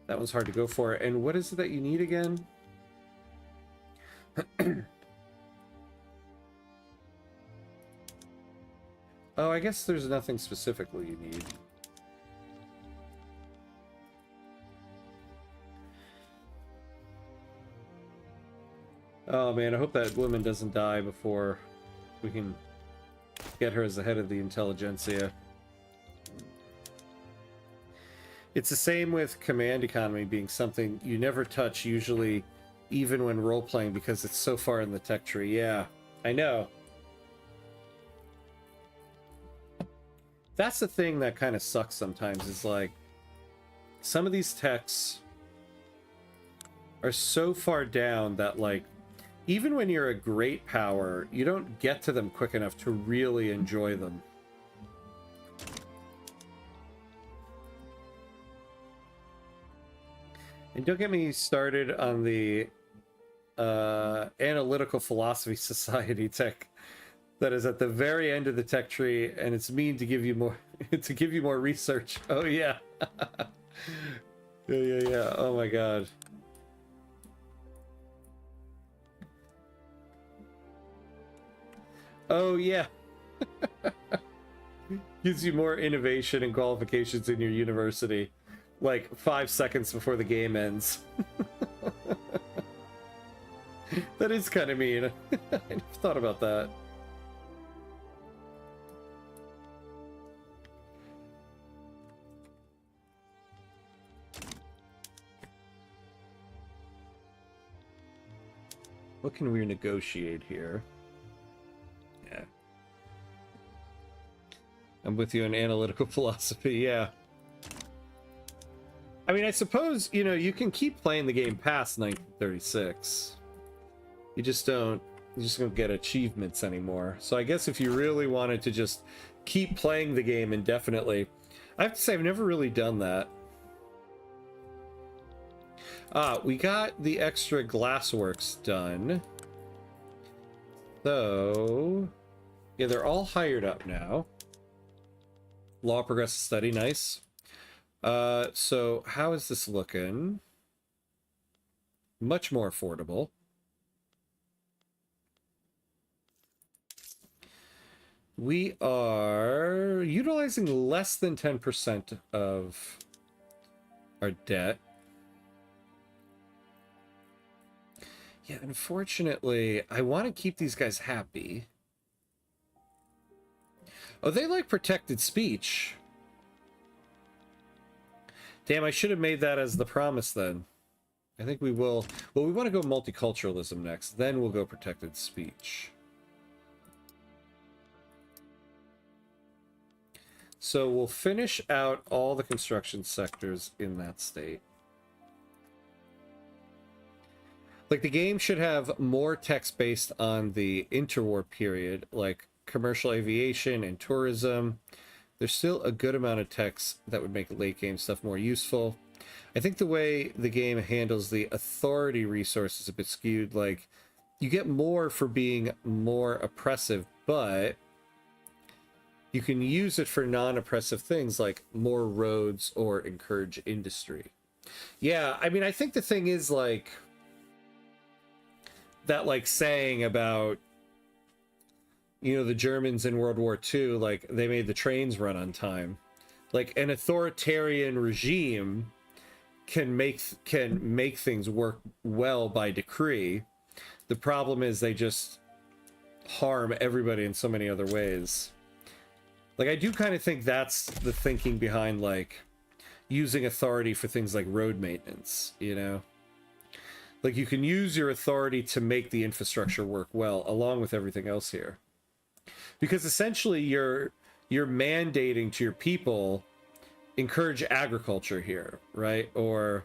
that one's hard to go for. And what is it that you need again? Oh, I guess there's nothing specifically you need. Oh man, I hope that woman doesn't die before we can get her as the head of the intelligentsia. It's the same with command economy being something you never touch, usually even when role-playing, because it's so far in the tech tree. Yeah, I know. That's the thing that kind of sucks sometimes, is like some of these techs are so far down that, like, even when you're a great power, you don't get to them quick enough to really enjoy them. And don't get me started on the analytical philosophy society tech that is at the very end of the tech tree, and it's mean to give you more to give you more research. Oh yeah. Yeah. Oh my god. Oh yeah. Gives you more innovation and qualifications in your university, like 5 seconds before the game ends. That is kind of mean. I never thought about that. What can we negotiate here? Yeah. I'm with you on analytical philosophy, yeah. I mean, I suppose, you know, you can keep playing the game past 1936. You just don't get achievements anymore. So I guess if you really wanted to just keep playing the game indefinitely, I have to say I've never really done that. We got the extra glassworks done. So, yeah, they're all hired up now. Law progress study, nice. So how is this looking? Much more affordable. We are utilizing less than 10% of our debt. Yeah, unfortunately, I want to keep these guys happy. Oh, they like protected speech. Damn, I should have made that as the promise then. I think we will. Well, we want to go multiculturalism next. Then we'll go protected speech. So we'll finish out all the construction sectors in that state. Like, the game should have more text based on the interwar period, like commercial aviation and tourism. There's still a good amount of text that would make late game stuff more useful. I think the way the game handles the authority resource is a bit skewed. Like, you get more for being more oppressive, but you can use it for non-oppressive things like more roads or encourage industry. Yeah, I mean, I think the thing is, like, that, like, saying about, you know, the Germans in World War II, like, they made the trains run on time. Like an authoritarian regime can make things work well by decree. The problem is they just harm everybody in so many other ways. Like, I do kind of think that's the thinking behind, like, using authority for things like road maintenance, you know? Like, you can use your authority to make the infrastructure work well, along with everything else here. Because essentially, you're mandating to your people, encourage agriculture here, right? Or,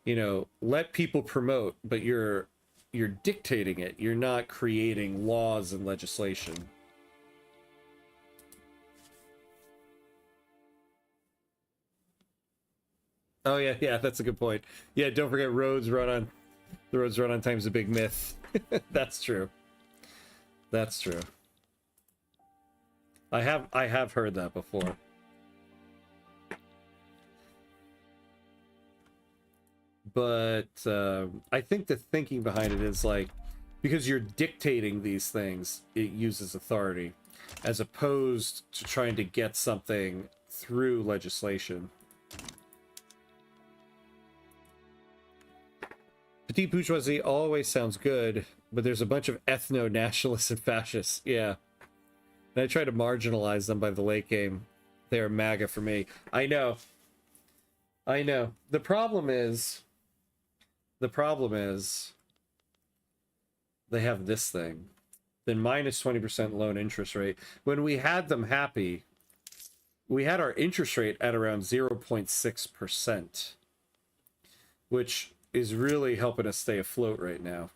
you know, let people promote, but you're dictating it. You're not creating laws and legislation. Oh yeah, that's a good point. Yeah, don't forget the roads run on time's a big myth. That's true. That's true. I have heard that before. But I think the thinking behind it is like, because you're dictating these things, it uses authority, as opposed to trying to get something through legislation. Petite bourgeoisie always sounds good, but there's a bunch of ethno-nationalists and fascists. Yeah. And I try to marginalize them by the late game. They're MAGA for me. I know. I know. The problem is they have this thing. Then minus 20% loan interest rate. When we had them happy, we had our interest rate at around 0.6%, which is really helping us stay afloat right now.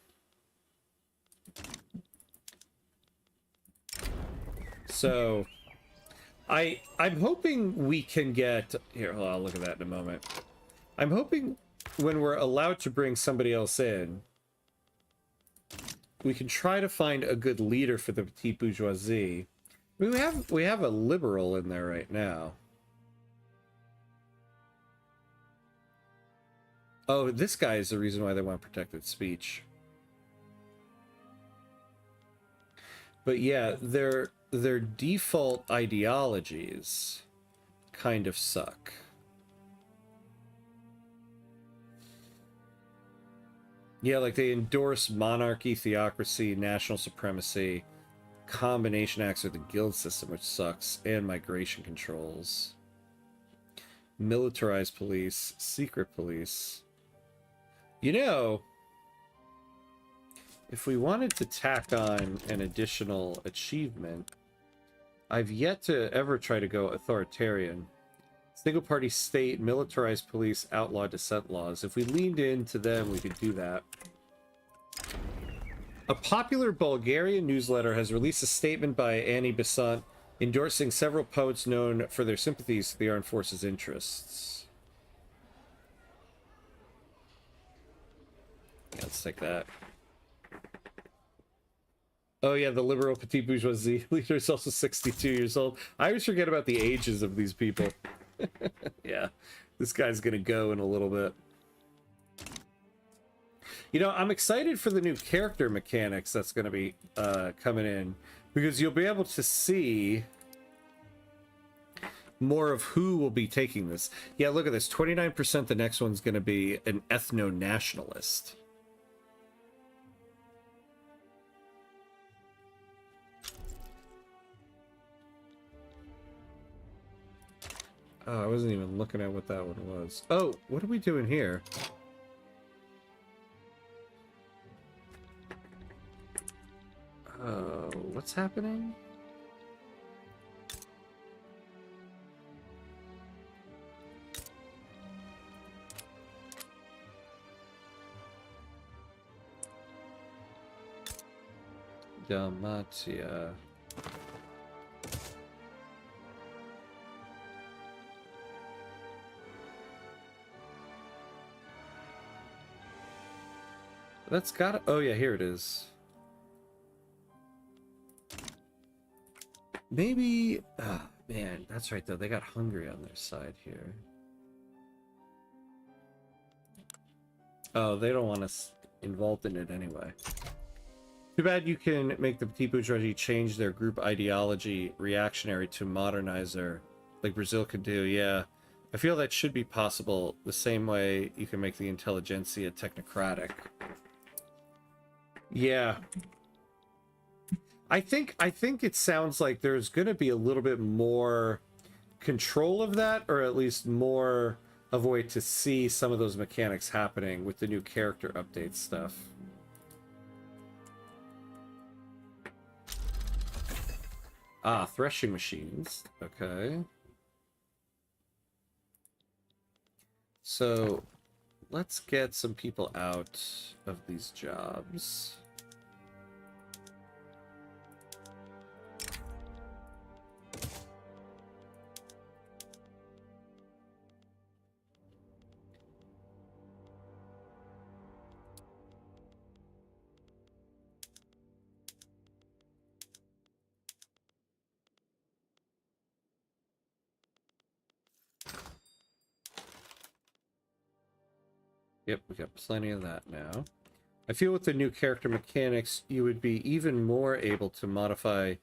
So I'm hoping we can get here. I'll look at that in a moment. I'm hoping when we're allowed to bring somebody else in, we can try to find a good leader for the petite bourgeoisie. I mean, we have a liberal in there right now. Oh, this guy is the reason why they want protected speech. But yeah, their default ideologies kind of suck. Yeah, like they endorse monarchy, theocracy, national supremacy, combination acts with the guild system, which sucks, and migration controls. Militarized police, secret police. You know, if we wanted to tack on an additional achievement, I've yet to ever try to go authoritarian. Single party state, militarized police, outlaw dissent laws. If we leaned into them, we could do that. A popular Bulgarian newsletter has released a statement by Annie Besant endorsing several poets known for their sympathies to the armed forces' interests. Yeah, let's take that. Oh yeah, the liberal petite bourgeoisie leader is also 62 years old. I always forget about the ages of these people. Yeah, this guy's gonna go in a little bit. You know, I'm excited for the new character mechanics that's gonna be coming in, because you'll be able to see more of who will be taking this. Yeah, look at this, 29%. The next one's gonna be an ethno-nationalist. Oh, I wasn't even looking at what that one was. Oh, what are we doing here? Oh, what's happening? Dalmatia. That's got it. Oh yeah, here it is. Maybe. Ah, man, that's right though. They got Hungary on their side here. Oh, they don't want us involved in it anyway. Too bad you can make the petite bourgeoisie change their group ideology reactionary to modernizer like Brazil could do. Yeah, I feel that should be possible the same way you can make the intelligentsia technocratic. Yeah, I think it sounds like there's going to be a little bit more control of that, or at least more of a way to see some of those mechanics happening with the new character update stuff. Ah, threshing machines. Okay. So let's get some people out of these jobs. Yep, we got plenty of that now. I feel with the new character mechanics, you would be even more able to modify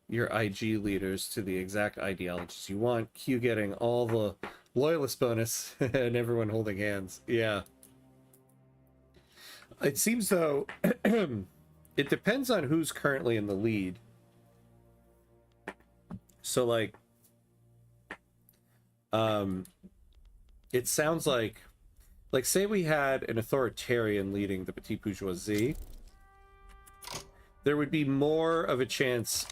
your IG leaders to the exact ideologies you want. Q getting all the loyalist bonus and everyone holding hands. Yeah. It seems though, it depends on who's currently in the lead. So like, it sounds like say we had an authoritarian leading the petite bourgeoisie, there would be more of a chance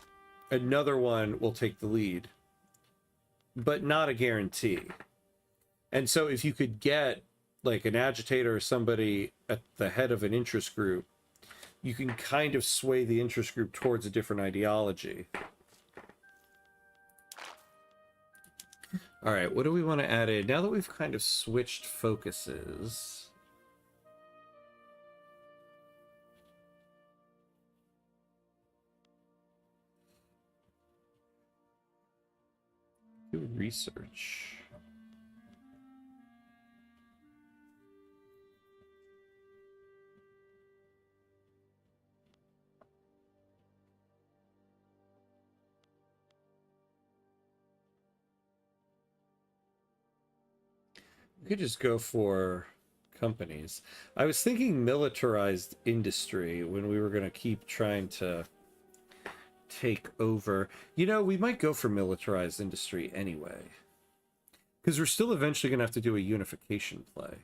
another one will take the lead, but not a guarantee. And so if you could get like an agitator or somebody at the head of an interest group, you can kind of sway the interest group towards a different ideology. All right, what do we want to add in? Now that we've kind of switched focuses... do research. We could just go for companies. I was thinking militarized industry when we were going to keep trying to take over. You know, we might go for militarized industry anyway. Because we're still eventually going to have to do a unification play.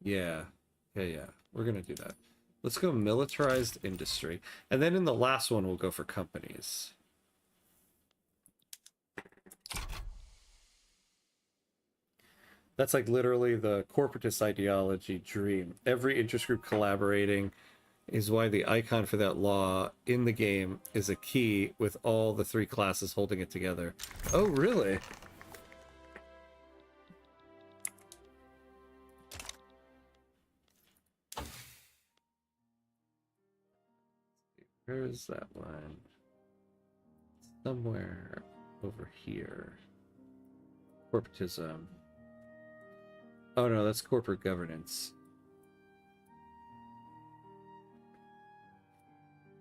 Yeah. We're going to do that. Let's go militarized industry. And then in the last one, we'll go for companies. That's like literally the corporatist ideology dream. Every interest group collaborating is why the icon for that law in the game is a key with all the three classes holding it together. Oh, really? Where is that one? Somewhere over here. Corporatism. Oh no, that's corporate governance.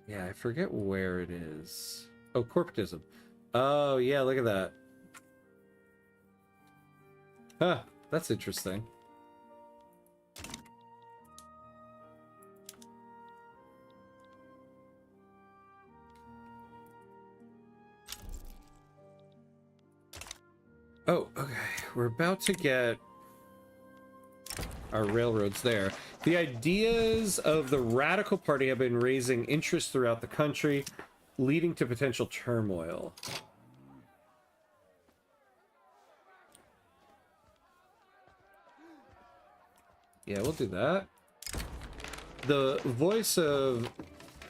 Yeah, I forget where it is. Oh, corporatism. Oh, yeah, look at that. Huh, that's interesting. Oh, okay. We're about to get our railroads there. The ideas of the Radical Party have been raising interest throughout the country, leading to potential turmoil. Yeah, we'll do that. The Voice of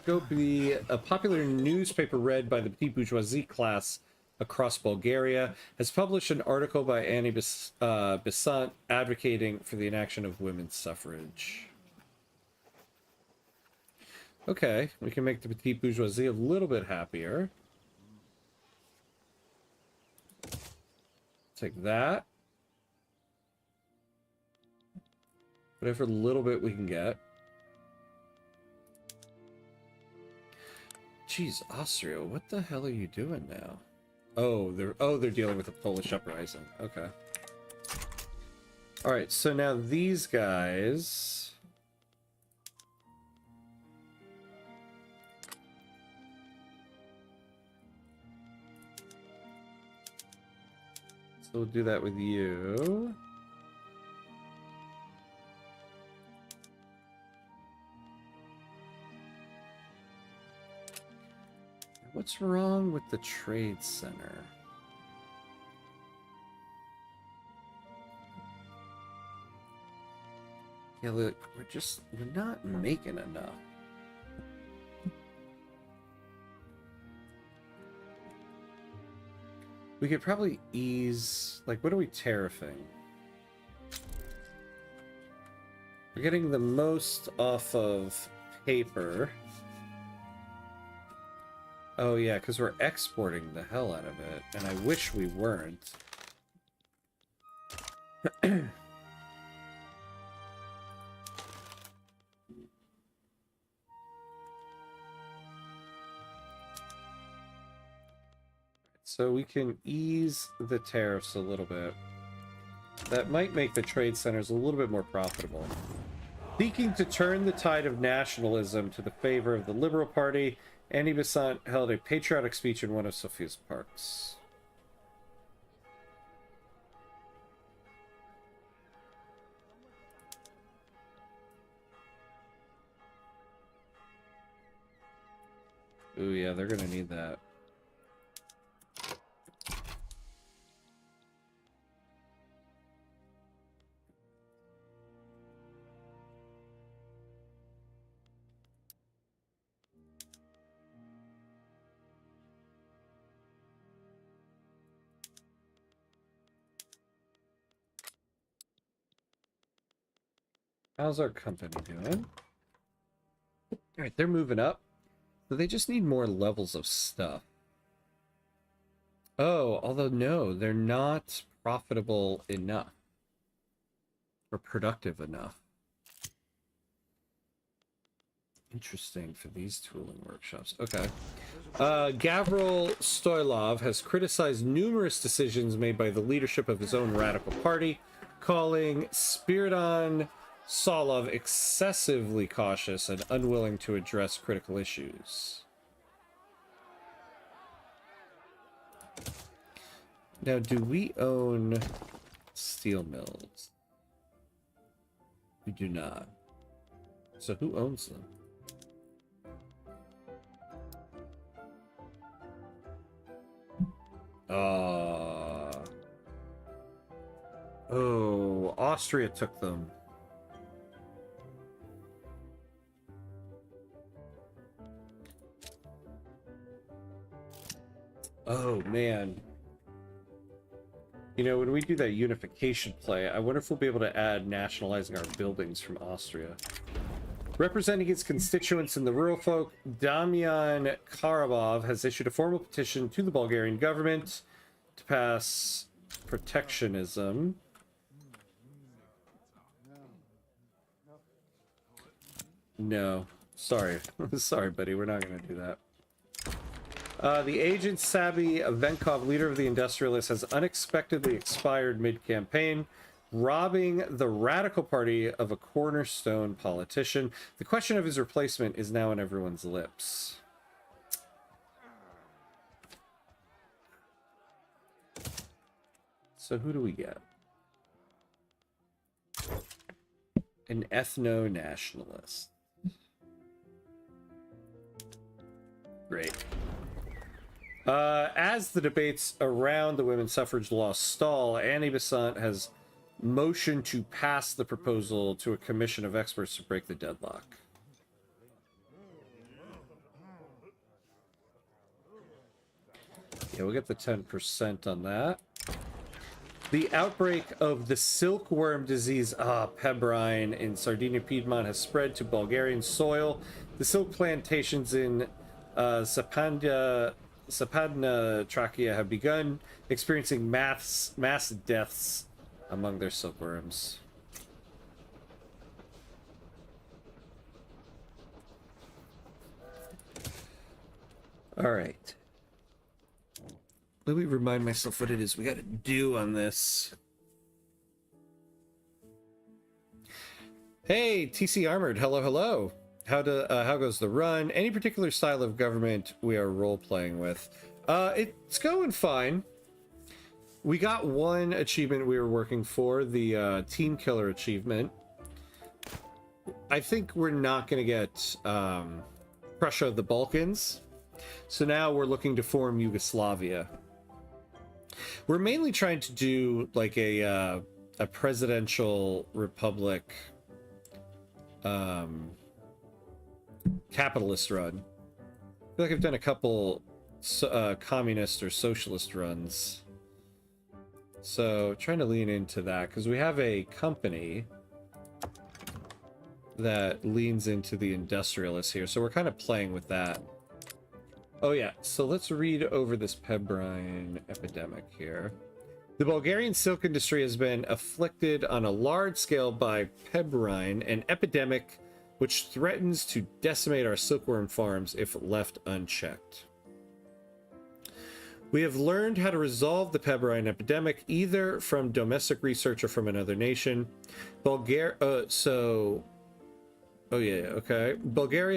go be a popular newspaper read by the petite bourgeoisie class across Bulgaria, has published an article by Annie Besant advocating for the inaction of women's suffrage. Okay, we can make the petite bourgeoisie a little bit happier. Take that. Whatever little bit we can get. Jeez, Austria, what the hell are you doing now? they're dealing with a Polish uprising. Okay. All right, so now these guys. So we'll do that with you. What's wrong with the trade center? Yeah, look, we're not making enough. We could probably ease, like, what are we tariffing? We're getting the most off of paper. Oh yeah, because we're exporting the hell out of it, and I wish we weren't. So we can ease the tariffs a little bit. That might make the trade centers a little bit more profitable. Seeking to turn the tide of nationalism to the favor of the Liberal Party, Annie Besant held a patriotic speech in one of Sophia's parks. Ooh, yeah, they're gonna need that. How's our company doing? Alright, they're moving up. So they just need more levels of stuff. Oh, although no, they're not profitable enough. Or productive enough. Interesting for these tooling workshops. Okay. Gavril Stoylov has criticized numerous decisions made by the leadership of his own radical party, calling Spiridon Solov excessively cautious and unwilling to address critical issues. Now, do we own steel mills? We do not. So who owns them? Oh, Austria took them. Oh, man. You know, when we do that unification play, I wonder if we'll be able to add nationalizing our buildings from Austria. Representing its constituents in the rural folk, Damian Karabov has issued a formal petition to the Bulgarian government to pass protectionism. No. Sorry. Sorry, buddy. We're not going to do that. The agent Sabi Venkov, leader of the industrialists, has unexpectedly expired mid-campaign, robbing the Radical Party of a cornerstone politician. The question of his replacement is now on everyone's lips. So who do we get? An ethno-nationalist. Great. As the debates around the women's suffrage law stall, Annie Besant has motioned to pass the proposal to a commission of experts to break the deadlock. Yeah, we'll get the 10% on that. The outbreak of the silkworm disease, pebrine, in Sardinia Piedmont has spread to Bulgarian soil. The silk plantations in Sapadna Trachea have begun experiencing mass deaths among their silkworms. All right. Let me remind myself what it is we got to do on this. Hey, TC Armored, hello, hello. How goes the run? Any particular style of government we are role-playing with? It's going fine. We got one achievement we were working for, the Teamkiller achievement. I think we're not going to get Prussia of the Balkans. So now we're looking to form Yugoslavia. We're mainly trying to do like a presidential republic capitalist run. I feel like I've done a couple communist or socialist runs. So trying to lean into that because we have a company that leans into the industrialists here. So we're kind of playing with that. Oh yeah, so let's read over this pebrine epidemic here. The Bulgarian silk industry has been afflicted on a large scale by pebrine, an epidemic which threatens to decimate our silkworm farms if left unchecked. We have learned how to resolve the pebrine epidemic either from domestic research or from another nation. Bulgaria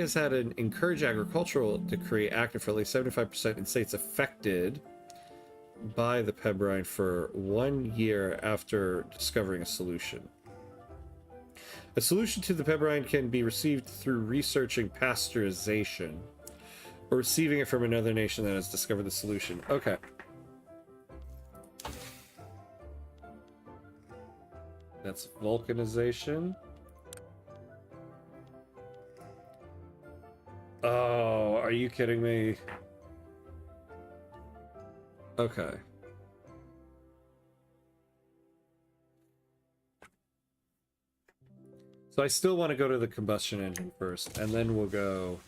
has had an encourage agricultural decree active for at least 75% in states affected by the pebrine for 1 year after discovering a solution. A solution to the pebrine can be received through researching pasteurization or receiving it from another nation that has discovered the solution. Okay. That's vulcanization. Oh, are you kidding me? Okay. So I still want to go to the combustion engine first, and then we'll go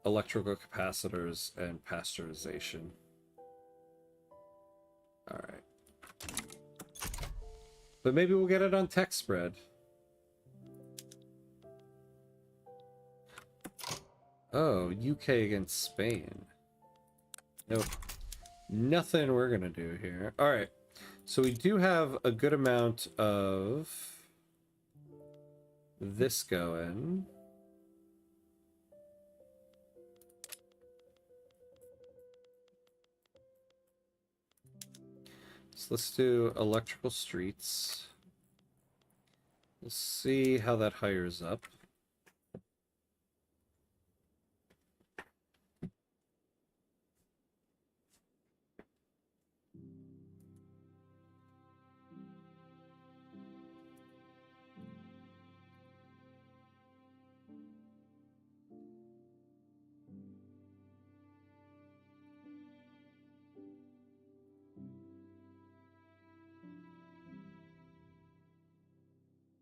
electrical capacitors and pasteurization. All right. But maybe we'll get it on tech spread. Oh, UK against Spain. Nope. Nothing we're gonna do here. All right. So we do have a good amount of this going. So let's do electrical streets. We'll see how that hires up.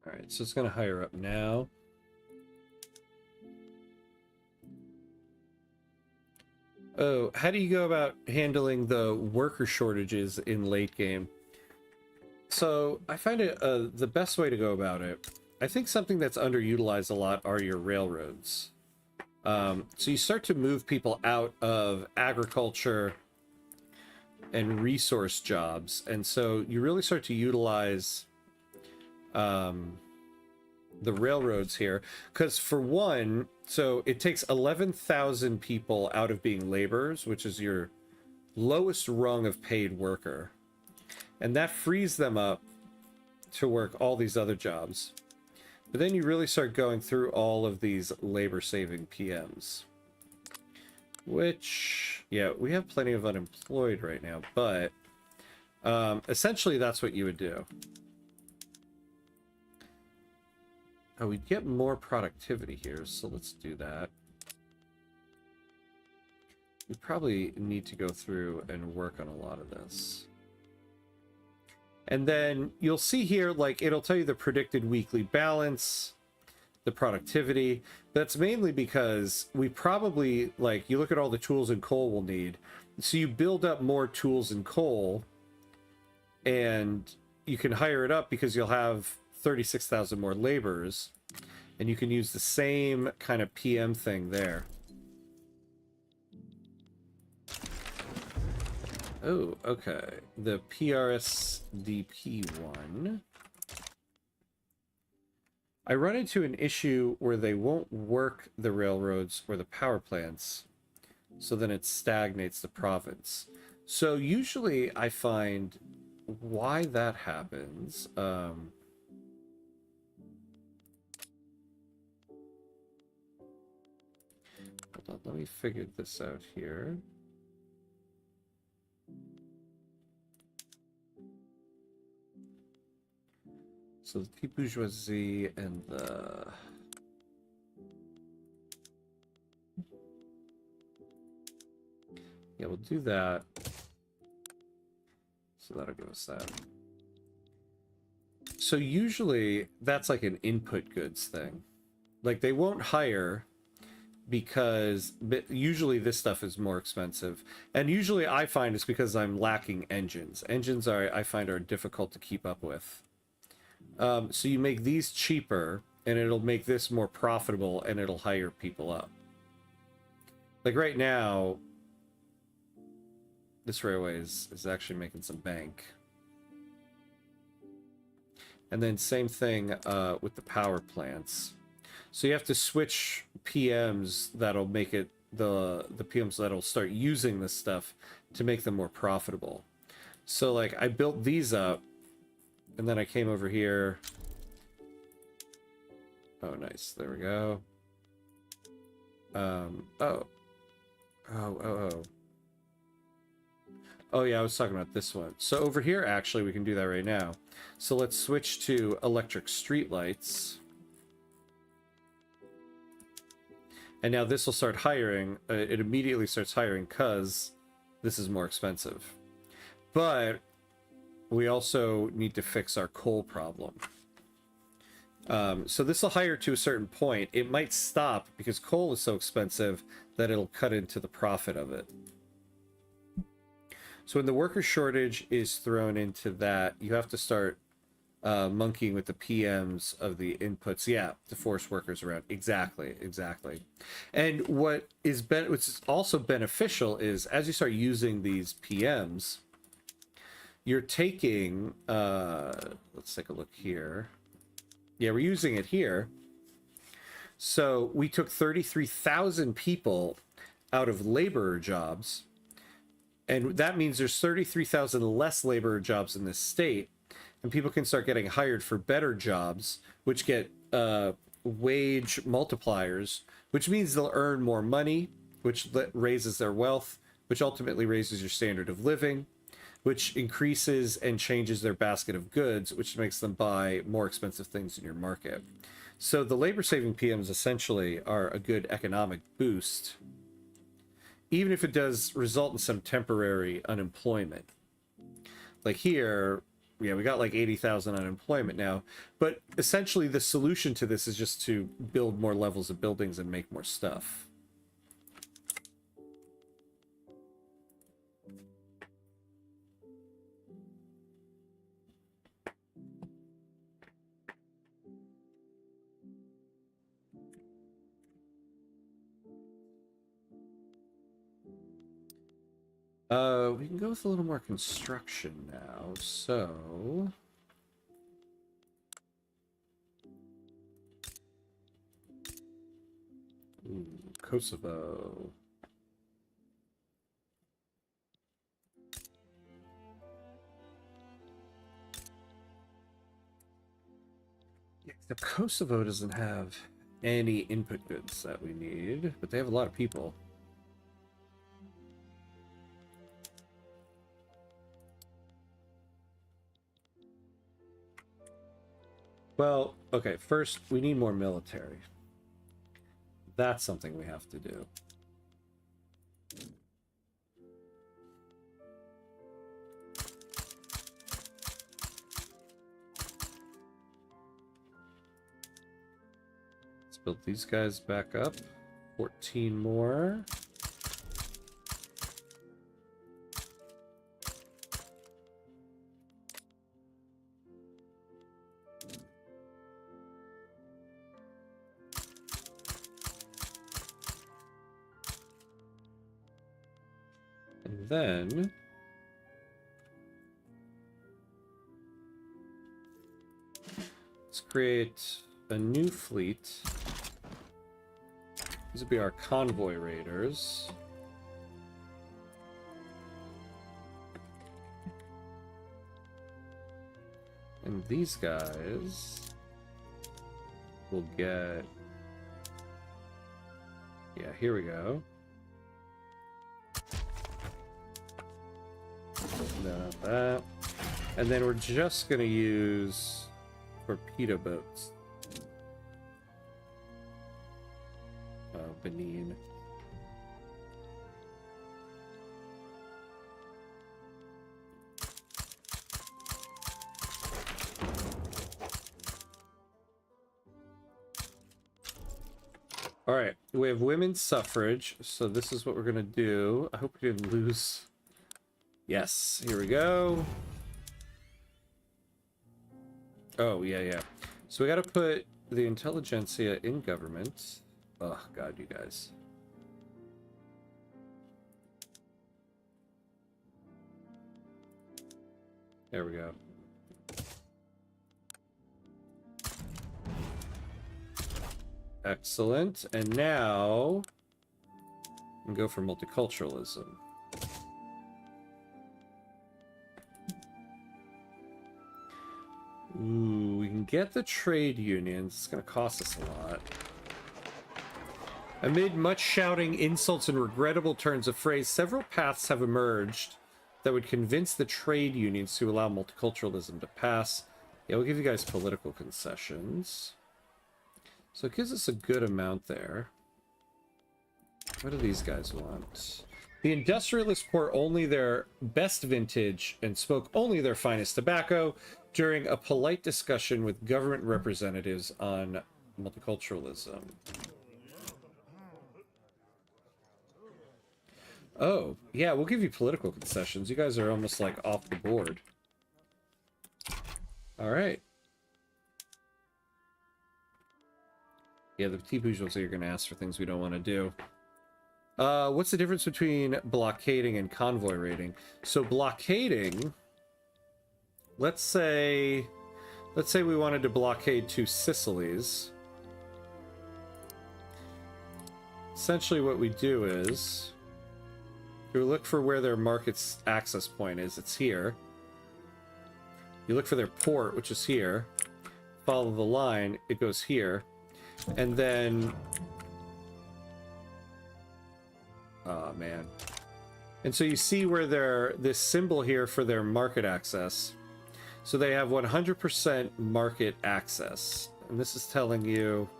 All right, so it's going to hire up now. Oh, how do you go about handling the worker shortages in late game? So I find it the best way to go about it. I think something that's underutilized a lot are your railroads. So you start to move people out of agriculture and resource jobs, and so you really start to utilize the railroads here, because for one, so it takes 11,000 people out of being laborers, which is your lowest rung of paid worker, and that frees them up to work all these other jobs. But then you really start going through all of these labor-saving PMs, which, yeah, we have plenty of unemployed right now, but essentially that's what you would do. Oh, we get more productivity here, so let's do that. We probably need to go through and work on a lot of this. And then you'll see here, like, it'll tell you the predicted weekly balance, the productivity. That's mainly because we probably, like, you look at all the tools and coal we'll need. So you build up more tools and coal, and you can hire it up because you'll have 36,000 more laborers, and you can use the same kind of PM thing there. Oh, okay. The PRSDP one. I run into an issue where they won't work the railroads or the power plants, so then it stagnates the province. So usually I find why that happens. Hold on, let me figure this out here. So the petite bourgeoisie and the... Yeah, we'll do that. So that'll give us that. So usually that's like an input goods thing. Like they won't hire because usually this stuff is more expensive. And usually I find it's because I'm lacking engines. Engines are, I find, are difficult to keep up with. So you make these cheaper and it'll make this more profitable and it'll hire people up. Like right now, this railway is actually making some bank. And then same thing with the power plants. So you have to switch PMs that'll make it the PMs that'll start using this stuff to make them more profitable. So like I built these up and then I came over here. Oh, nice. There we go. Oh, yeah, I was talking about this one. So over here, actually, we can do that right now. So let's switch to electric streetlights. And now this will start hiring. It immediately starts hiring because this is more expensive. But we also need to fix our coal problem. So this will hire to a certain point. It might stop because coal is so expensive that it'll cut into the profit of it. So when the worker shortage is thrown into that, you have to start monkeying with the PMs of the inputs. Yeah, to force workers around. Exactly. And what's also beneficial is as you start using these PMs, you're taking, let's take a look here. Yeah, we're using it here. So we took 33,000 people out of laborer jobs. And that means there's 33,000 less laborer jobs in this state. And people can start getting hired for better jobs, which get wage multipliers, which means they'll earn more money, which raises their wealth, which ultimately raises your standard of living, which increases and changes their basket of goods, which makes them buy more expensive things in your market. So the labor-saving PMs essentially are a good economic boost, even if it does result in some temporary unemployment. Like here, yeah, we got like 80,000 unemployment now, but essentially the solution to this is just to build more levels of buildings and make more stuff. We can go with a little more construction now, so... Ooh, Kosovo. Yeah, the Kosovo doesn't have any input goods that we need, but they have a lot of people. Well, okay, first, we need more military. That's something we have to do. Let's build these guys back up. 14 more. And then create a new fleet. These will be our convoy raiders. And these guys will get... Yeah, here we go. Not that. And then we're just going to use torpedo boats. Oh, Benin. All right, we have women's suffrage, so this is what we're gonna do. I hope we didn't lose. Yes, here we go. Oh, yeah. So we gotta put the intelligentsia in government. Oh, God, you guys. There we go. Excellent. And now we can go for multiculturalism. Ooh, we can get the trade unions. It's going to cost us a lot. Amid much shouting, insults, and regrettable turns of phrase, several paths have emerged that would convince the trade unions to allow multiculturalism to pass. Yeah, we'll give you guys political concessions. So it gives us a good amount there. What do these guys want? The industrialists pour only their best vintage and smoke only their finest tobacco during a polite discussion with government representatives on multiculturalism. Oh, yeah, we'll give you political concessions. You guys are almost like off the board. All right. Yeah, the petit bourgeoisie are going to ask for things we don't want to do. What's the difference between blockading and convoy raiding? So blockading, let's say we wanted to blockade 2 Sicilies. Essentially what we do is we look for where their market's access point is. It's here. You look for their port, which is here. Follow the line, it goes here. And then... oh, man. And so you see where they're... this symbol here for their market access. So they have 100% market access. And this is telling you...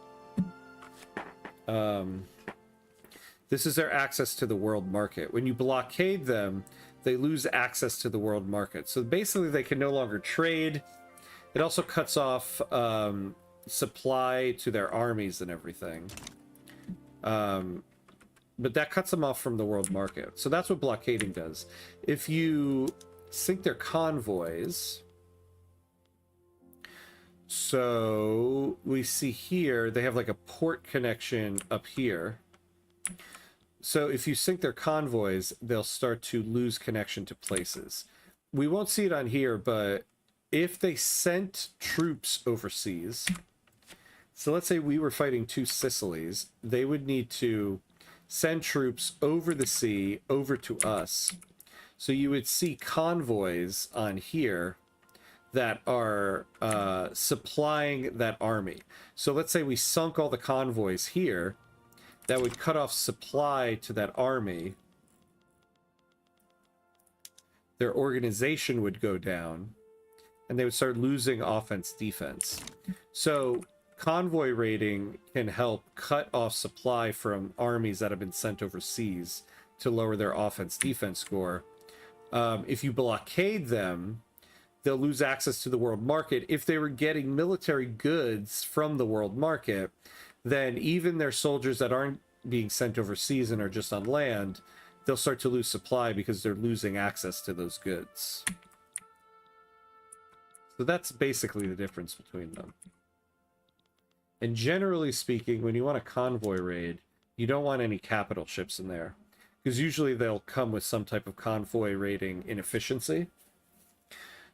this is their access to the world market. When you blockade them, they lose access to the world market. So basically they can no longer trade. It also cuts off... supply to their armies and everything, but that cuts them off from the world market. So that's what blockading does. If you sink their convoys, so we see here they have like a port connection up here. So if you sink their convoys, they'll start to lose connection to places. We won't see it on here, but if they sent troops overseas, so let's say we were fighting 2 Sicilies, they would need to send troops over the sea, over to us. So you would see convoys on here that are supplying that army. So let's say we sunk all the convoys here, that would cut off supply to that army. Their organization would go down, and they would start losing offense, defense. So convoy raiding can help cut off supply from armies that have been sent overseas to lower their offense defense score. If you blockade them, they'll lose access to the world market. If they were getting military goods from the world market, then even their soldiers that aren't being sent overseas and are just on land, they'll start to lose supply because they're losing access to those goods. So that's basically the difference between them. And generally speaking, when you want a convoy raid, you don't want any capital ships in there, because usually they'll come with some type of convoy raiding inefficiency.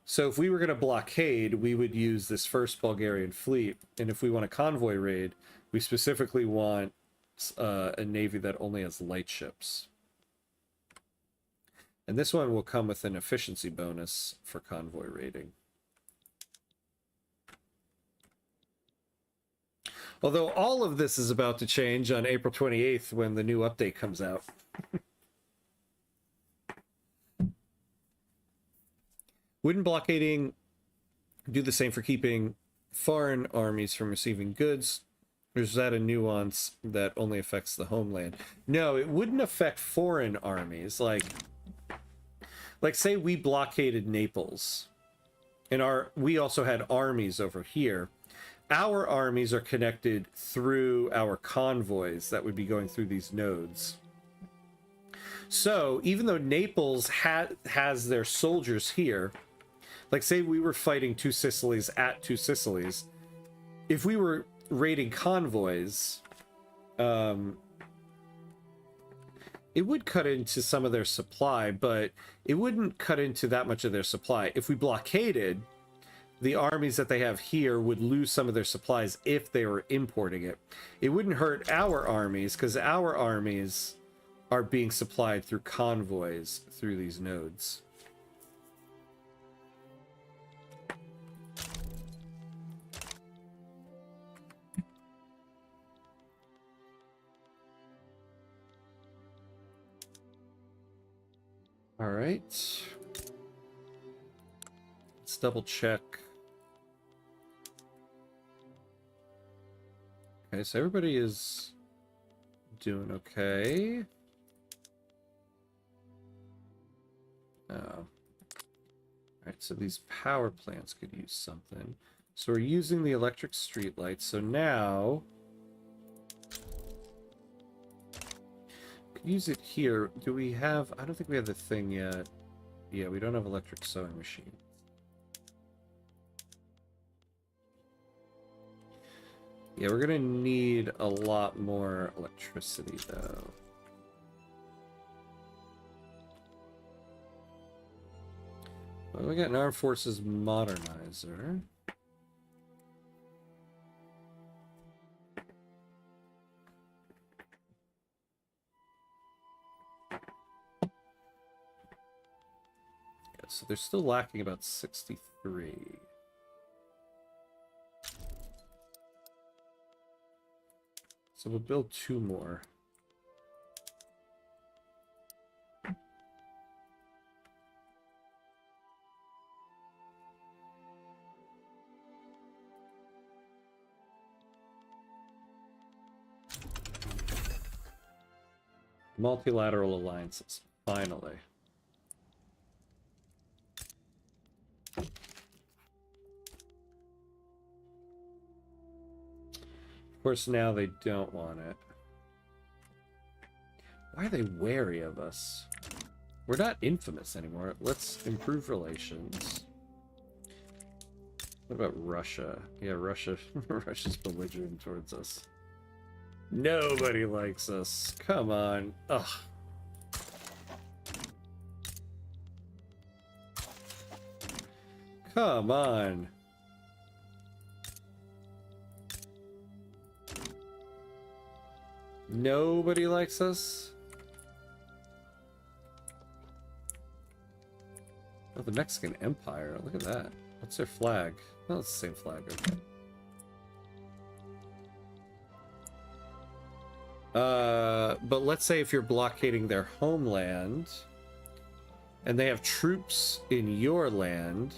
So if we were going to blockade, we would use this first Bulgarian fleet. And if we want a convoy raid, we specifically want a navy that only has light ships. And this one will come with an efficiency bonus for convoy raiding. Although all of this is about to change on April 28th when the new update comes out. Wouldn't blockading do the same for keeping foreign armies from receiving goods? Or is that a nuance that only affects the homeland? No, it wouldn't affect foreign armies. Like say we blockaded Naples, and we also had armies over here. Our armies are connected through our convoys that would be going through these nodes. So even though Naples has their soldiers here, like say we were fighting Two Sicilies at Two Sicilies, if we were raiding convoys, it would cut into some of their supply, but it wouldn't cut into that much of their supply. If we blockaded, the armies that they have here would lose some of their supplies if they were importing it. It wouldn't hurt our armies because our armies are being supplied through convoys through these nodes. All right. Let's double check. Okay, so everybody is doing okay. Oh. All right, so these power plants could use something. So we're using the electric streetlights. So now use it here. Do we have... I don't think we have the thing yet. Yeah, we don't have electric sewing machines. Yeah, we're gonna need a lot more electricity, though. Well, we got an Armed Forces Modernizer. So they're still lacking about 63. So we'll build 2 more. Multilateral alliances, finally. Of course, now they don't want it. Why are they wary of us? We're not infamous anymore. Let's improve relations. What about Russia? Yeah, Russia. Russia's belligerent towards us. Nobody likes us. Come on. Ugh. Come on. Nobody likes us? Oh, the Mexican Empire. Look at that. What's their flag? Oh, it's the same flag. Okay. But let's say if you're blockading their homeland and they have troops in your land,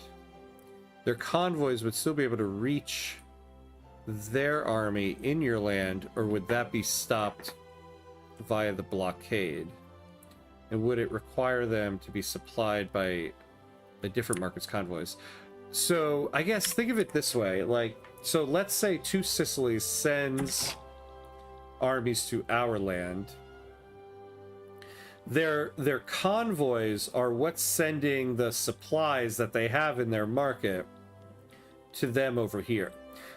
their convoys would still be able to reach their army in your land, or would that be stopped via the blockade? And would it require them to be supplied by a different market's convoys? So I guess think of it this way, like, so let's say Two Sicilies sends armies to our land. Their convoys are what's sending the supplies that they have in their market to them over here.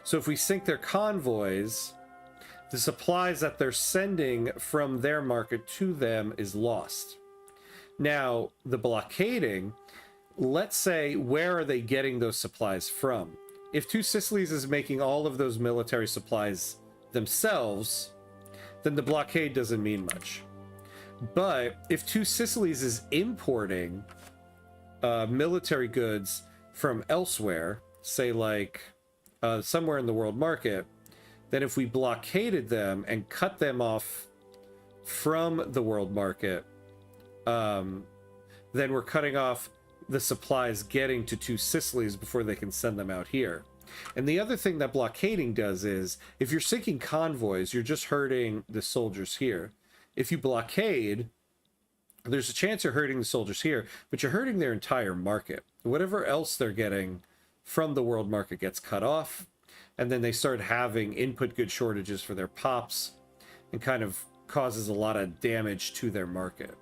So if we sink their convoys, the supplies that they're sending from their market to them is lost. Now, the blockading, let's say, where are they getting those supplies from? If Two Sicilies is making all of those military supplies themselves, then the blockade doesn't mean much. But if Two Sicilies is importing military goods from elsewhere, say like somewhere in the world market, then if we blockaded them and cut them off from the world market, then we're cutting off the supplies getting to Two Sicilies before they can send them out here. And the other thing that blockading does is, if you're sinking convoys, you're just hurting the soldiers here. If you blockade, there's a chance you're hurting the soldiers here, but you're hurting their entire market. Whatever else they're getting from the world market gets cut off, and then they start having input good shortages for their pops, and kind of causes a lot of damage to their market.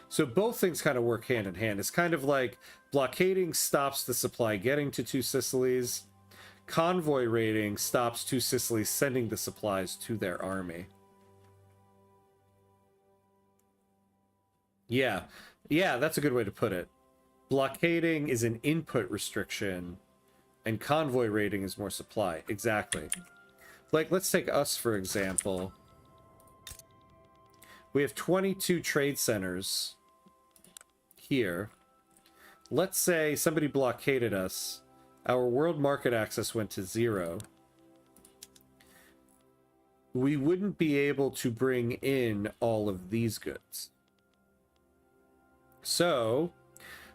So both things kind of work hand in hand. It's kind of like blockading stops the supply getting to Two Sicilies. Convoy raiding stops Two Sicilies sending the supplies to their army. Yeah, that's a good way to put it. Blockading is an input restriction, and convoy raiding is more supply. Exactly. Like, let's take us, for example. We have 22 trade centers here. Let's say somebody blockaded us. Our world market access went to 0. We wouldn't be able to bring in all of these goods. So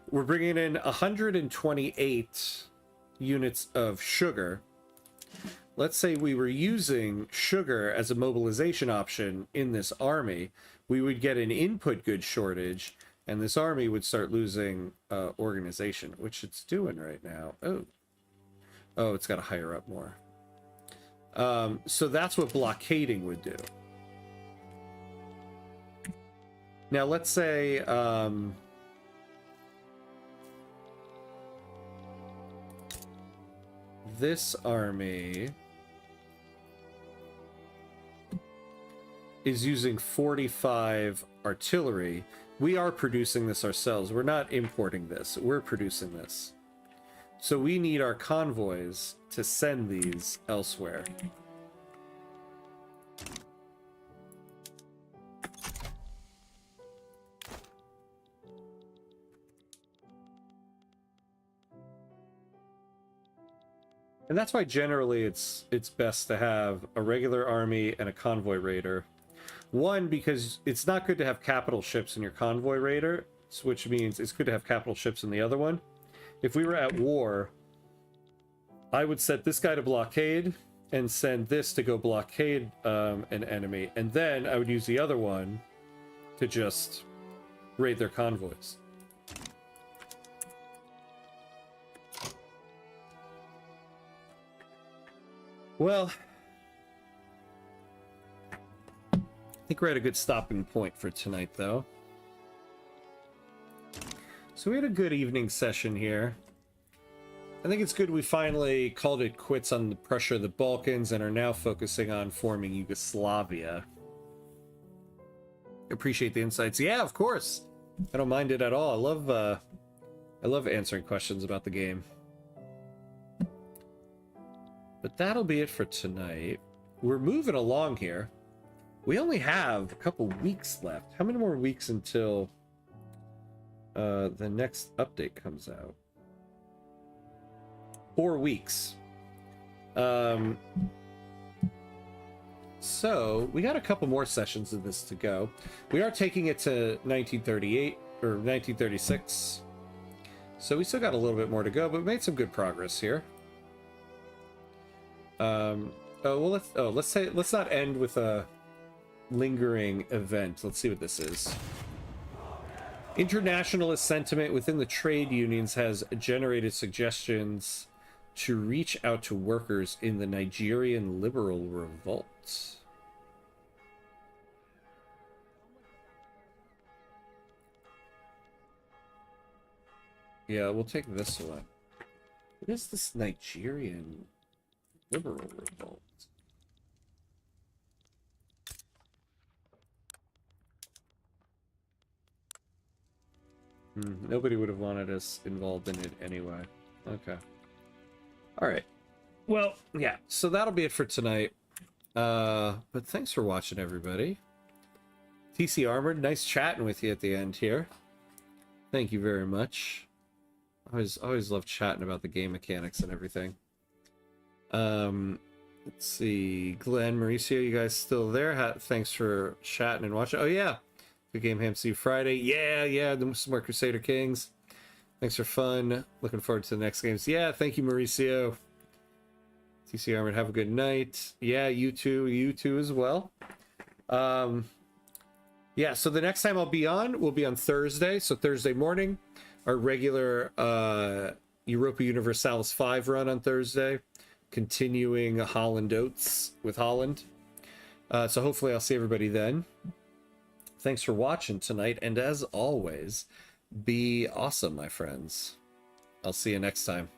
we're bringing in 128 units of sugar. Let's say we were using sugar as a mobilization option in this army. We would get an input goods shortage, and this army would start losing organization, which it's doing right now. Oh, it's got to hire up more. So that's what blockading would do. Now, let's say this army is using 45 artillery. We are producing this ourselves. We're not importing this. We're producing this. So we need our convoys to send these elsewhere. And that's why generally it's best to have a regular army and a convoy raider. One, because it's not good to have capital ships in your convoy raider, which means it's good to have capital ships in the other one. If we were at war, I would set this guy to blockade and send this to go blockade an enemy, and then I would use the other one to just raid their convoys. Well, I think we're at a good stopping point for tonight, though. So we had a good evening session here. I think it's good we finally called it quits on the Prussia of the Balkans and are now focusing on forming Yugoslavia. Appreciate the insights. Yeah, of course. I don't mind it at all. I love answering questions about the game. But that'll be it for tonight. We're moving along here. We only have a couple weeks left. How many more weeks until the next update comes out? 4 weeks. So we got a couple more sessions of this to go. We are taking it to 1938 or 1936. So we still got a little bit more to go, but we made some good progress here. Let's not end with a lingering event. Let's see what this is. Internationalist sentiment within the trade unions has generated suggestions to reach out to workers in the Nigerian liberal revolt. Yeah, we'll take this one. What is this Nigerian liberal revolt? Nobody would have wanted us involved in it anyway. Okay. All right. Well, yeah. So that'll be it for tonight. But thanks for watching, everybody. TC Armored, nice chatting with you at the end here. Thank you very much. Always love chatting about the game mechanics and everything. Let's see. Glenn, Mauricio, you guys still there? Thanks for chatting and watching. Oh, yeah. Good game, Ham. See you Friday. Yeah. The some more Crusader Kings. Thanks for fun. Looking forward to the next games. Yeah, thank you, Mauricio. TC Armored, have a good night. Yeah, you too as well. Yeah, so the next time I'll be on will be on Thursday. So Thursday morning, our regular Europa Universalis 5 run on Thursday, continuing Holland Oates with Holland. So hopefully I'll see everybody then. Thanks for watching tonight, and as always, be awesome, my friends. I'll see you next time.